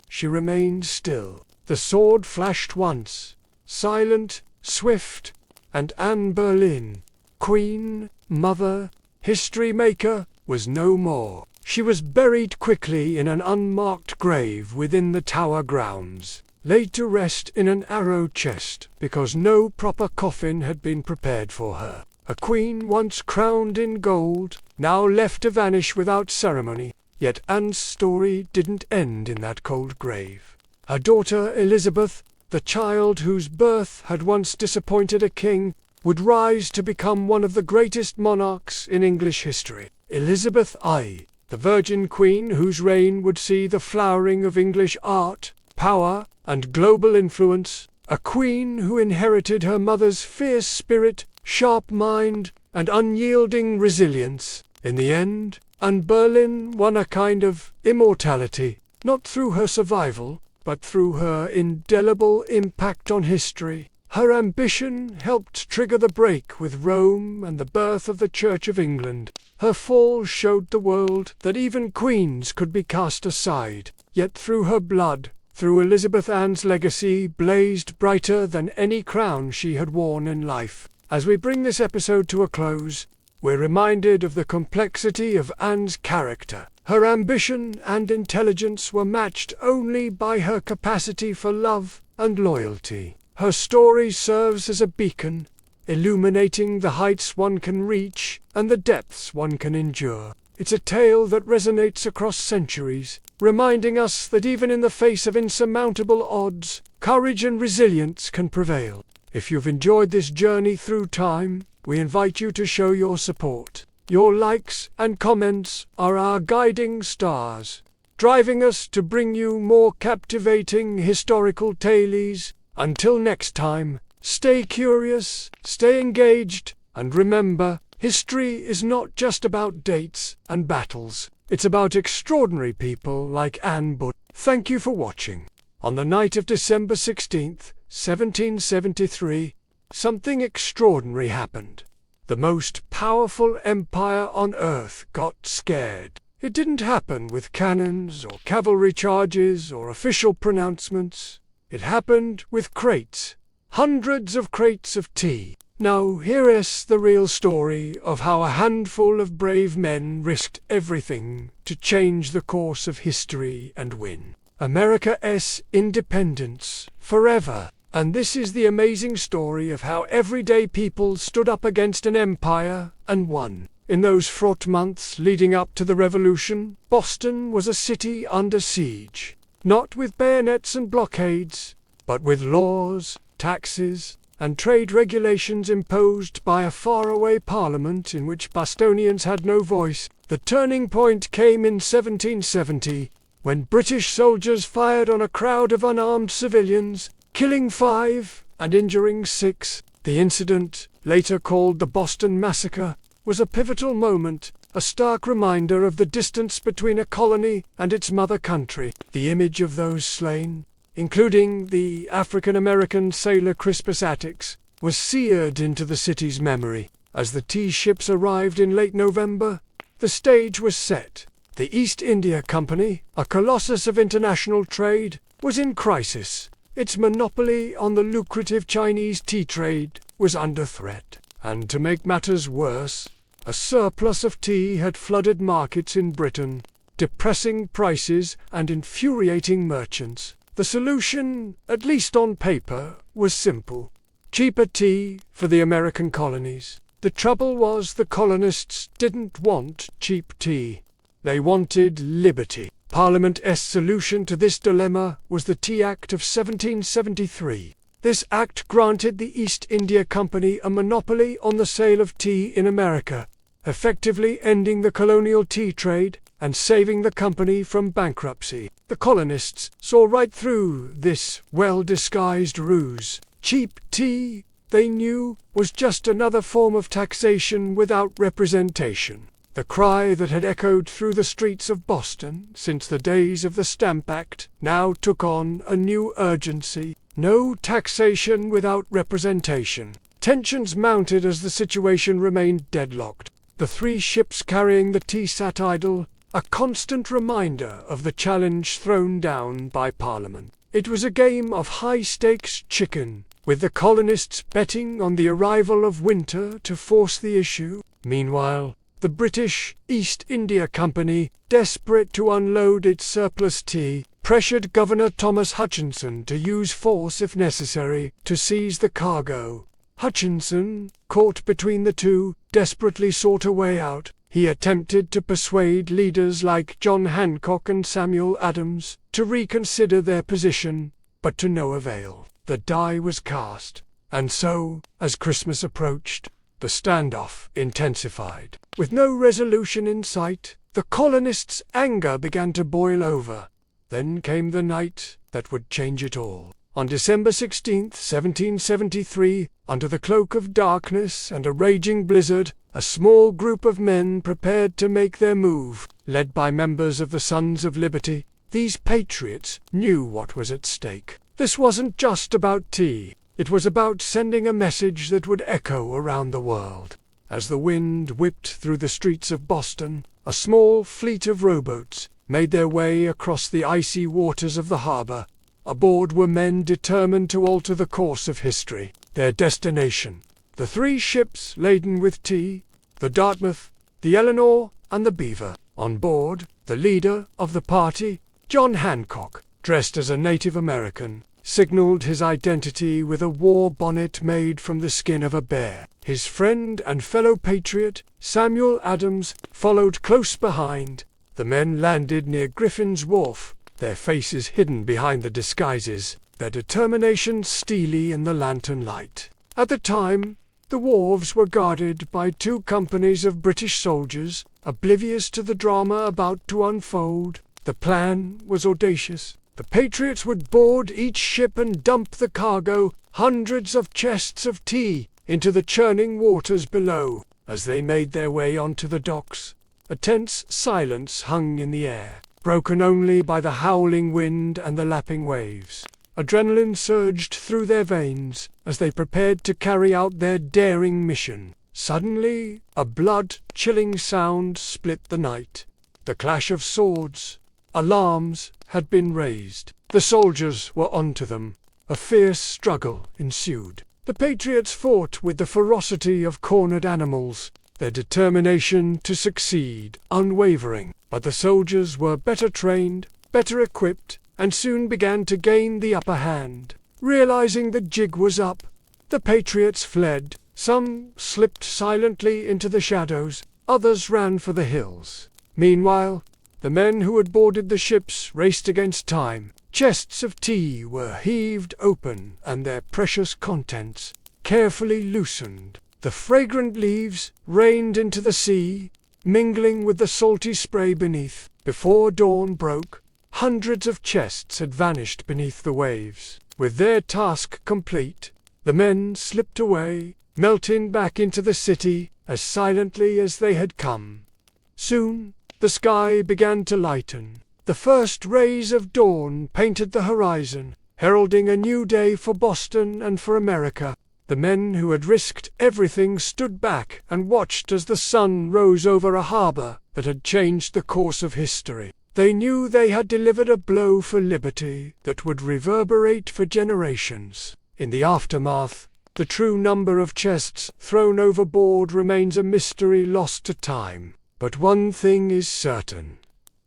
She remained still. The sword flashed once, silent, swift, and Anne Boleyn, queen, mother, history-maker, was no more. She was buried quickly in an unmarked grave within the Tower grounds, laid to rest in an arrow chest because no proper coffin had been prepared for her. A queen once crowned in gold, now left to vanish without ceremony. Yet Anne's story didn't end in that cold grave. Her daughter Elizabeth, the child whose birth had once disappointed a king, would rise to become one of the greatest monarchs in English history. Elizabeth I, the Virgin Queen whose reign would see the flowering of English art, power, and global influence, a queen who inherited her mother's fierce spirit, sharp mind, and unyielding resilience. In the end, Anne Boleyn won a kind of immortality, not through her survival, but through her indelible impact on history. Her ambition helped trigger the break with Rome and the birth of the Church of England. Her fall showed the world that even queens could be cast aside, yet through her blood, through Elizabeth Anne's legacy blazed brighter than any crown she had worn in life. As we bring this episode to a close, we're reminded of the complexity of Anne's character. Her ambition and intelligence were matched only by her capacity for love and loyalty. Her story serves as a beacon, illuminating the heights one can reach and the depths one can endure. It's a tale that resonates across centuries, reminding us that even in the face of insurmountable odds, courage and resilience can prevail. If you've enjoyed this journey through time, we invite you to show your support. Your likes and comments are our guiding stars, driving us to bring you more captivating historical tales. Until next time, stay curious, stay engaged, and remember, history is not just about dates and battles. It's about extraordinary people like Anne Boleyn. Thank you for watching. On the night of December 16th, 1773, something extraordinary happened. The most powerful empire on earth got scared. It didn't happen with cannons or cavalry charges or official pronouncements. It happened with crates, hundreds of crates of tea. Now here is the real story of how a handful of brave men risked everything to change the course of history and win America's independence forever. And this is the amazing story of how everyday people stood up against an empire and won. In those fraught months leading up to the Revolution, Boston was a city under siege, not with bayonets and blockades, but with laws, taxes, and trade regulations imposed by a faraway parliament in which Bostonians had no voice. The turning point came in 1770, when British soldiers fired on a crowd of unarmed civilians, killing 5 and injuring 6. The incident, later called the Boston Massacre, was a pivotal moment, a stark reminder of the distance between a colony and its mother country. The image of those slain, including the African-American sailor Crispus Attucks, was seared into the city's memory. As the tea ships arrived in late November, the stage was set. The East India Company, a colossus of international trade, was in crisis. Its monopoly on the lucrative Chinese tea trade was under threat. And to make matters worse, a surplus of tea had flooded markets in Britain, depressing prices and infuriating merchants. The solution, at least on paper, was simple: cheaper tea for the American colonies. The trouble was the colonists didn't want cheap tea. They wanted liberty. Parliament's solution to this dilemma was the Tea Act of 1773. This act granted the East India Company a monopoly on the sale of tea in America, effectively ending the colonial tea trade and saving the company from bankruptcy. The colonists saw right through this well-disguised ruse. Cheap tea, they knew, was just another form of taxation without representation. The cry that had echoed through the streets of Boston since the days of the Stamp Act now took on a new urgency. No taxation without representation. Tensions mounted as the situation remained deadlocked. The 3 ships carrying the tea sat idle, a constant reminder of the challenge thrown down by Parliament. It was a game of high-stakes chicken, with the colonists betting on the arrival of winter to force the issue. Meanwhile, the British East India Company, desperate to unload its surplus tea, pressured Governor Thomas Hutchinson to use force if necessary to seize the cargo. Hutchinson, caught between the two, desperately sought a way out. He attempted to persuade leaders like John Hancock and Samuel Adams to reconsider their position, but to no avail. The die was cast, and so, as Christmas approached, the standoff intensified. With no resolution in sight, the colonists' anger began to boil over. Then came the night that would change it all. On December 16, 1773, under the cloak of darkness and a raging blizzard, a small group of men prepared to make their move. Led by members of the Sons of Liberty, these patriots knew what was at stake. This wasn't just about tea. It was about sending a message that would echo around the world. As the wind whipped through the streets of Boston, a small fleet of rowboats made their way across the icy waters of the harbor. Aboard were men determined to alter the course of history. Their destination: the 3 ships laden with tea, the Dartmouth, the Eleanor, and the Beaver. On board, the leader of the party, John Hancock, dressed as a Native American, signaled his identity with a war bonnet made from the skin of a bear. His friend and fellow patriot, Samuel Adams, followed close behind. The men landed near Griffin's Wharf, their faces hidden behind the disguises, their determination steely in the lantern light. At the time, the wharves were guarded by 2 companies of British soldiers, oblivious to the drama about to unfold. The plan was audacious. The patriots would board each ship and dump the cargo, hundreds of chests of tea, into the churning waters below. As they made their way onto the docks, a tense silence hung in the air, broken only by the howling wind and the lapping waves. Adrenaline surged through their veins as they prepared to carry out their daring mission. Suddenly, a blood-chilling sound split the night. The clash of swords. Alarms had been raised. The soldiers were onto them. A fierce struggle ensued. The patriots fought with the ferocity of cornered animals, their determination to succeed unwavering. But the soldiers were better trained, better equipped, and soon began to gain the upper hand. Realizing the jig was up, the patriots fled. Some slipped silently into the shadows, others ran for the hills. Meanwhile, the men who had boarded the ships raced against time. Chests of tea were heaved open and their precious contents carefully loosened. The fragrant leaves rained into the sea, mingling with the salty spray beneath. Before dawn broke, hundreds of chests had vanished beneath the waves. With their task complete, the men slipped away, melting back into the city as silently as they had come. Soon, the sky began to lighten. The first rays of dawn painted the horizon, heralding a new day for Boston and for America. The men who had risked everything stood back and watched as the sun rose over a harbor that had changed the course of history. They knew they had delivered a blow for liberty that would reverberate for generations. In the aftermath, the true number of chests thrown overboard remains a mystery lost to time. But one thing is certain.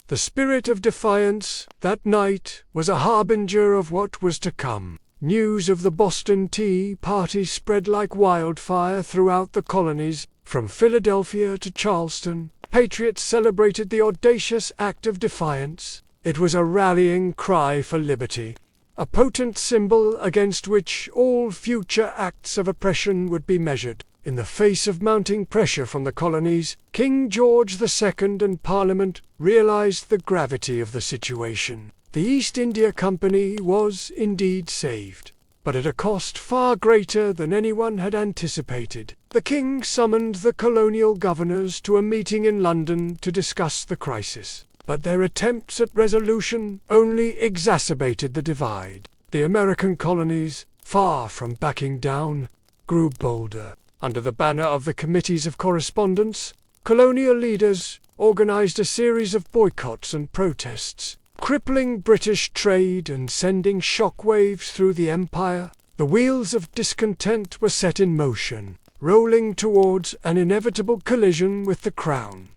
The spirit of defiance that night was a harbinger of what was to come. News of the Boston Tea Party spread like wildfire throughout the colonies. From Philadelphia to Charleston, patriots celebrated the audacious act of defiance. It was a rallying cry for liberty, a potent symbol against which all future acts of oppression would be measured. In the face of mounting pressure from the colonies, King George II and Parliament realized the gravity of the situation. The East India Company was indeed saved, but at a cost far greater than anyone had anticipated. The king summoned the colonial governors to a meeting in London to discuss the crisis, but their attempts at resolution only exacerbated the divide. The American colonies, far from backing down, grew bolder. Under the banner of the Committees of Correspondence, colonial leaders organized a series of boycotts and protests, crippling British trade and sending shockwaves through the empire. The wheels of discontent were set in motion, rolling towards an inevitable collision with the crown.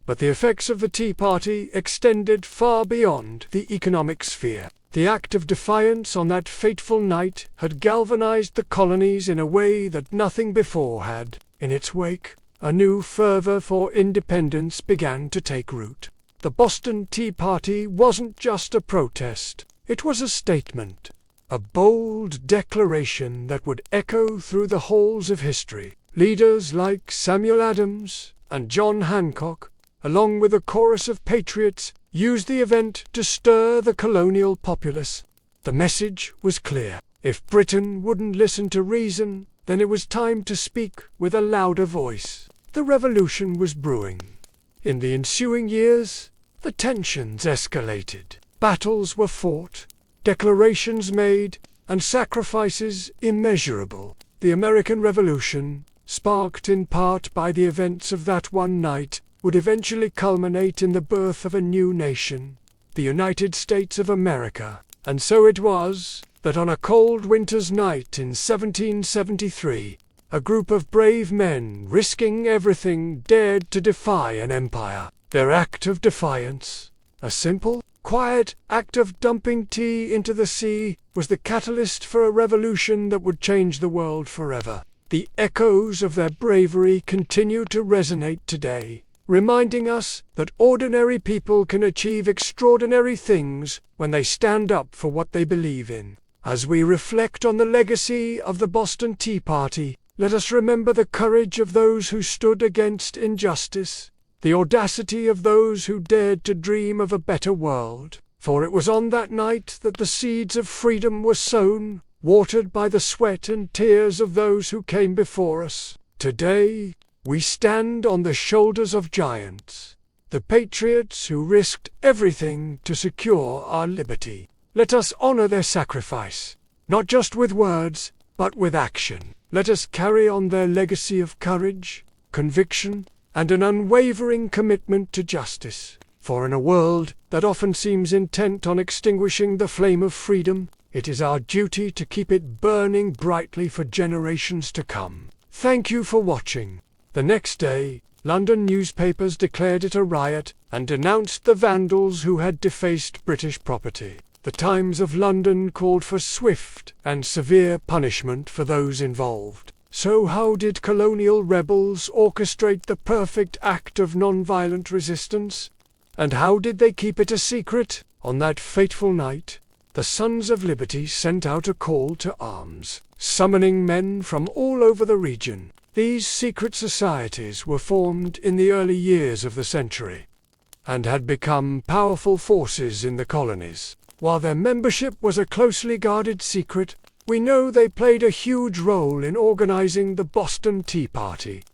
But the effects of the Tea Party extended far beyond the economic sphere. The act of defiance on that fateful night had galvanized the colonies in a way that nothing before had. In its wake, a new fervor for independence began to take root. The Boston Tea Party wasn't just a protest, it was a statement, a bold declaration that would echo through the halls of history. Leaders like Samuel Adams and John Hancock, along with a chorus of patriots, used the event to stir the colonial populace. The message was clear. If Britain wouldn't listen to reason, then it was time to speak with a louder voice. The revolution was brewing. In the ensuing years, the tensions escalated. Battles were fought, declarations made, and sacrifices immeasurable. The American Revolution, sparked in part by the events of that one night, would eventually culminate in the birth of a new nation, the United States of America. And so it was that on a cold winter's night in 1773, a group of brave men, risking everything, dared to defy an empire. Their act of defiance, a simple, quiet act of dumping tea into the sea, was the catalyst for a revolution that would change the world forever. The echoes of their bravery continue to resonate today, reminding us that ordinary people can achieve extraordinary things when they stand up for what they believe in. As we reflect on the legacy of the Boston Tea Party, let us remember the courage of those who stood against injustice, the audacity of those who dared to dream of a better world. For it was on that night that the seeds of freedom were sown, watered by the sweat and tears of those who came before us. Today, we stand on the shoulders of giants, the patriots who risked everything to secure our liberty. Let us honor their sacrifice, not just with words, but with action. Let us carry on their legacy of courage, conviction, and an unwavering commitment to justice. For in a world that often seems intent on extinguishing the flame of freedom, it is our duty to keep it burning brightly for generations to come. Thank you for watching. The next day, London newspapers declared it a riot and denounced the vandals who had defaced British property. The Times of London called for swift and severe punishment for those involved. So how did colonial rebels orchestrate the perfect act of non-violent resistance? And how did they keep it a secret? On that fateful night, the Sons of Liberty sent out a call to arms, summoning men from all over the region. These secret societies were formed in the early years of the century, and had become powerful forces in the colonies. While their membership was a closely guarded secret, we know they played a huge role in organizing the Boston Tea Party.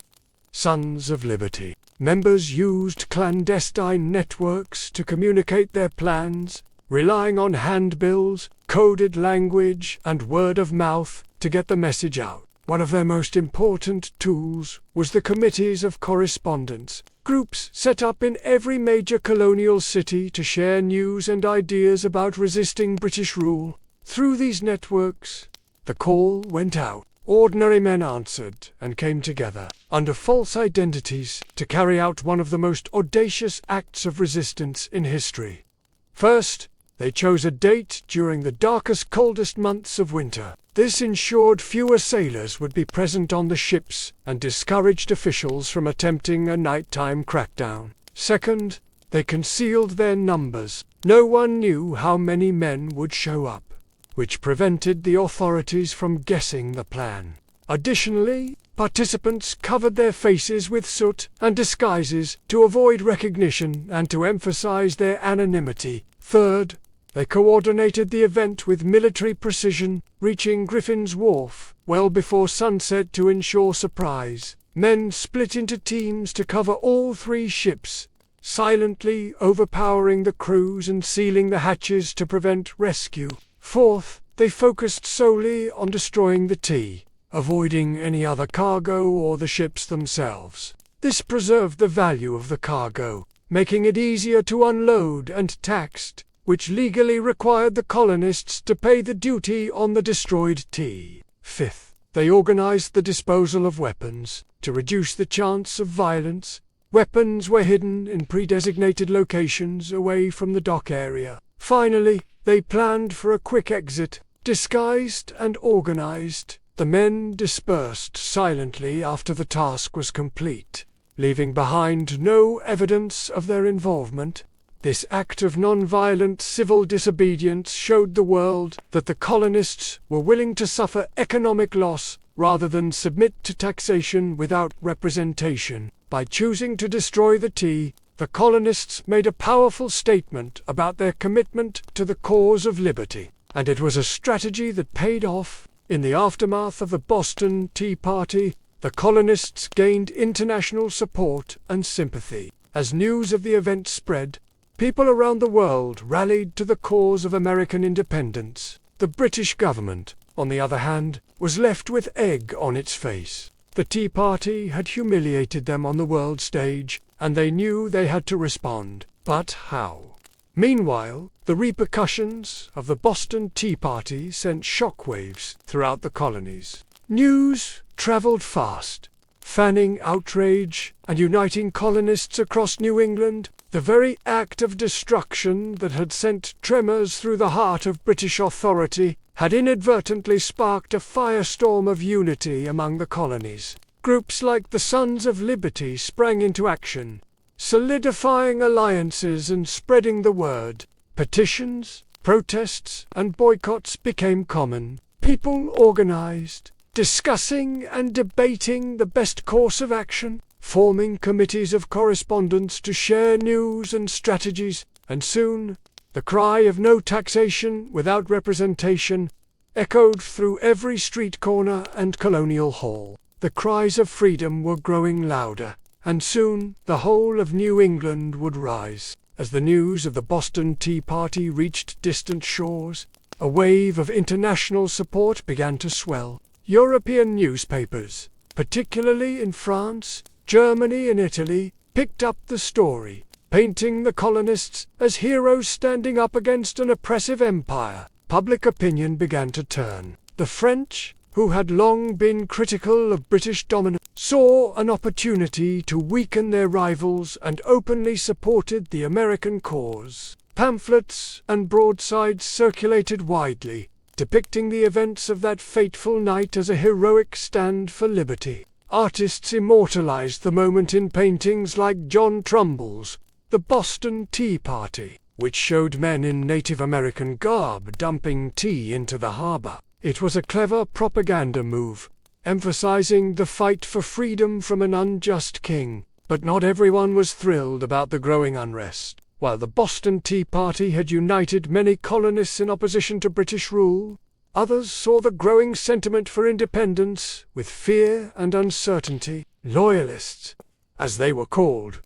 Sons of Liberty. Members used clandestine networks to communicate their plans, relying on handbills, coded language, and word of mouth to get the message out. One of their most important tools was the Committees of Correspondence, groups set up in every major colonial city to share news and ideas about resisting British rule. Through these networks, the call went out. Ordinary men answered and came together, under false identities, to carry out one of the most audacious acts of resistance in history. First, they chose a date during the darkest, coldest months of winter. This ensured fewer sailors would be present on the ships and discouraged officials from attempting a nighttime crackdown. Second, they concealed their numbers. No one knew how many men would show up, which prevented the authorities from guessing the plan. Additionally, participants covered their faces with soot and disguises to avoid recognition and to emphasize their anonymity. Third, they coordinated the event with military precision, reaching Griffin's Wharf well before sunset to ensure surprise. Men split into teams to cover all three ships, silently overpowering the crews and sealing the hatches to prevent rescue. Fourth, they focused solely on destroying the tea, avoiding any other cargo or the ships themselves. This preserved the value of the cargo, making it easier to unload and taxed, which legally required the colonists to pay the duty on the destroyed tea. Fifth, they organized the disposal of weapons. To reduce the chance of violence, weapons were hidden in pre-designated locations away from the dock area. Finally, they planned for a quick exit, disguised and organized. The men dispersed silently after the task was complete, leaving behind no evidence of their involvement. This act of non-violent civil disobedience showed the world that the colonists were willing to suffer economic loss rather than submit to taxation without representation. By choosing to destroy the tea, the colonists made a powerful statement about their commitment to the cause of liberty, and it was a strategy that paid off. In the aftermath of the Boston Tea Party, the colonists gained international support and sympathy. As news of the event spread, people around the world rallied to the cause of American independence. The British government, on the other hand, was left with egg on its face. The Tea Party had humiliated them on the world stage, and they knew they had to respond. But how? Meanwhile, the repercussions of the Boston Tea Party sent shockwaves throughout the colonies. News traveled fast, fanning outrage and uniting colonists across New England. The very act of destruction that had sent tremors through the heart of British authority had inadvertently sparked a firestorm of unity among the colonies. Groups like the Sons of Liberty sprang into action, solidifying alliances and spreading the word. Petitions, protests, and boycotts became common. People organized, discussing and debating the best course of action, forming committees of correspondence to share news and strategies, and soon the cry of no taxation without representation echoed through every street corner and colonial hall. The cries of freedom were growing louder, and soon the whole of New England would rise. As the news of the Boston Tea Party reached distant shores, a wave of international support began to swell. European newspapers, particularly in France, Germany and Italy, picked up the story, painting the colonists as heroes standing up against an oppressive empire. Public opinion began to turn. The French, who had long been critical of British dominance, saw an opportunity to weaken their rivals and openly supported the American cause. Pamphlets and broadsides circulated widely, depicting the events of that fateful night as a heroic stand for liberty. Artists immortalized the moment in paintings like John Trumbull's The Boston Tea Party, which showed men in Native American garb dumping tea into the harbor. It was a clever propaganda move, emphasizing the fight for freedom from an unjust king. But not everyone was thrilled about the growing unrest. While the Boston Tea Party had united many colonists in opposition to British rule, others saw the growing sentiment for independence with fear and uncertainty. Loyalists, as they were called,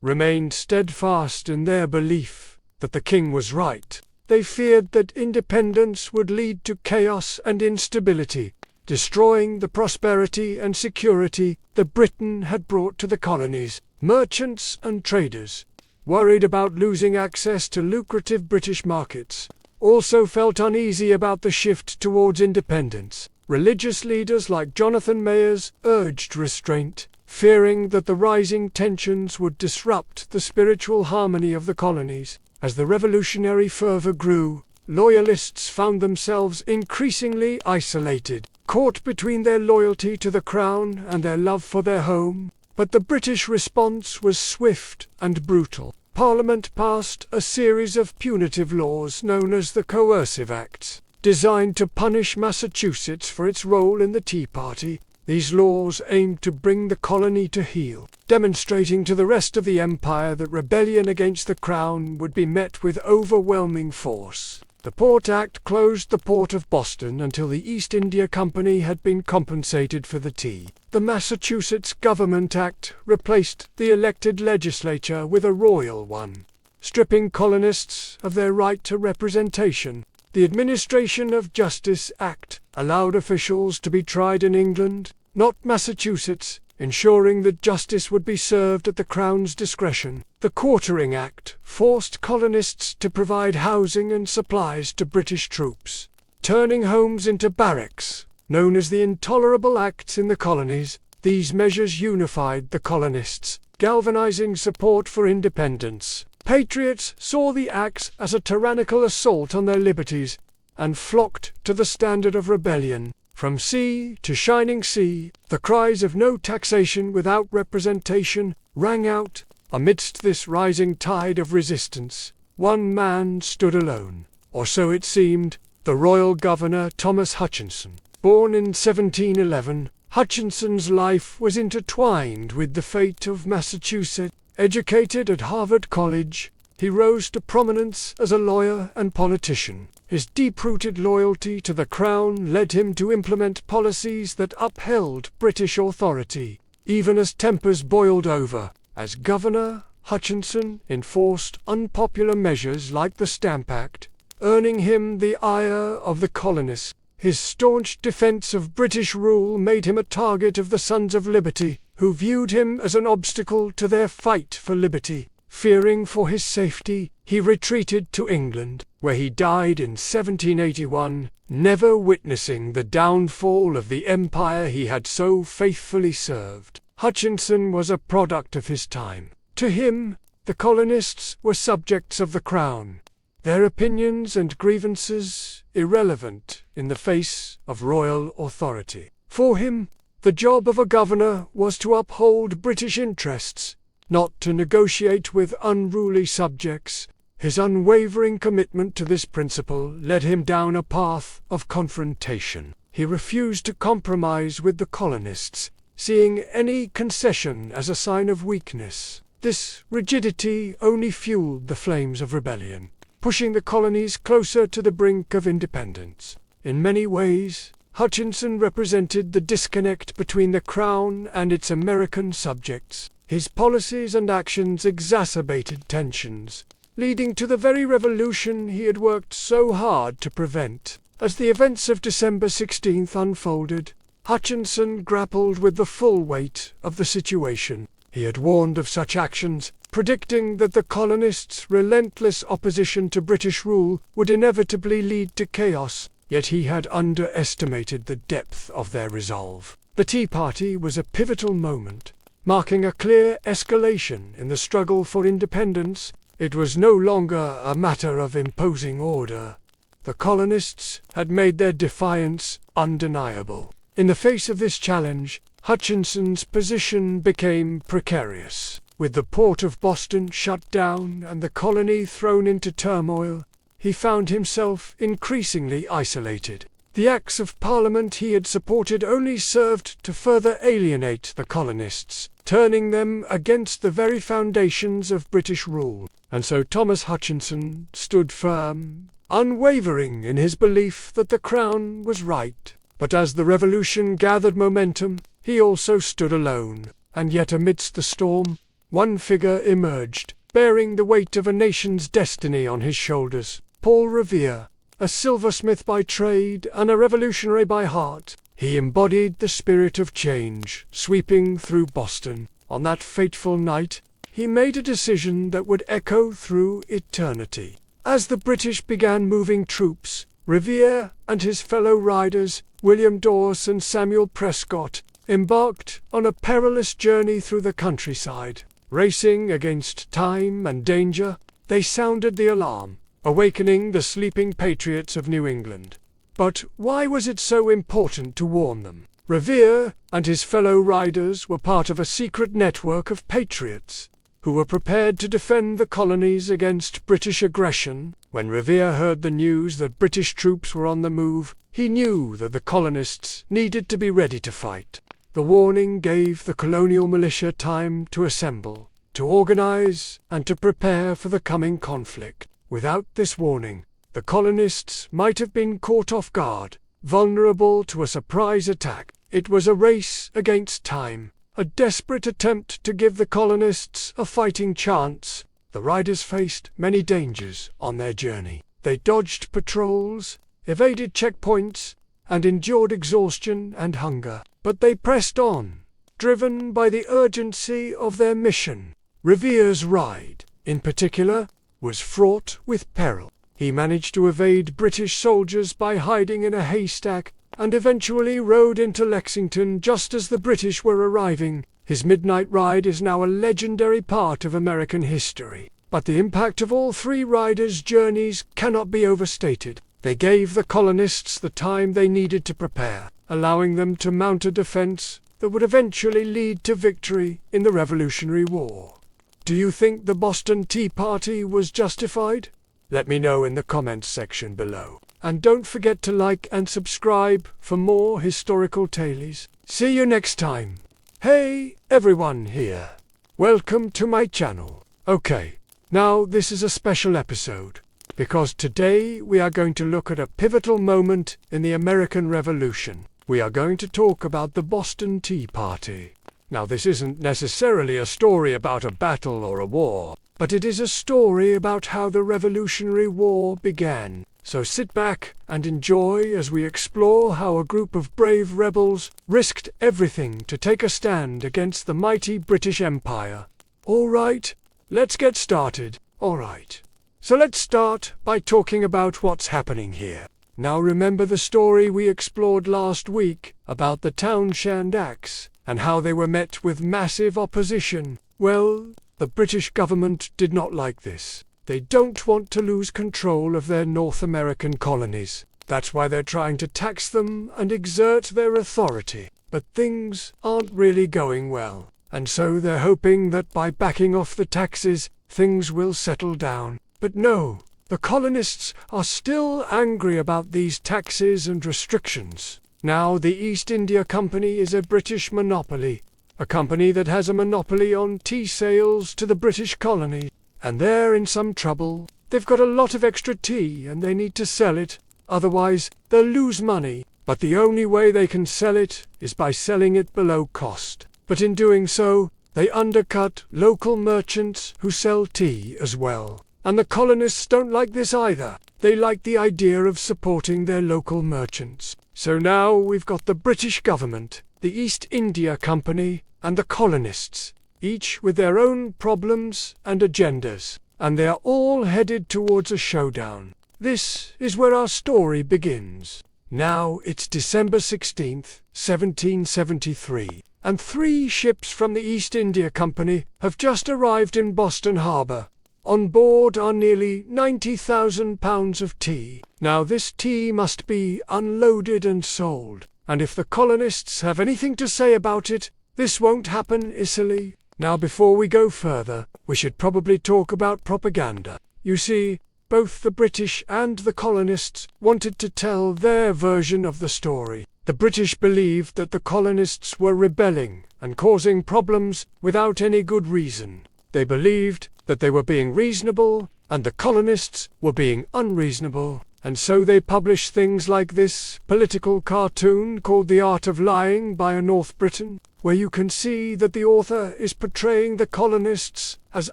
remained steadfast in their belief that the king was right. They feared that independence would lead to chaos and instability, destroying the prosperity and security that Britain had brought to the colonies. Merchants and traders, worried about losing access to lucrative British markets, also felt uneasy about the shift towards independence. Religious leaders like Jonathan Mayers urged restraint, fearing that the rising tensions would disrupt the spiritual harmony of the colonies. As the revolutionary fervor grew, loyalists found themselves increasingly isolated, caught between their loyalty to the crown and their love for their home. But the British response was swift and brutal. Parliament passed a series of punitive laws known as the Coercive Acts, designed to punish Massachusetts for its role in the Tea Party. These laws aimed to bring the colony to heel, demonstrating to the rest of the empire that rebellion against the crown would be met with overwhelming force. The Port Act closed the port of Boston until the East India Company had been compensated for the tea. The Massachusetts Government Act replaced the elected legislature with a royal one, stripping colonists of their right to representation. The Administration of Justice Act allowed officials to be tried in England, not Massachusetts, ensuring that justice would be served at the Crown's discretion. The Quartering Act forced colonists to provide housing and supplies to British troops, turning homes into barracks, known as the Intolerable Acts in the colonies. These measures unified the colonists, galvanizing support for independence. Patriots saw the acts as a tyrannical assault on their liberties, and flocked to the standard of rebellion. From sea to shining sea, the cries of no taxation without representation rang out. Amidst this rising tide of resistance, one man stood alone, or so it seemed, the royal governor Thomas Hutchinson. Born in 1711, Hutchinson's life was intertwined with the fate of Massachusetts. Educated at Harvard College, he rose to prominence as a lawyer and politician. His deep-rooted loyalty to the crown led him to implement policies that upheld British authority, even as tempers boiled over. As governor, Hutchinson enforced unpopular measures like the Stamp Act, earning him the ire of the colonists. His staunch defense of British rule made him a target of the Sons of Liberty, who viewed him as an obstacle to their fight for liberty. Fearing for his safety, he retreated to England, where he died in 1781, never witnessing the downfall of the empire he had so faithfully served. Hutchinson was a product of his time. To him, the colonists were subjects of the crown, their opinions and grievances irrelevant in the face of royal authority. For him, the job of a governor was to uphold British interests, not to negotiate with unruly subjects. His unwavering commitment to this principle led him down a path of confrontation. He refused to compromise with the colonists, seeing any concession as a sign of weakness. This rigidity only fueled the flames of rebellion, pushing the colonies closer to the brink of independence. In many ways, Hutchinson represented the disconnect between the Crown and its American subjects. His policies and actions exacerbated tensions, leading to the very revolution he had worked so hard to prevent. As the events of December 16th unfolded, Hutchinson grappled with the full weight of the situation. He had warned of such actions, predicting that the colonists' relentless opposition to British rule would inevitably lead to chaos, yet he had underestimated the depth of their resolve. The Tea Party was a pivotal moment, marking a clear escalation in the struggle for independence. It was no longer a matter of imposing order. The colonists had made their defiance undeniable. In the face of this challenge, Hutchinson's position became precarious. With the port of Boston shut down and the colony thrown into turmoil, he found himself increasingly isolated. The Acts of Parliament he had supported only served to further alienate the colonists, turning them against the very foundations of British rule. And so Thomas Hutchinson stood firm, unwavering in his belief that the Crown was right. But as the revolution gathered momentum, he also stood alone. And yet amidst the storm, one figure emerged, bearing the weight of a nation's destiny on his shoulders. Paul Revere, a silversmith by trade and a revolutionary by heart, he embodied the spirit of change, sweeping through Boston. On that fateful night, he made a decision that would echo through eternity. As the British began moving troops, Revere and his fellow riders, William Dawes and Samuel Prescott, embarked on a perilous journey through the countryside. Racing against time and danger, they sounded the alarm, awakening the sleeping patriots of New England. But why was it so important to warn them? Revere and his fellow riders were part of a secret network of patriots who were prepared to defend the colonies against British aggression. When Revere heard the news that British troops were on the move, he knew that the colonists needed to be ready to fight. The warning gave the colonial militia time to assemble, to organize, and to prepare for the coming conflict. Without this warning, the colonists might have been caught off guard, vulnerable to a surprise attack. It was a race against time, a desperate attempt to give the colonists a fighting chance. The riders faced many dangers on their journey. They dodged patrols, evaded checkpoints, and endured exhaustion and hunger. But they pressed on, driven by the urgency of their mission. Revere's ride, in particular, was fraught with peril. He managed to evade British soldiers by hiding in a haystack, and eventually rode into Lexington just as the British were arriving. His midnight ride is now a legendary part of American history. But the impact of all three riders' journeys cannot be overstated. They gave the colonists the time they needed to prepare, allowing them to mount a defense that would eventually lead to victory in the Revolutionary War. Do you think the Boston Tea Party was justified? Let me know in the comments section below. And don't forget to like and subscribe for more historical tales. See you next time. Hey, everyone here. Welcome to my channel. Okay, now this is a special episode, because today we are going to look at a pivotal moment in the American Revolution. We are going to talk about the Boston Tea Party. Now this isn't necessarily a story about a battle or a war. but it is a story about how the Revolutionary War began. So sit back and enjoy as we explore how a group of brave rebels risked everything to take a stand against the mighty British Empire. All right, let's get started. All right. So let's start by talking about what's happening here. Now remember the story we explored last week about the Townshend Acts and how they were met with massive opposition? Well, the British government did not like this. They don't want to lose control of their North American colonies. That's why they're trying to tax them and exert their authority. But things aren't really going well. And so they're hoping that by backing off the taxes, things will settle down. But no, the colonists are still angry about these taxes and restrictions. Now the East India Company is a British monopoly, a company that has a monopoly on tea sales to the British colony. And they're in some trouble. They've got a lot of extra tea and they need to sell it, otherwise they'll lose money. But the only way they can sell it is by selling it below cost. But in doing so, they undercut local merchants who sell tea as well. And the colonists don't like this either. They like the idea of supporting their local merchants. So now we've got the British government, the East India Company, and the colonists, each with their own problems and agendas, and they are all headed towards a showdown. This is where our story begins. Now it's December 16th, 1773, and 3 ships from the East India Company have just arrived in Boston Harbor. On board are nearly 90,000 pounds of tea. Now this tea must be unloaded and sold, and if the colonists have anything to say about it, this won't happen easily. Now before we go further, we should probably talk about propaganda. You see, both the British and the colonists wanted to tell their version of the story. The British believed that the colonists were rebelling and causing problems without any good reason. They believed that they were being reasonable and the colonists were being unreasonable. And so they published things like this political cartoon called The Art of Lying by a North Briton, where you can see that the author is portraying the colonists as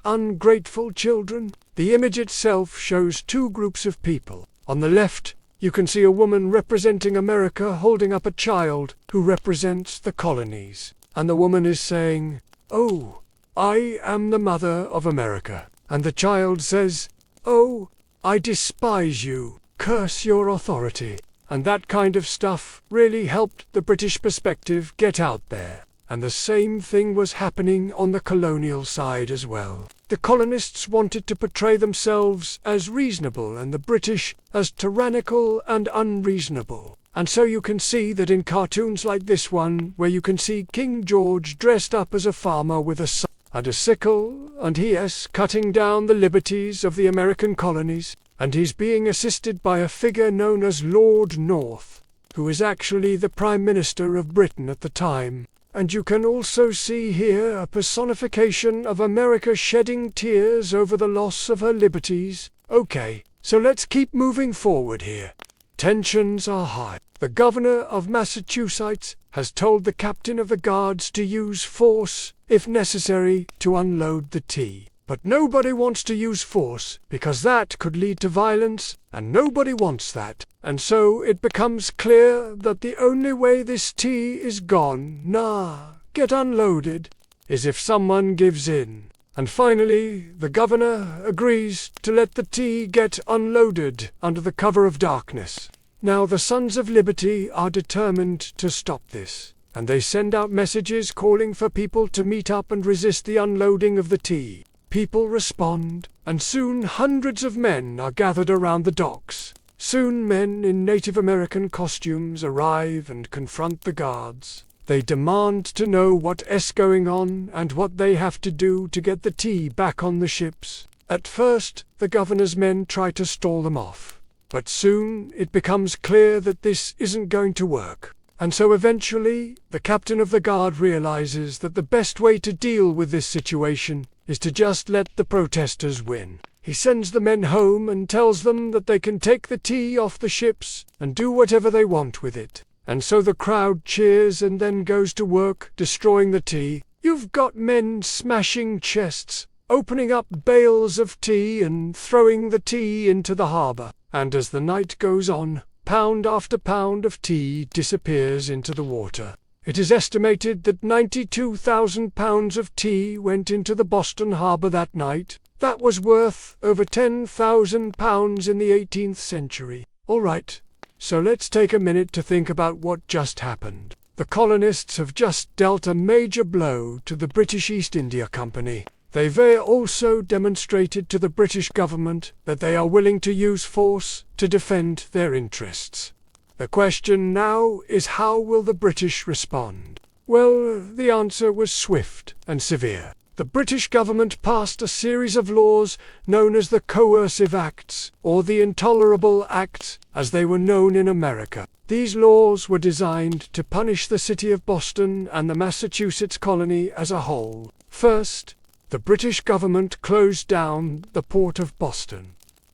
ungrateful children. The image itself shows 2 groups of people. On the left, you can see a woman representing America holding up a child who represents the colonies. And the woman is saying, "Oh, I am the mother of America." And the child says, "Oh, I despise you. Curse your authority." And that kind of stuff really helped the British perspective get out there. And the same thing was happening on the colonial side as well. The colonists wanted to portray themselves as reasonable and the British as tyrannical and unreasonable. And so you can see that in cartoons like this one, where you can see King George dressed up as a farmer with a saw and a sickle, and he is cutting down the liberties of the American colonies, and he's being assisted by a figure known as Lord North, who is actually the Prime Minister of Britain at the time. And you can also see here a personification of America shedding tears over the loss of her liberties. Okay, so let's keep moving forward here. Tensions are high. The governor of Massachusetts has told the captain of the guards to use force, if necessary, to unload the tea. But nobody wants to use force, because that could lead to violence, and nobody wants that. And so it becomes clear that the only way this tea is get unloaded, is if someone gives in. And finally, the governor agrees to let the tea get unloaded under the cover of darkness. Now the Sons of Liberty are determined to stop this, and they send out messages calling for people to meet up and resist the unloading of the tea. People respond, and soon hundreds of men are gathered around the docks. Soon men in Native American costumes arrive and confront the guards. They demand to know what is going on and what they have to do to get the tea back on the ships. At first, the governor's men try to stall them off, but soon it becomes clear that this isn't going to work. And so eventually, the captain of the guard realizes that the best way to deal with this situation is to just let the protesters win. He sends the men home and tells them that they can take the tea off the ships and do whatever they want with it. And so the crowd cheers and then goes to work destroying the tea. You've got men smashing chests, opening up bales of tea and throwing the tea into the harbour. And as the night goes on, pound after pound of tea disappears into the water. It is estimated that 92,000 pounds of tea went into the Boston harbour that night. That was worth over £10,000 in the 18th century. All right, so let's take a minute to think about what just happened. The colonists have just dealt a major blow to the British East India Company. They've also demonstrated to the British government that they are willing to use force to defend their interests. The question now is, how will the British respond? Well, the answer was swift and severe. The British government passed a series of laws known as the Coercive Acts, or the Intolerable Acts, as they were known in America. These laws were designed to punish the city of Boston and the Massachusetts colony as a whole. First, the British government closed down the port of Boston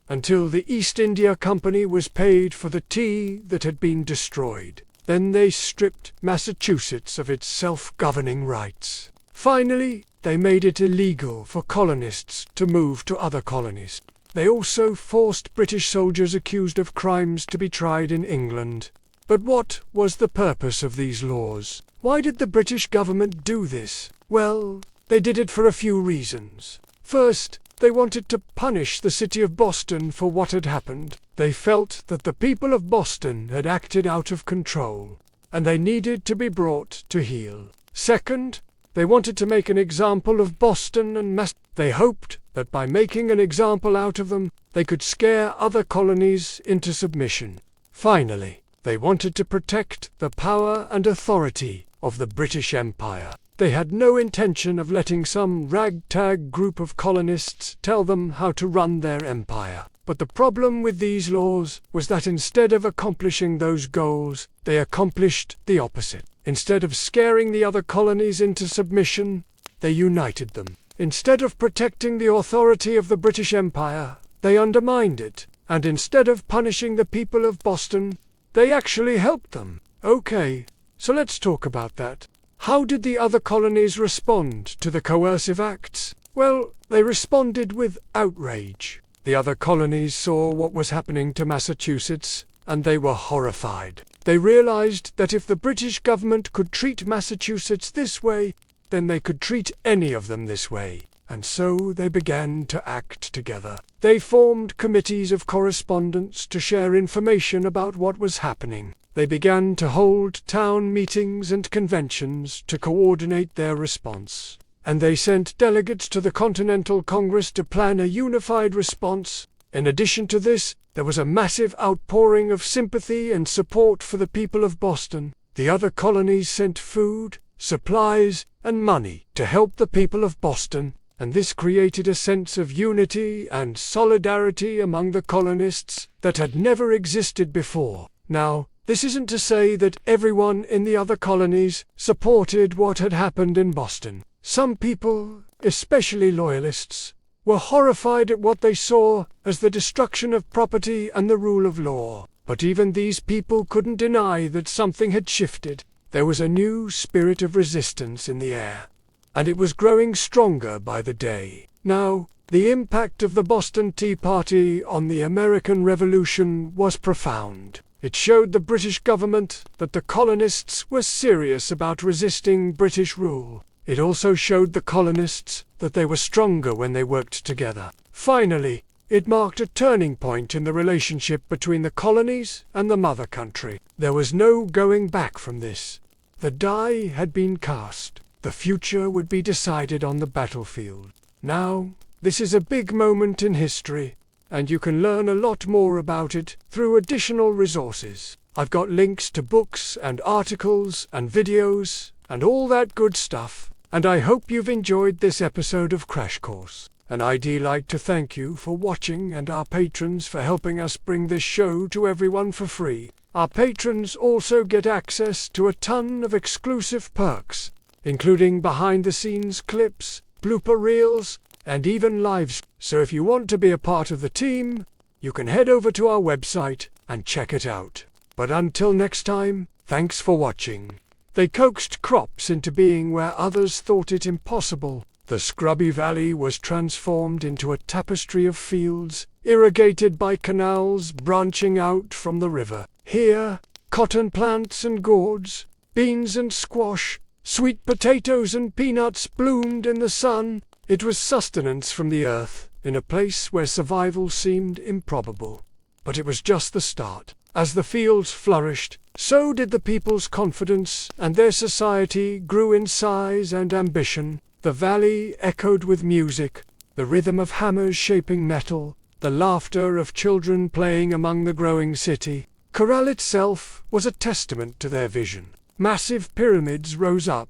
until the East India Company was paid for the tea that had been destroyed. Then they stripped Massachusetts of its self-governing rights. Finally, they made it illegal for colonists to move to other colonies. They also forced British soldiers accused of crimes to be tried in England. But what was the purpose of these laws? Why did the British government do this? Well, they did it for a few reasons. First, they wanted to punish the city of Boston for what had happened. They felt that the people of Boston had acted out of control, and they needed to be brought to heel. Second, they wanted to make an example of Boston and They hoped that by making an example out of them, they could scare other colonies into submission. Finally, they wanted to protect the power and authority of the British Empire. They had no intention of letting some ragtag group of colonists tell them how to run their empire. But the problem with these laws was that instead of accomplishing those goals, they accomplished the opposite. Instead of scaring the other colonies into submission, they united them. Instead of protecting the authority of the British Empire, they undermined it. And instead of punishing the people of Boston, they actually helped them. Okay, so let's talk about that. How did the other colonies respond to the Coercive Acts? Well, they responded with outrage. The other colonies saw what was happening to Massachusetts, and they were horrified. They realized that if the British government could treat Massachusetts this way, then they could treat any of them this way. And so they began to act together. They formed committees of correspondence to share information about what was happening. They began to hold town meetings and conventions to coordinate their response. And they sent delegates to the Continental Congress to plan a unified response. In addition to this, there was a massive outpouring of sympathy and support for the people of Boston. The other colonies sent food, supplies, and money to help the people of Boston, and this created a sense of unity and solidarity among the colonists that had never existed before. Now, this isn't to say that everyone in the other colonies supported what had happened in Boston. Some people, especially loyalists, were horrified at what they saw as the destruction of property and the rule of law. But even these people couldn't deny that something had shifted. There was a new spirit of resistance in the air, and it was growing stronger by the day. Now, the impact of the Boston Tea Party on the American Revolution was profound. It showed the British government that the colonists were serious about resisting British rule. It also showed the colonists that they were stronger when they worked together. Finally, it marked a turning point in the relationship between the colonies and the mother country. There was no going back from this. The die had been cast. The future would be decided on the battlefield. Now, this is a big moment in history, and you can learn a lot more about it through additional resources. I've got links to books and articles and videos and all that good stuff, and I hope you've enjoyed this episode of Crash Course. And I'd like to thank you for watching and our patrons for helping us bring this show to everyone for free. Our patrons also get access to a ton of exclusive perks, including behind-the-scenes clips, blooper reels, and even lives. So if you want to be a part of the team, you can head over to our website and check it out. But until next time, thanks for watching. They coaxed crops into being where others thought it impossible. The scrubby valley was transformed into a tapestry of fields, irrigated by canals branching out from the river. Here, cotton plants and gourds, beans and squash, sweet potatoes and peanuts bloomed in the sun. It was sustenance from the earth, in a place where survival seemed improbable. But it was just the start. As the fields flourished, so did the people's confidence, and their society grew in size and ambition. The valley echoed with music, the rhythm of hammers shaping metal, the laughter of children playing among the growing city. Corral itself was a testament to their vision. Massive pyramids rose up,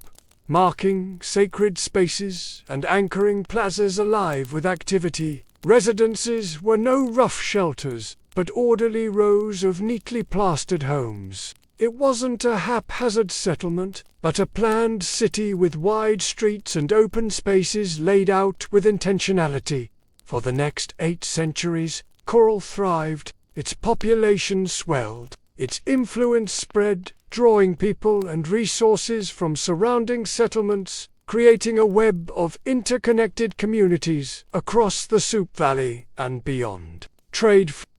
marking sacred spaces and anchoring plazas alive with activity. Residences were no rough shelters, but orderly rows of neatly plastered homes. It wasn't a haphazard settlement, but a planned city with wide streets and open spaces laid out with intentionality. For the next 8 centuries, Corral thrived, its population swelled, its influence spread, drawing people and resources from surrounding settlements, creating a web of interconnected communities across the Soup Valley and beyond.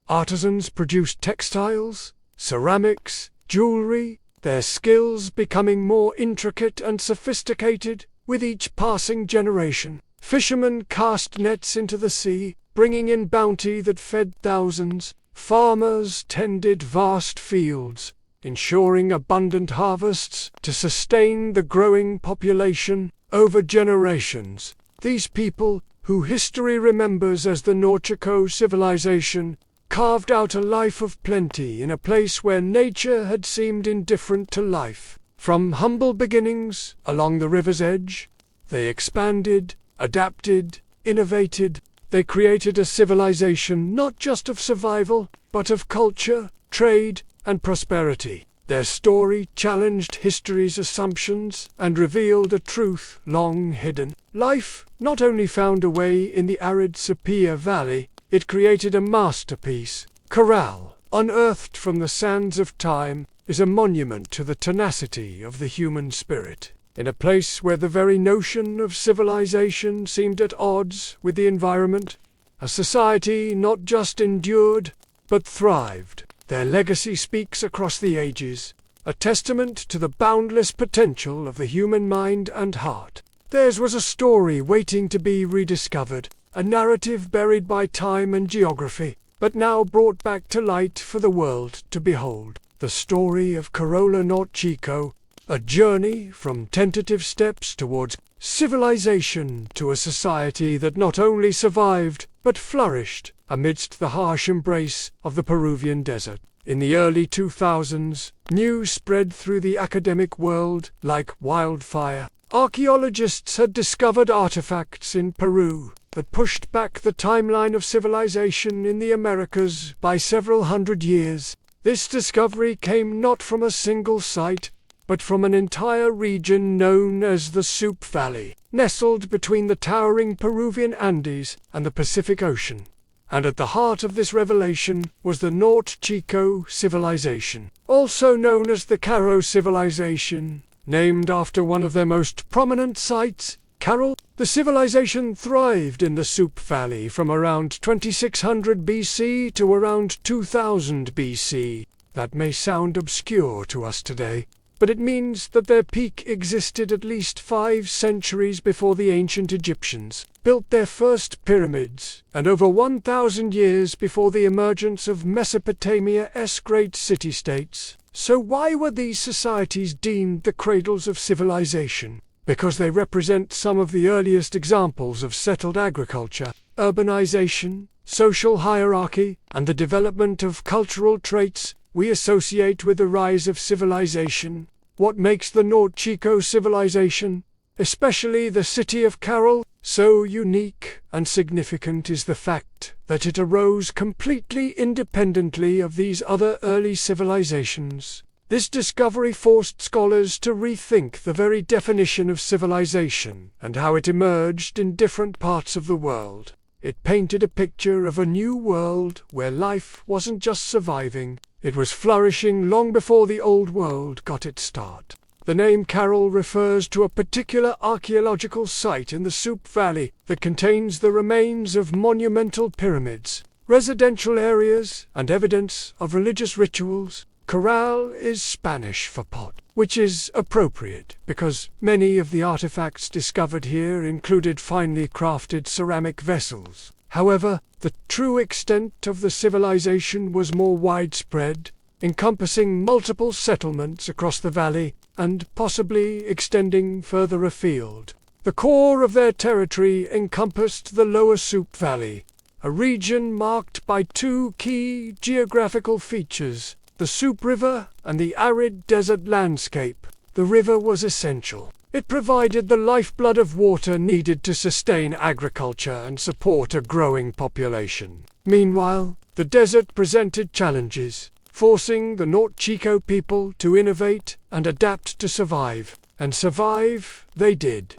Artisans produced textiles, ceramics, jewelry, their skills becoming more intricate and sophisticated with each passing generation. Fishermen cast nets into the sea, bringing in bounty that fed thousands. Farmers tended vast fields, ensuring abundant harvests to sustain the growing population over generations. These people, who history remembers as the Norchico civilization, carved out a life of plenty in a place where nature had seemed indifferent to life. From humble beginnings along the river's edge, they expanded, adapted, innovated. They created a civilization not just of survival, but of culture, trade, and prosperity. Their story challenged history's assumptions and revealed a truth long hidden. Life not only found a way in the arid Sapia Valley, it created a masterpiece. Corral, unearthed from the sands of time, is a monument to the tenacity of the human spirit. In a place where the very notion of civilization seemed at odds with the environment, a society not just endured, but thrived. Their legacy speaks across the ages, a testament to the boundless potential of the human mind and heart. Theirs was a story waiting to be rediscovered, a narrative buried by time and geography, but now brought back to light for the world to behold. The story of Corolla Norchico, a journey from tentative steps towards civilization to a society that not only survived, but flourished amidst the harsh embrace of the Peruvian desert. In the early 2000s, news spread through the academic world like wildfire. Archaeologists had discovered artifacts in Peru that pushed back the timeline of civilization in the Americas by several hundred years. This discovery came not from a single site, but from an entire region known as the Soup Valley, nestled between the towering Peruvian Andes and the Pacific Ocean. And at the heart of this revelation was the Norchico civilization, also known as the Caro civilization, named after one of their most prominent sites, Carroll. The civilization thrived in the Soup Valley from around 2600 BC to around 2000 BC. That may sound obscure to us today, but it means that their peak existed at least 5 centuries before the ancient Egyptians built their first pyramids, and over 1,000 years before the emergence of Mesopotamia's great city-states. So why were these societies deemed the cradles of civilization? Because they represent some of the earliest examples of settled agriculture, urbanization, social hierarchy, and the development of cultural traits we associate with the rise of civilization. What makes the Norchico civilization, especially the city of Carroll, so unique and significant is the fact that it arose completely independently of these other early civilizations. This discovery forced scholars to rethink the very definition of civilization and how it emerged in different parts of the world. It painted a picture of a new world where life wasn't just surviving, it was flourishing long before the old world got its start. The name Carroll refers to a particular archaeological site in the Soup Valley that contains the remains of monumental pyramids, residential areas, and evidence of religious rituals. Corral is Spanish for pot, which is appropriate because many of the artifacts discovered here included finely crafted ceramic vessels. However, the true extent of the civilization was more widespread, encompassing multiple settlements across the valley and possibly extending further afield. The core of their territory encompassed the lower Soup Valley, a region marked by two key geographical features: the Soup River and the arid desert landscape. The river was essential. It provided the lifeblood of water needed to sustain agriculture and support a growing population. Meanwhile, the desert presented challenges, forcing the Norte Chico people to innovate and adapt to survive. And survive they did,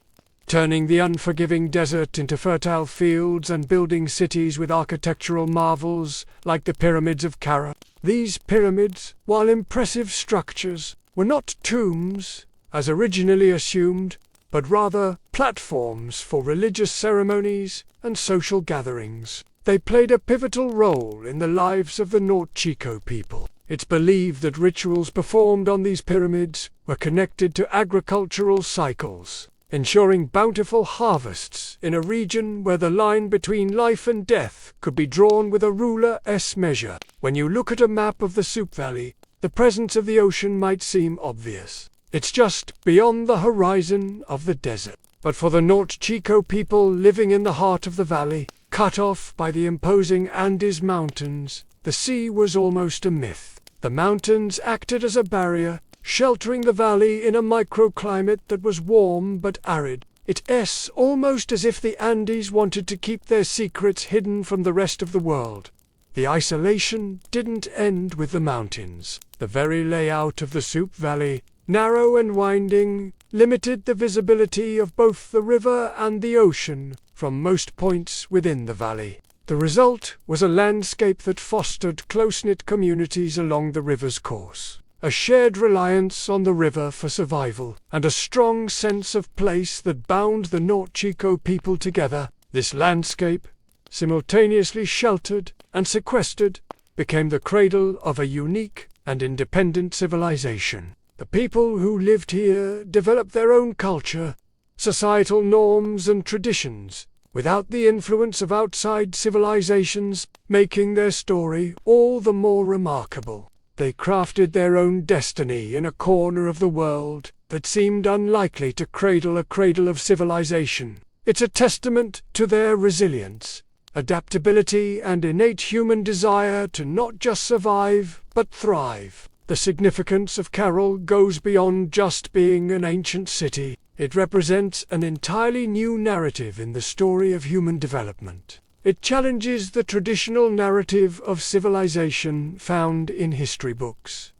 turning the unforgiving desert into fertile fields and building cities with architectural marvels like the pyramids of Kara. These pyramids, while impressive structures, were not tombs, as originally assumed, but rather platforms for religious ceremonies and social gatherings. They played a pivotal role in the lives of the Norte Chico people. It's believed that rituals performed on these pyramids were connected to agricultural cycles, ensuring bountiful harvests in a region where the line between life and death could be drawn with a ruler's measure. When you look at a map of the Soup Valley, the presence of the ocean might seem obvious. It's just beyond the horizon of the desert. But for the Norte Chico people living in the heart of the valley, cut off by the imposing Andes Mountains, the sea was almost a myth. The mountains acted as a barrier, sheltering the valley in a microclimate that was warm but arid. It's almost as if the Andes wanted to keep their secrets hidden from the rest of the world. The isolation didn't end with the mountains. The very layout of the Soup Valley, narrow and winding, limited the visibility of both the river and the ocean from most points within the valley. The result was a landscape that fostered close-knit communities along the river's course, a shared reliance on the river for survival, and a strong sense of place that bound the Norte Chico people together. This landscape, simultaneously sheltered and sequestered, became the cradle of a unique and independent civilization. The people who lived here developed their own culture, societal norms and traditions, without the influence of outside civilizations, making their story all the more remarkable. They crafted their own destiny in a corner of the world that seemed unlikely to cradle a cradle of civilization. It's a testament to their resilience, adaptability, and innate human desire to not just survive, but thrive. The significance of Carroll goes beyond just being an ancient city. It represents an entirely new narrative in the story of human development. It challenges the traditional narrative of civilization found in history books,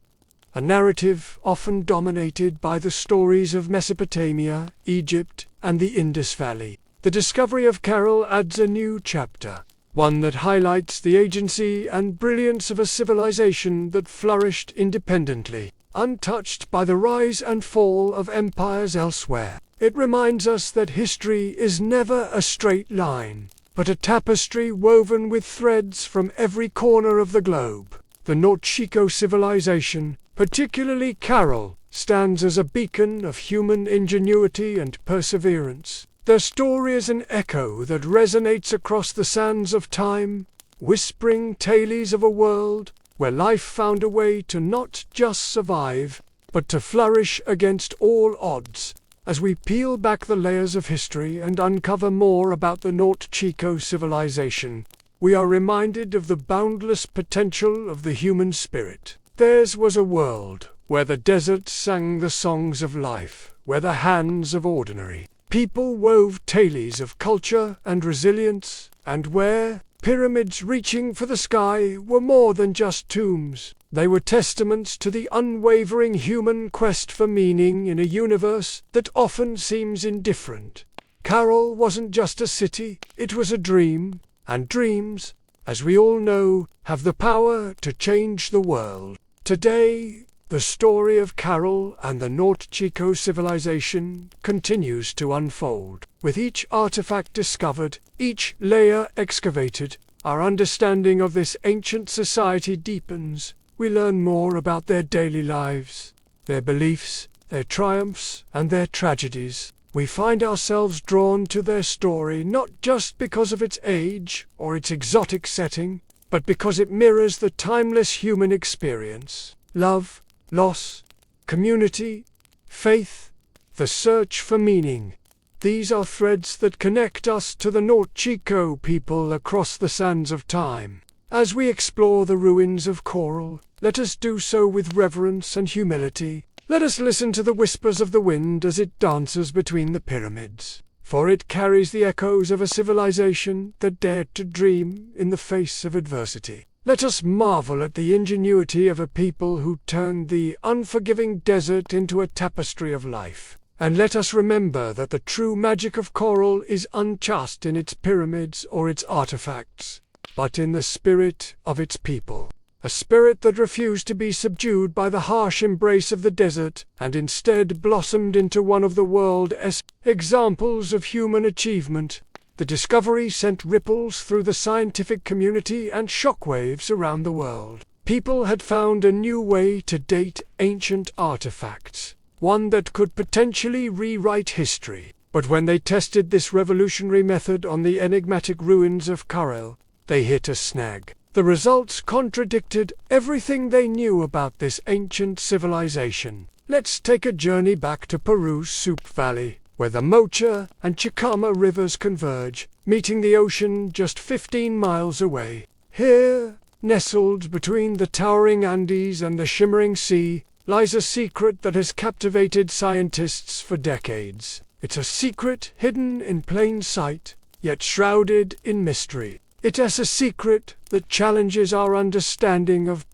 a narrative often dominated by the stories of Mesopotamia, Egypt, and the Indus Valley. The discovery of Carroll adds a new chapter, one that highlights the agency and brilliance of a civilization that flourished independently, untouched by the rise and fall of empires elsewhere. It reminds us that history is never a straight line, but a tapestry woven with threads from every corner of the globe. The Norte Chico civilization, particularly Carroll, stands as a beacon of human ingenuity and perseverance. Their story is an echo that resonates across the sands of time, whispering tales of a world where life found a way to not just survive, but to flourish against all odds. As we peel back the layers of history and uncover more about the Norte Chico civilization, we are reminded of the boundless potential of the human spirit. Theirs was a world where the desert sang the songs of life, where the hands of ordinary people wove tales of culture and resilience, and where pyramids reaching for the sky were more than just tombs. They were testaments to the unwavering human quest for meaning in a universe that often seems indifferent. Carroll wasn't just a city, it was a dream, and dreams, as we all know, have the power to change the world. Today, The story of Carol and the North Chico civilization continues to unfold. With each artifact discovered, each layer excavated, our understanding of this ancient society deepens. We learn more about their daily lives, their beliefs, their triumphs, and their tragedies. We find ourselves drawn to their story not just because of its age or its exotic setting, but because it mirrors the timeless human experience. Love, loss, community, faith, the search for meaning. These are threads that connect us to the North Chico people across the sands of time. As we explore the ruins of coral, let us do so with reverence and humility. Let us listen to the whispers of the wind as it dances between the pyramids, for it carries the echoes of a civilization that dared to dream in the face of adversity. Let us marvel at the ingenuity of a people who turned the unforgiving desert into a tapestry of life. And let us remember that the true magic of coral is unjust in its pyramids or its artifacts, but in the spirit of its people. A spirit that refused to be subdued by the harsh embrace of the desert, and instead blossomed into one of the world's examples of human achievement. The discovery sent ripples through the scientific community and shockwaves around the world. People had found a new way to date ancient artifacts, one that could potentially rewrite history. But when they tested this revolutionary method on the enigmatic ruins of Carel, they hit a snag. The results contradicted everything they knew about this ancient civilization. Let's take a journey back to Peru's Soup Valley, where the Mocha and Chicama rivers converge, meeting the ocean just 15 miles away. Here, nestled between the towering Andes and the shimmering sea, lies a secret that has captivated scientists for decades. It's a secret hidden in plain sight, yet shrouded in mystery. It is a secret that challenges our understanding of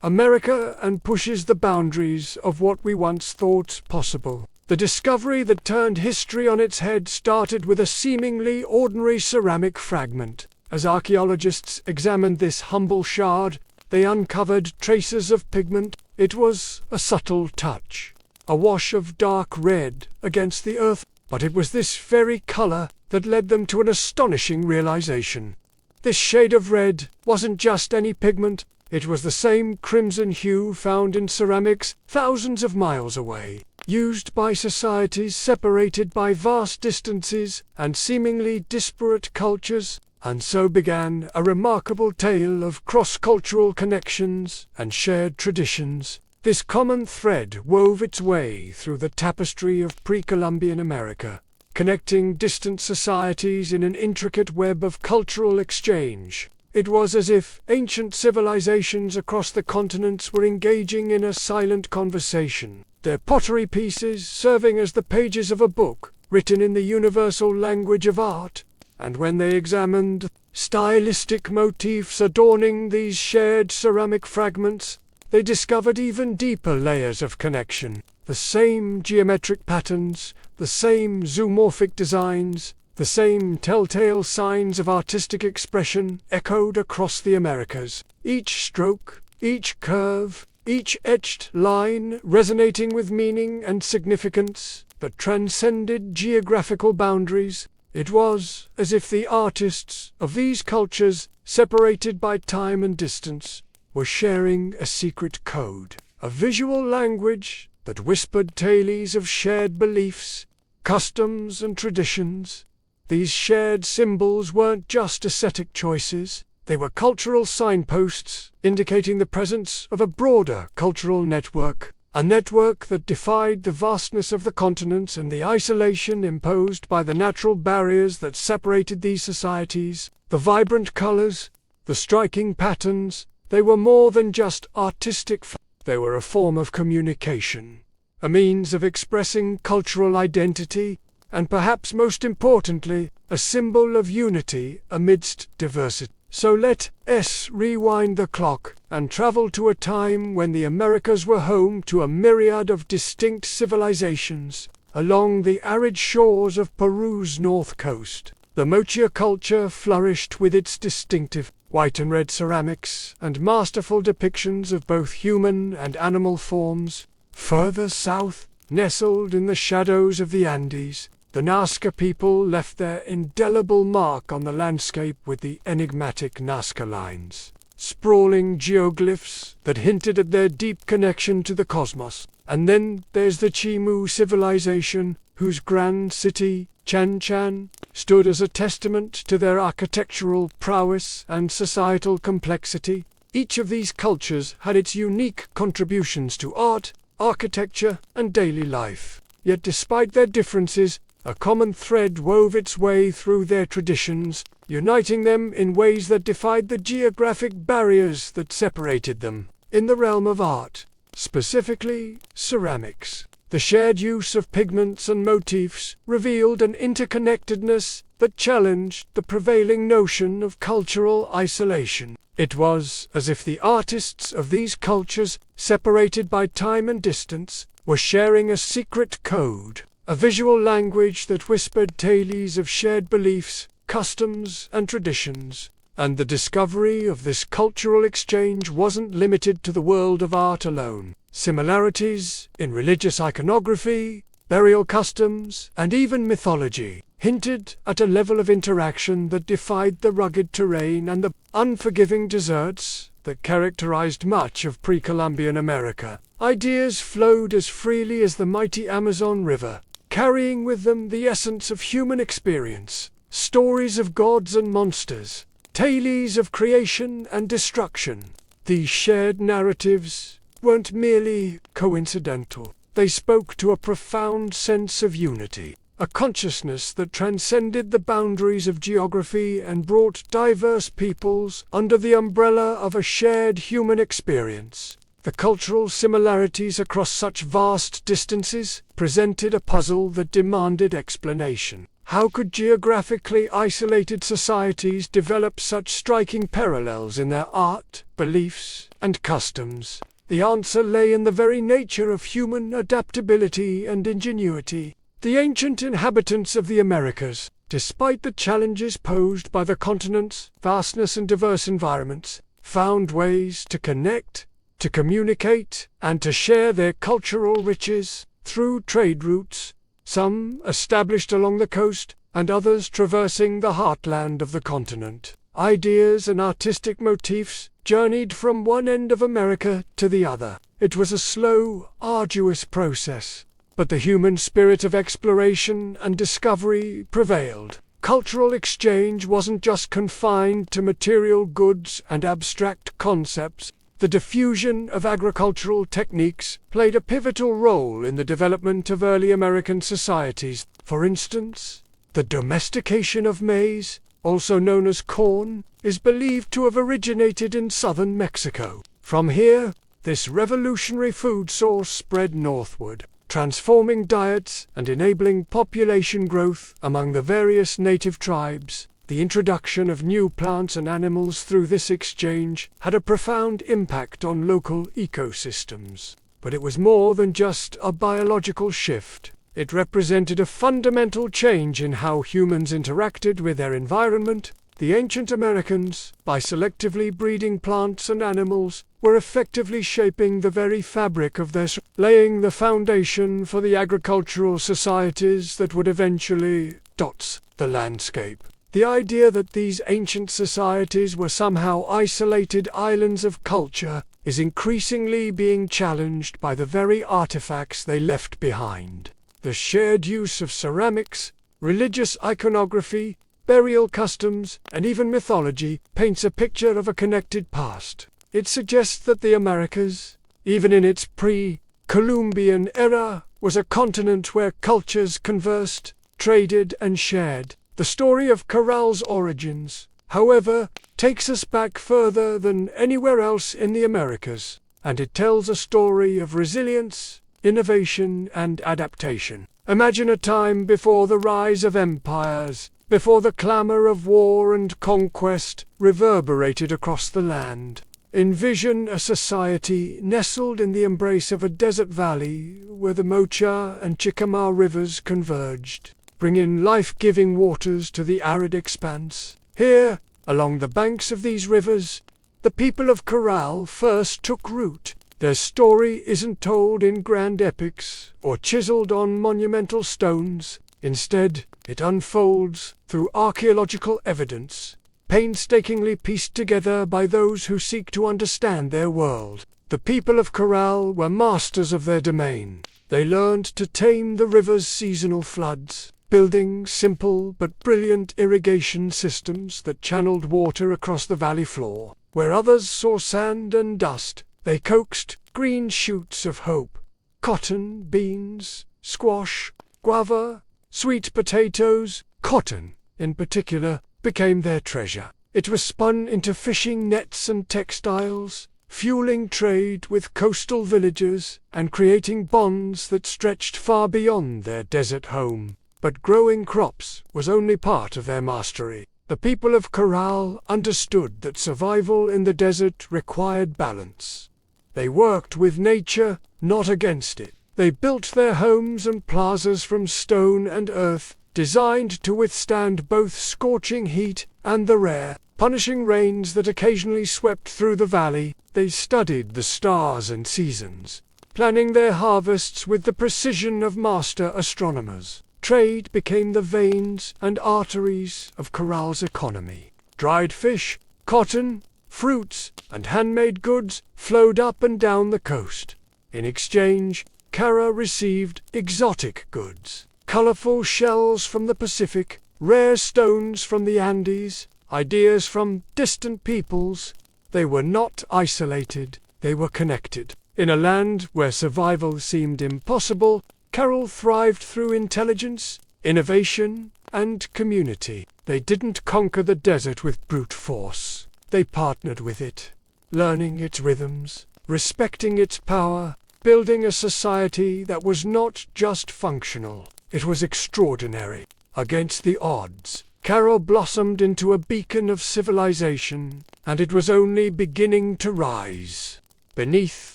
America and pushes the boundaries of what we once thought possible. The discovery that turned history on its head started with a seemingly ordinary ceramic fragment. As archaeologists examined this humble shard, they uncovered traces of pigment. It was a subtle touch, a wash of dark red against the earth, but it was this very color that led them to an astonishing realization. This shade of red wasn't just any pigment, it was the same crimson hue found in ceramics thousands of miles away, used by societies separated by vast distances and seemingly disparate cultures. And so began a remarkable tale of cross-cultural connections and shared traditions. This common thread wove its way through the tapestry of pre-Columbian America, connecting distant societies in an intricate web of cultural exchange. It was as if ancient civilizations across the continents were engaging in a silent conversation, their pottery pieces serving as the pages of a book, written in the universal language of art. And when they examined stylistic motifs adorning these shared ceramic fragments, they discovered even deeper layers of connection. The same geometric patterns, the same zoomorphic designs, the same telltale signs of artistic expression echoed across the Americas. Each stroke, each curve, each etched line resonating with meaning and significance that transcended geographical boundaries. It was as if the artists of these cultures, separated by time and distance, were sharing a secret code, a visual language that whispered tales of shared beliefs, customs, and traditions. These shared symbols weren't just aesthetic choices, they were cultural signposts, indicating the presence of a broader cultural network. A network that defied the vastness of the continents and the isolation imposed by the natural barriers that separated these societies. The vibrant colors, the striking patterns, they were more than just artistic. They were a form of communication, a means of expressing cultural identity, and perhaps most importantly, a symbol of unity amidst diversity. So let us rewind the clock and travel to a time when the Americas were home to a myriad of distinct civilizations. Along the arid shores of Peru's north coast, the Mocha culture flourished with its distinctive white and red ceramics, and masterful depictions of both human and animal forms. Further south, nestled in the shadows of the Andes, the Nazca people left their indelible mark on the landscape with the enigmatic Nazca lines, sprawling geoglyphs that hinted at their deep connection to the cosmos. And then there's the Chimu civilization, whose grand city, Chan Chan, stood as a testament to their architectural prowess and societal complexity. Each of these cultures had its unique contributions to art, architecture, and daily life. Yet despite their differences, a common thread wove its way through their traditions, uniting them in ways that defied the geographic barriers that separated them. In the realm of art, specifically ceramics, the shared use of pigments and motifs revealed an interconnectedness that challenged the prevailing notion of cultural isolation. It was as if the artists of these cultures, separated by time and distance, were sharing a secret code, a visual language that whispered tales of shared beliefs, customs, and traditions. And the discovery of this cultural exchange wasn't limited to the world of art alone. Similarities in religious iconography, burial customs, and even mythology hinted at a level of interaction that defied the rugged terrain and the unforgiving deserts that characterized much of pre-Columbian America. Ideas flowed as freely as the mighty Amazon River, carrying with them the essence of human experience, stories of gods and monsters, tales of creation and destruction. These shared narratives weren't merely coincidental. They spoke to a profound sense of unity, a consciousness that transcended the boundaries of geography and brought diverse peoples under the umbrella of a shared human experience. The cultural similarities across such vast distances presented a puzzle that demanded explanation. How could geographically isolated societies develop such striking parallels in their art, beliefs, and customs? The answer lay in the very nature of human adaptability and ingenuity. The ancient inhabitants of the Americas, despite the challenges posed by the continent's vastness and diverse environments, found ways to connect, to communicate, and to share their cultural riches through trade routes, some established along the coast, and others traversing the heartland of the continent. Ideas and artistic motifs journeyed from one end of America to the other. It was a slow, arduous process, but the human spirit of exploration and discovery prevailed. Cultural exchange wasn't just confined to material goods and abstract concepts. The diffusion of agricultural techniques played a pivotal role in the development of early American societies. For instance, the domestication of maize, also known as corn, is believed to have originated in southern Mexico. From here, this revolutionary food source spread northward, transforming diets and enabling population growth among the various native tribes. The introduction of new plants and animals through this exchange had a profound impact on local ecosystems. But it was more than just a biological shift. It represented a fundamental change in how humans interacted with their environment. The ancient Americans, by selectively breeding plants and animals, were effectively shaping the very fabric of their laying the foundation for the agricultural societies that would eventually dot the landscape. The idea that these ancient societies were somehow isolated islands of culture is increasingly being challenged by the very artifacts they left behind. The shared use of ceramics, religious iconography, burial customs, and even mythology paints a picture of a connected past. It suggests that the Americas, even in its pre-Columbian era, was a continent where cultures conversed, traded, and shared. The story of Corral's origins, however, takes us back further than anywhere else in the Americas, and it tells a story of resilience, innovation, and adaptation. Imagine a time before the rise of empires, before the clamor of war and conquest reverberated across the land. Envision a society nestled in the embrace of a desert valley where the Mocha and Chickamauga rivers converged, bringing life-giving waters to the arid expanse. Here, Along the banks of these rivers, the people of Corral first took root. Their story isn't told in grand epics or chiseled on monumental stones. Instead, it unfolds through archaeological evidence, painstakingly pieced together by those who seek to understand their world. The people of Corral were masters of their domain. They learned to tame the river's seasonal floods, building simple but brilliant irrigation systems that channeled water across the valley floor. Where others saw sand and dust, they coaxed green shoots of hope. Cotton, beans, squash, guava, sweet potatoes, cotton, in particular, became their treasure. It was spun into fishing nets and textiles, fueling trade with coastal villages and creating bonds that stretched far beyond their desert home. But growing crops was only part of their mastery. The people of Corral understood that survival in the desert required balance. They worked with nature, not against it. They built their homes and plazas from stone and earth, designed to withstand both scorching heat and the rare, punishing rains that occasionally swept through the valley. They studied the stars and seasons, planning their harvests with the precision of master astronomers. Trade became the veins and arteries of Corral's economy. Dried fish, cotton, fruits, and handmade goods flowed up and down the coast. In exchange, Cara received exotic goods, colorful shells from the Pacific, rare stones from the Andes, ideas from distant peoples. They were not isolated, they were connected. In a land where survival seemed impossible, Carol thrived through intelligence, innovation, and community. They didn't conquer the desert with brute force. They partnered with it, learning its rhythms, respecting its power, building a society that was not just functional. It was extraordinary. Against the odds, Carol blossomed into a beacon of civilization, and it was only beginning to rise. Beneath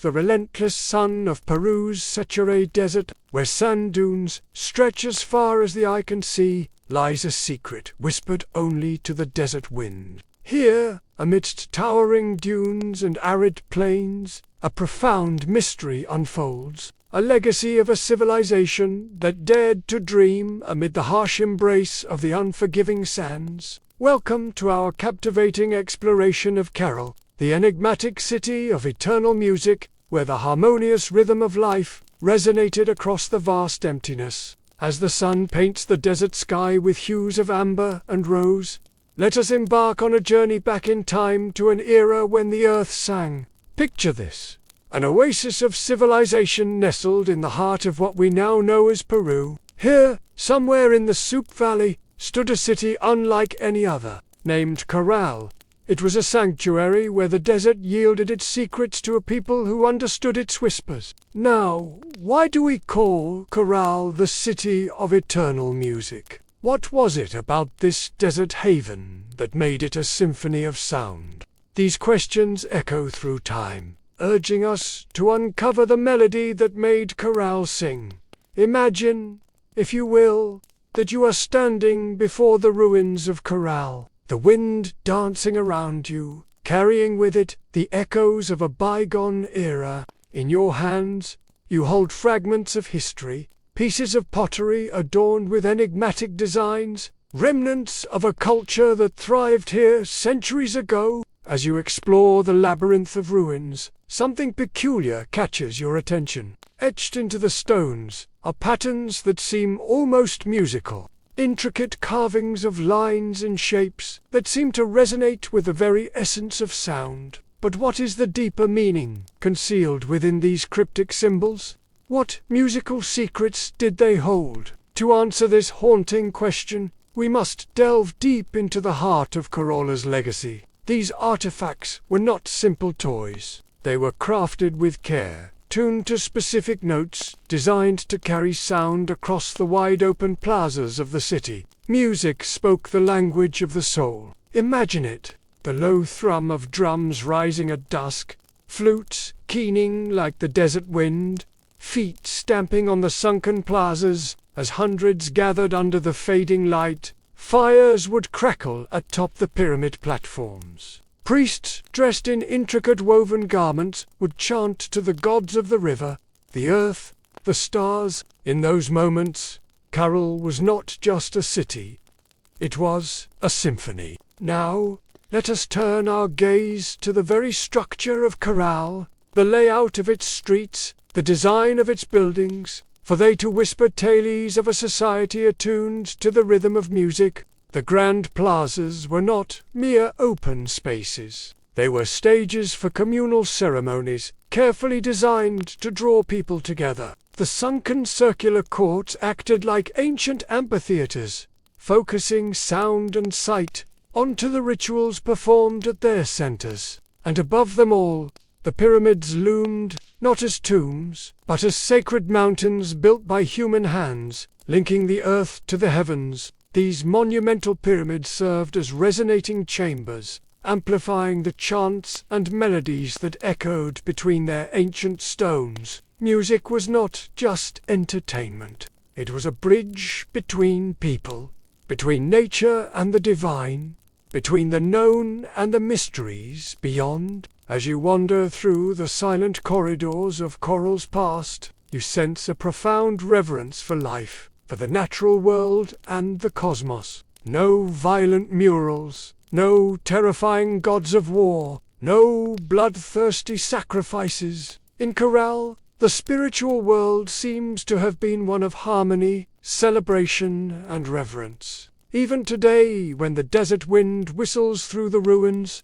the relentless sun of Peru's Sechere Desert, where sand dunes stretch as far as the eye can see, lies a secret whispered only to the desert wind. Here, amidst towering dunes and arid plains, a profound mystery unfolds, a legacy of a civilization that dared to dream amid the harsh embrace of the unforgiving sands. Welcome to our captivating exploration of Carol, the enigmatic city of eternal music, where the harmonious rhythm of life resonated across the vast emptiness. As the sun paints the desert sky with hues of amber and rose, let us embark on a journey back in time to an era when the earth sang. Picture this: an oasis of civilization nestled in the heart of what we now know as Peru. Here, somewhere in the Soup Valley, stood a city unlike any other, named Corral. It was a sanctuary where the desert yielded its secrets to a people who understood its whispers. Now, why do we call Corral the city of eternal music? What was it about this desert haven that made it a symphony of sound? These questions echo through time, urging us to uncover the melody that made Corral sing. Imagine, if you will, that you are standing before the ruins of Corral, the wind dancing around you, carrying with it the echoes of a bygone era. In your hands, you hold fragments of history, pieces of pottery adorned with enigmatic designs, remnants of a culture that thrived here centuries ago. As you explore the labyrinth of ruins, something peculiar catches your attention. Etched into the stones are patterns that seem almost musical, intricate carvings of lines and shapes that seem to resonate with the very essence of sound. But what is the deeper meaning concealed within these cryptic symbols? What musical secrets did they hold? To answer this haunting question, we must delve deep into the heart of Corolla's legacy. These artifacts were not simple toys. They were crafted with care, tuned to specific notes, designed to carry sound across the wide-open plazas of the city. Music spoke the language of the soul. Imagine it, the low thrum of drums rising at dusk, flutes keening like the desert wind, feet stamping on the sunken plazas as hundreds gathered under the fading light. Fires would crackle atop the pyramid platforms. Priests, dressed in intricate woven garments, would chant to the gods of the river, the earth, the stars. In those moments, Caral was not just a city. It was a symphony. Now, let us turn our gaze to the very structure of Caral, the layout of its streets, the design of its buildings, for they too whisper tales of a society attuned to the rhythm of music. The grand plazas were not mere open spaces. They were stages for communal ceremonies, carefully designed to draw people together. The sunken circular courts acted like ancient amphitheaters, focusing sound and sight onto the rituals performed at their centers. And above them all, the pyramids loomed not as tombs, but as sacred mountains built by human hands, linking the earth to the heavens. These monumental pyramids served as resonating chambers, amplifying the chants and melodies that echoed between their ancient stones. Music was not just entertainment. It was a bridge between people, between nature and the divine, between the known and the mysteries beyond. As you wander through the silent corridors of Coral's past, you sense a profound reverence for life, for the natural world and the cosmos. No violent murals, no terrifying gods of war, no bloodthirsty sacrifices. In Caral, the spiritual world seems to have been one of harmony, celebration, and reverence. Even today, when the desert wind whistles through the ruins,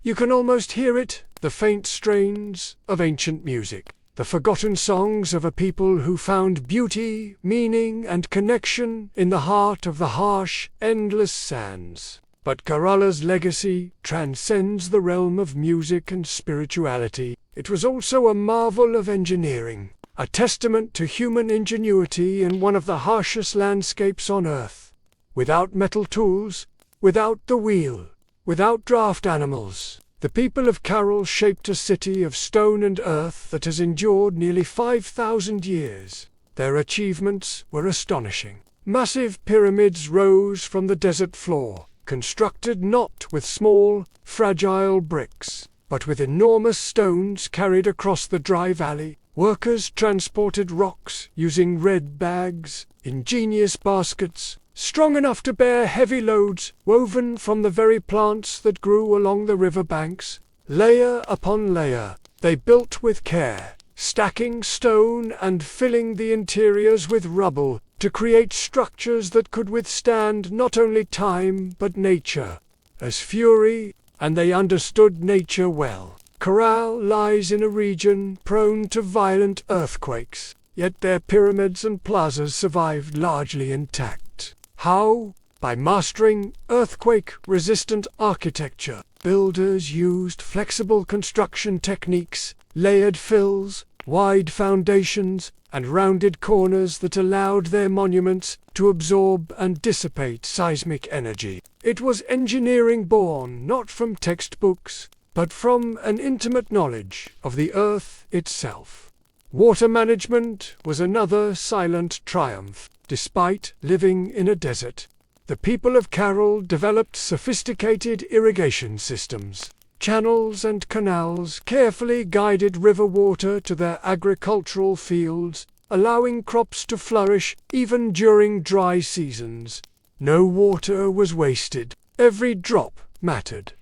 you can almost hear it, the faint strains of ancient music, the forgotten songs of a people who found beauty, meaning, and connection in the heart of the harsh, endless sands. But Carala's legacy transcends the realm of music and spirituality. It was also a marvel of engineering, a testament to human ingenuity in one of the harshest landscapes on Earth. Without metal tools, without the wheel, without draft animals, the people of Caral shaped a city of stone and earth that has endured nearly 5,000 years. Their achievements were astonishing. Massive pyramids rose from the desert floor, constructed not with small, fragile bricks, but with enormous stones carried across the dry valley. Workers transported rocks using red bags, ingenious baskets, strong enough to bear heavy loads, woven from the very plants that grew along the river banks. Layer upon layer, they built with care, stacking stone and filling the interiors with rubble, to create structures that could withstand not only time but nature. As fury, and they understood nature well. Caral lies in a region prone to violent earthquakes, yet their pyramids and plazas survived largely intact. How? By mastering earthquake-resistant architecture. Builders used flexible construction techniques, layered fills, wide foundations, and rounded corners that allowed their monuments to absorb and dissipate seismic energy. It was engineering born not from textbooks, but from an intimate knowledge of the earth itself. Water management was another silent triumph. Despite living in a desert, the people of Caral developed sophisticated irrigation systems. Channels and canals carefully guided river water to their agricultural fields, allowing crops to flourish even during dry seasons. No water was wasted. Every drop mattered.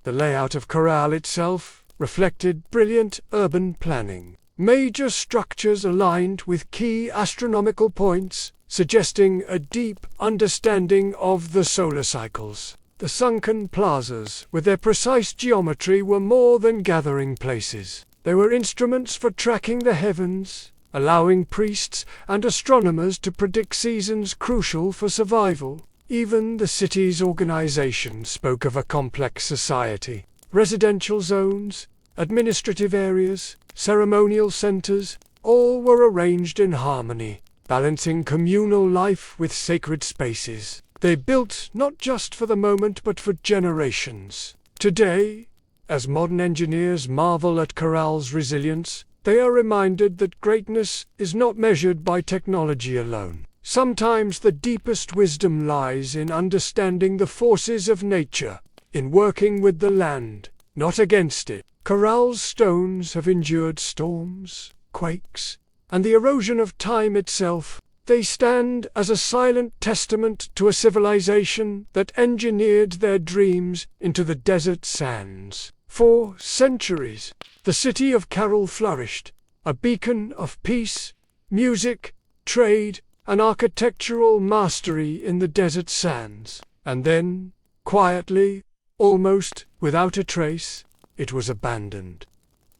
The layout of Caral itself reflected brilliant urban planning. Major structures aligned with key astronomical points, suggesting a deep understanding of the solar cycles. The sunken plazas, with their precise geometry, were more than gathering places. They were instruments for tracking the heavens, allowing priests and astronomers to predict seasons crucial for survival. Even the city's organization spoke of a complex society. Residential zones, administrative areas, ceremonial centers, all were arranged in harmony, balancing communal life with sacred spaces. They built not just for the moment but for generations. Today, as modern engineers marvel at Caral's resilience, they are reminded that greatness is not measured by technology alone. Sometimes the deepest wisdom lies in understanding the forces of nature, in working with the land, not against it. Corral's stones have endured storms, quakes, and the erosion of time itself. They stand as a silent testament to a civilization that engineered their dreams into the desert sands. For centuries, the city of Caral flourished, a beacon of peace, music, trade, and architectural mastery in the desert sands. And then, quietly, almost without a trace, it was abandoned.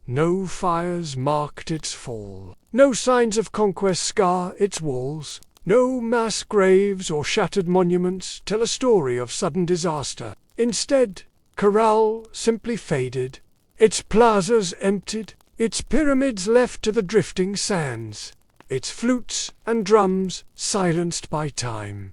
No fires marked its fall. No signs of conquest scar its walls. No mass graves or shattered monuments tell a story of sudden disaster. Instead, Caral simply faded, its plazas emptied, its pyramids left to the drifting sands, its flutes and drums silenced by time.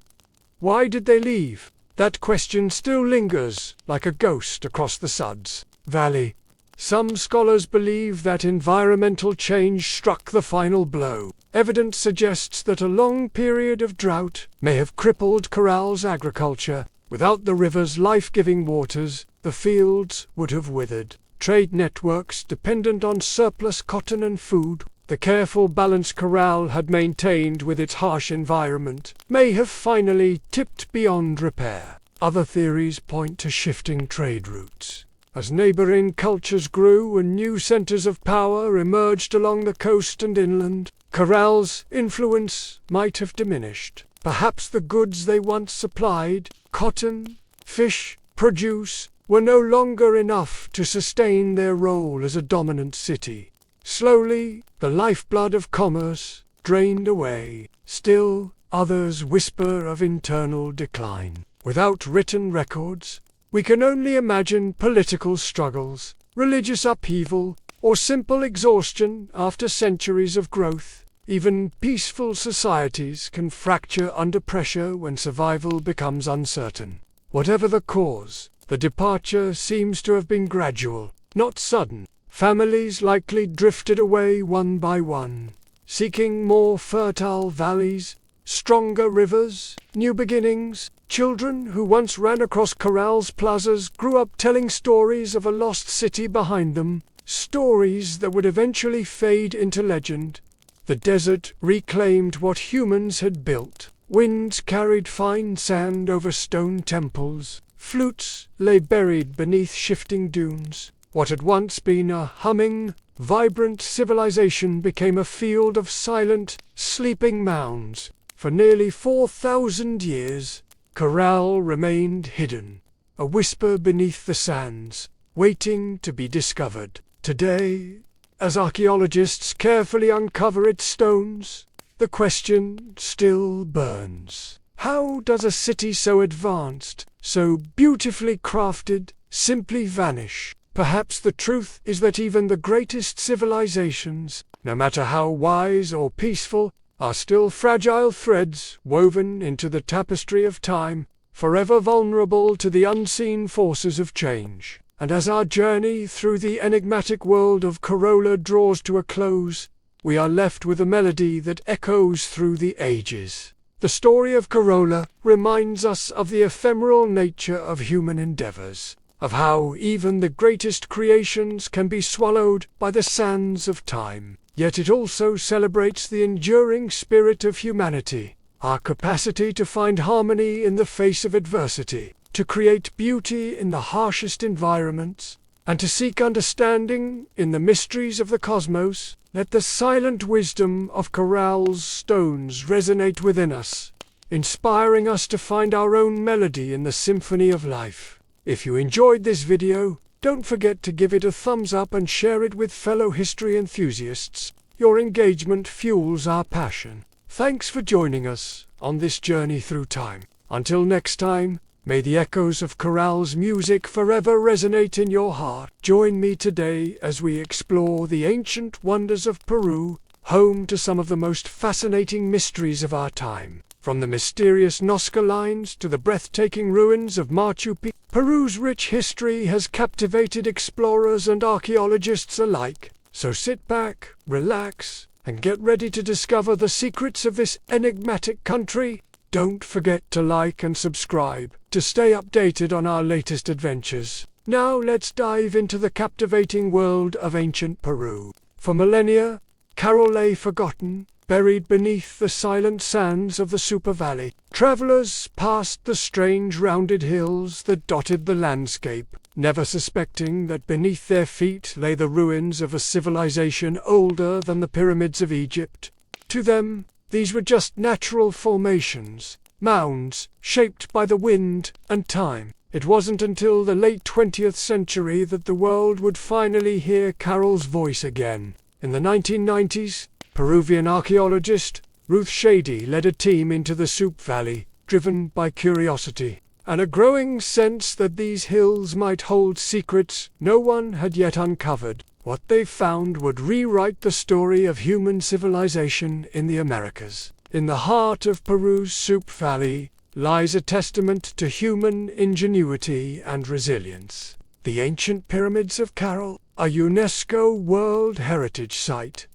Why did they leave? That question still lingers like a ghost across the Suds Valley. Some scholars believe that environmental change struck the final blow. Evidence suggests that a long period of drought may have crippled Coral's agriculture. Without the river's life-giving waters, the fields would have withered. Trade networks dependent on surplus cotton and food, the careful balance Caral had maintained with its harsh environment, may have finally tipped beyond repair. Other theories point to shifting trade routes. As neighboring cultures grew and new centers of power emerged along the coast and inland, Coral's influence might have diminished. Perhaps the goods they once supplied, cotton, fish, produce, were no longer enough to sustain their role as a dominant city. Slowly, the lifeblood of commerce drained away. Still, others whisper of internal decline. Without written records, we can only imagine political struggles, religious upheaval, or simple exhaustion after centuries of growth. Even peaceful societies can fracture under pressure when survival becomes uncertain. Whatever the cause, the departure seems to have been gradual, not sudden. Families likely drifted away one by one, seeking more fertile valleys, stronger rivers, new beginnings. Children who once ran across Coral's plazas grew up telling stories of a lost city behind them, stories that would eventually fade into legend. The desert reclaimed what humans had built. Winds carried fine sand over stone temples. Flutes lay buried beneath shifting dunes. What had once been a humming, vibrant civilization became a field of silent, sleeping mounds. For nearly 4,000 years, Caral remained hidden, a whisper beneath the sands, waiting to be discovered. Today, as archaeologists carefully uncover its stones, the question still burns. How does a city so advanced, so beautifully crafted, simply vanish? Perhaps the truth is that even the greatest civilizations, no matter how wise or peaceful, are still fragile threads woven into the tapestry of time, forever vulnerable to the unseen forces of change. And as our journey through the enigmatic world of Corolla draws to a close, we are left with a melody that echoes through the ages. The story of Corolla reminds us of the ephemeral nature of human endeavors, of how even the greatest creations can be swallowed by the sands of time. Yet it also celebrates the enduring spirit of humanity, our capacity to find harmony in the face of adversity, to create beauty in the harshest environments, and to seek understanding in the mysteries of the cosmos. Let the silent wisdom of Coral's stones resonate within us, inspiring us to find our own melody in the symphony of life. If you enjoyed this video, don't forget to give it a thumbs up and share it with fellow history enthusiasts. Your engagement fuels our passion. Thanks for joining us on this journey through time. Until next time, may the echoes of Coral's music forever resonate in your heart. Join me today as we explore the ancient wonders of Peru, home to some of the most fascinating mysteries of our time. From the mysterious Nazca lines to the breathtaking ruins of Machu Picchu, Peru's rich history has captivated explorers and archaeologists alike. So sit back, relax, and get ready to discover the secrets of this enigmatic country. Don't forget to like and subscribe to stay updated on our latest adventures. Now let's dive into the captivating world of ancient Peru. For millennia, Carol lay forgotten, buried beneath the silent sands of the Super Valley. Travelers passed the strange rounded hills that dotted the landscape, never suspecting that beneath their feet lay the ruins of a civilization older than the pyramids of Egypt. To them, these were just natural formations, mounds shaped by the wind and time. It wasn't until the late 20th century that the world would finally hear Carol's voice again. In the 1990s, Peruvian archaeologist Ruth Shady led a team into the Soup Valley, driven by curiosity and a growing sense that these hills might hold secrets no one had yet uncovered. What they found would rewrite the story of human civilization in the Americas. In the heart of Peru's Soup Valley lies a testament to human ingenuity and resilience. The ancient pyramids of Carol, a UNESCO World Heritage Site.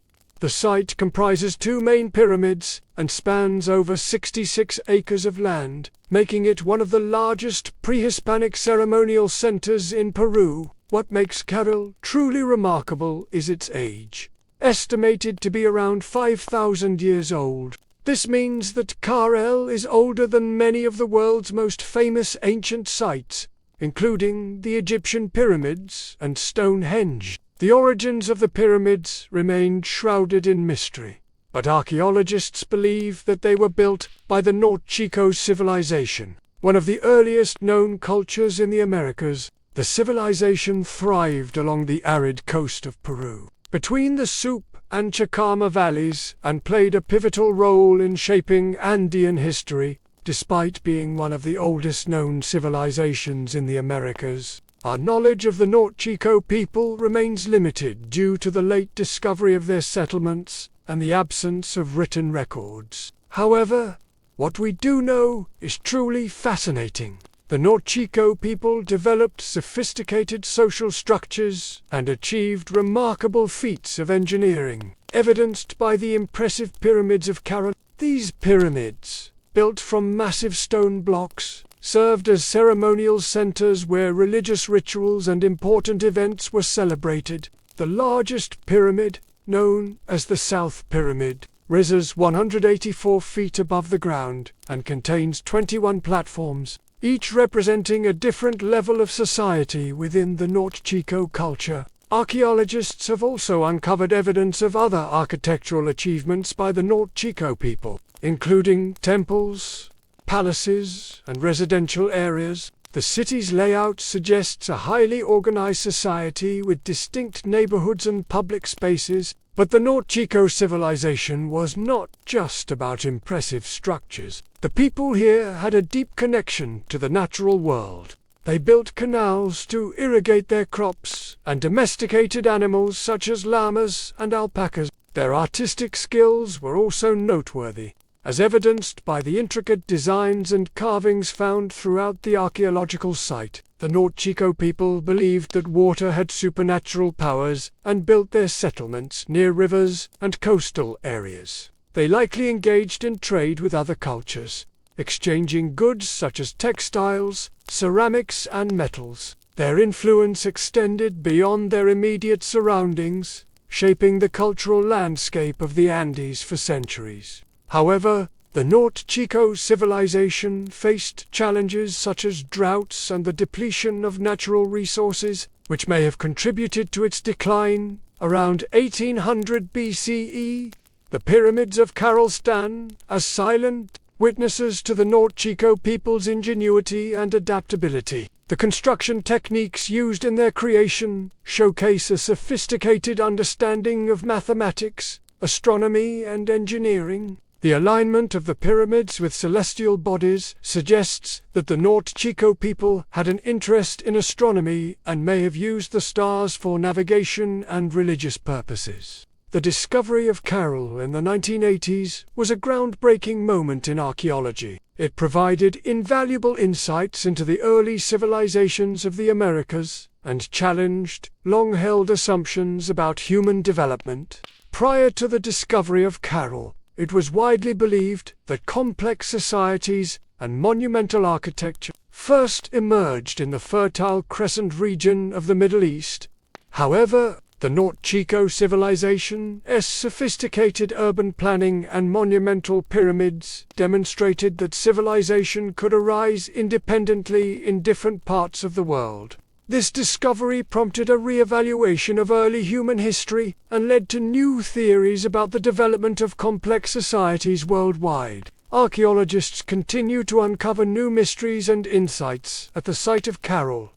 The site comprises two main pyramids and spans over 66 acres of land, making it one of the largest pre-Hispanic ceremonial centers in Peru. What makes Carol truly remarkable is its age, estimated to be around 5,000 years old. This means that Carol is older than many of the world's most famous ancient sites, including the Egyptian pyramids and Stonehenge. The origins of the pyramids remained shrouded in mystery, but archaeologists believe that they were built by the Norte Chico civilization, one of the earliest known cultures in the Americas. The civilization thrived along the arid coast of Peru, between the Soup and Chacama valleys, and played a pivotal role in shaping Andean history. Despite being one of the oldest known civilizations in the Americas, our knowledge of the Norte Chico people remains limited due to the late discovery of their settlements and the absence of written records. However, what we do know is truly fascinating. The Norte Chico people developed sophisticated social structures and achieved remarkable feats of engineering, evidenced by the impressive pyramids of Carol. These pyramids, built from massive stone blocks, served as ceremonial centers where religious rituals and important events were celebrated. The largest pyramid, known as the South Pyramid, rises 184 feet above the ground and contains 21 platforms, each representing a different level of society within the Norte Chico culture. Archaeologists have also uncovered evidence of other architectural achievements by the Norte Chico people, including temples, palaces, and residential areas. The city's layout suggests a highly organized society with distinct neighborhoods and public spaces. But the Norte Chico civilization was not just about impressive structures. The people here had a deep connection to the natural world. They built canals to irrigate their crops and domesticated animals such as llamas and alpacas. Their artistic skills were also noteworthy, as evidenced by the intricate designs and carvings found throughout the archaeological site. The Norte Chico people believed that water had supernatural powers and built their settlements near rivers and coastal areas. They likely engaged in trade with other cultures, exchanging goods such as textiles, ceramics, and metals. Their influence extended beyond their immediate surroundings, shaping the cultural landscape of the Andes for centuries. However, the Norte Chico civilization faced challenges such as droughts and the depletion of natural resources, which may have contributed to its decline. Around 1800 BCE, the pyramids of Carol stand as silent witnesses to the Norte Chico people's ingenuity and adaptability. The construction techniques used in their creation showcase a sophisticated understanding of mathematics, astronomy, and engineering. The alignment of the pyramids with celestial bodies suggests that the Norte Chico people had an interest in astronomy and may have used the stars for navigation and religious purposes. The discovery of Carol in the 1980s was a groundbreaking moment in archaeology. It provided invaluable insights into the early civilizations of the Americas and challenged long-held assumptions about human development. Prior to the discovery of Carroll, it was widely believed that complex societies and monumental architecture first emerged in the Fertile Crescent region of the Middle East. However, the North Chico civilization's sophisticated urban planning and monumental pyramids demonstrated that civilization could arise independently in different parts of the world. This discovery prompted a re-evaluation of early human history and led to new theories about the development of complex societies worldwide. Archaeologists continue to uncover new mysteries and insights at the site of Carroll.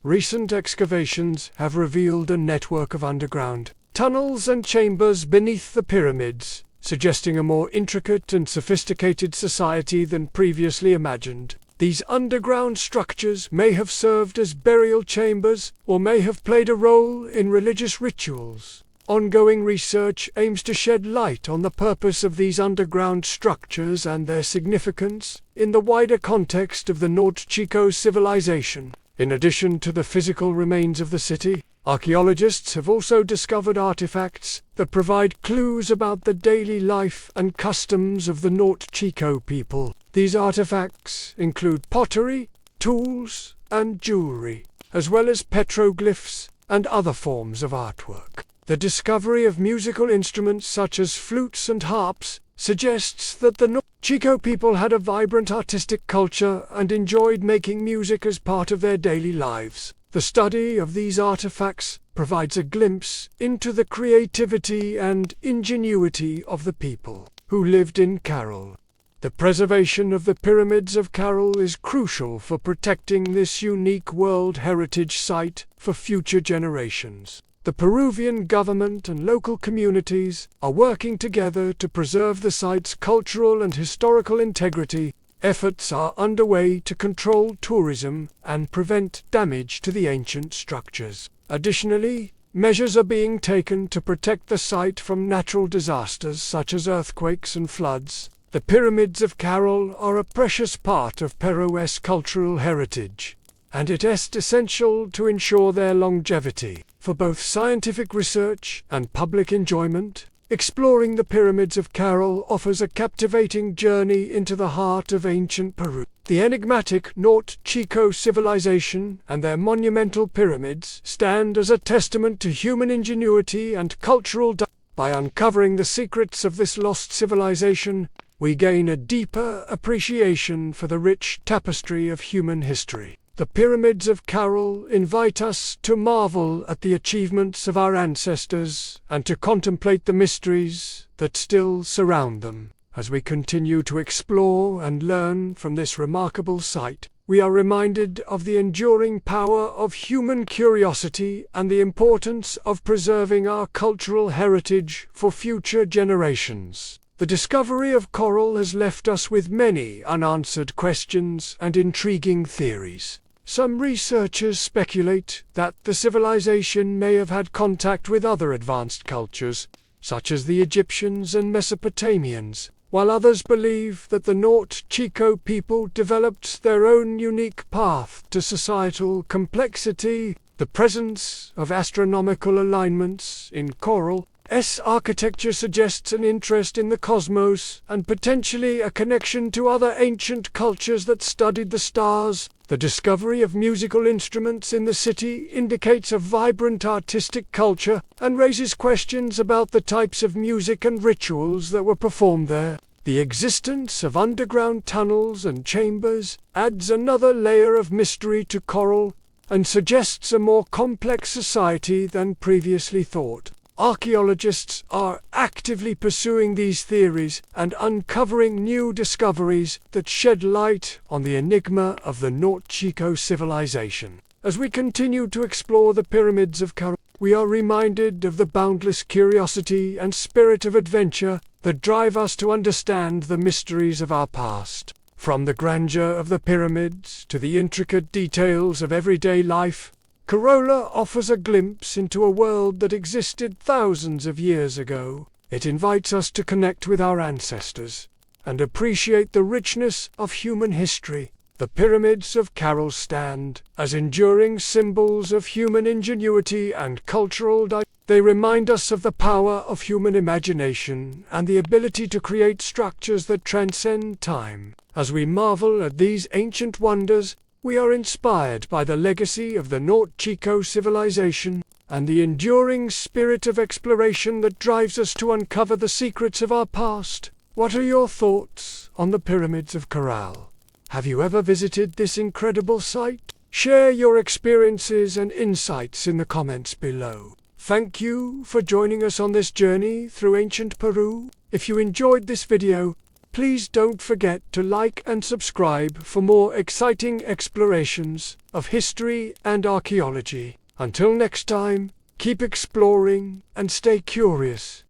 Recent excavations have revealed a network of underground tunnels and chambers beneath the pyramids, suggesting a more intricate and sophisticated society than previously imagined. These underground structures may have served as burial chambers or may have played a role in religious rituals. Ongoing research aims to shed light on the purpose of these underground structures and their significance in the wider context of the North Chico civilization. In addition to the physical remains of the city, archaeologists have also discovered artifacts that provide clues about the daily life and customs of the North Chico people. These artifacts include pottery, tools, and jewelry, as well as petroglyphs and other forms of artwork. The discovery of musical instruments such as flutes and harps suggests that the North Chico people had a vibrant artistic culture and enjoyed making music as part of their daily lives. The study of these artifacts provides a glimpse into the creativity and ingenuity of the people who lived in Carroll. The preservation of the pyramids of Carroll is crucial for protecting this unique World Heritage Site for future generations. The Peruvian government and local communities are working together to preserve the site's cultural and historical integrity. Efforts are underway to control tourism and prevent damage to the ancient structures. Additionally, measures are being taken to protect the site from natural disasters such as earthquakes and floods. The pyramids of Carroll are a precious part of Peru's cultural heritage, and it is essential to ensure their longevity. For both scientific research and public enjoyment, exploring the pyramids of Carroll offers a captivating journey into the heart of ancient Peru. The enigmatic North Chico civilization and their monumental pyramids stand as a testament to human ingenuity and cultural By uncovering the secrets of this lost civilization, we gain a deeper appreciation for the rich tapestry of human history. The pyramids of Carroll invite us to marvel at the achievements of our ancestors and to contemplate the mysteries that still surround them. As we continue to explore and learn from this remarkable site, we are reminded of the enduring power of human curiosity and the importance of preserving our cultural heritage for future generations. The discovery of coral has left us with many unanswered questions and intriguing theories. Some researchers speculate that the civilization may have had contact with other advanced cultures, such as the Egyptians and Mesopotamians, while others believe that the North Chico people developed their own unique path to societal complexity. The presence of astronomical alignments in Carroll's architecture suggests an interest in the cosmos and potentially a connection to other ancient cultures that studied the stars. The discovery of musical instruments in the city indicates a vibrant artistic culture and raises questions about the types of music and rituals that were performed there. The existence of underground tunnels and chambers adds another layer of mystery to Carroll and suggests a more complex society than previously thought. Archaeologists are actively pursuing these theories and uncovering new discoveries that shed light on the enigma of the North Chico civilization. As we continue to explore the pyramids of Carroll, we are reminded of the boundless curiosity and spirit of adventure that drive us to understand the mysteries of our past. From the grandeur of the pyramids to the intricate details of everyday life, Carroll offers a glimpse into a world that existed thousands of years ago. It invites us to connect with our ancestors and appreciate the richness of human history. The pyramids of Carroll stand as enduring symbols of human ingenuity and cultural diversity. They remind us of the power of human imagination and the ability to create structures that transcend time. As we marvel at these ancient wonders, we are inspired by the legacy of the North Chico civilization and the enduring spirit of exploration that drives us to uncover the secrets of our past. What are your thoughts on the pyramids of Corral? Have you ever visited this incredible site? Share your experiences and insights in the comments below. Thank you for joining us on this journey through ancient Peru. If you enjoyed this video, please don't forget to like and subscribe for more exciting explorations of history and archaeology. Until next time, keep exploring and stay curious.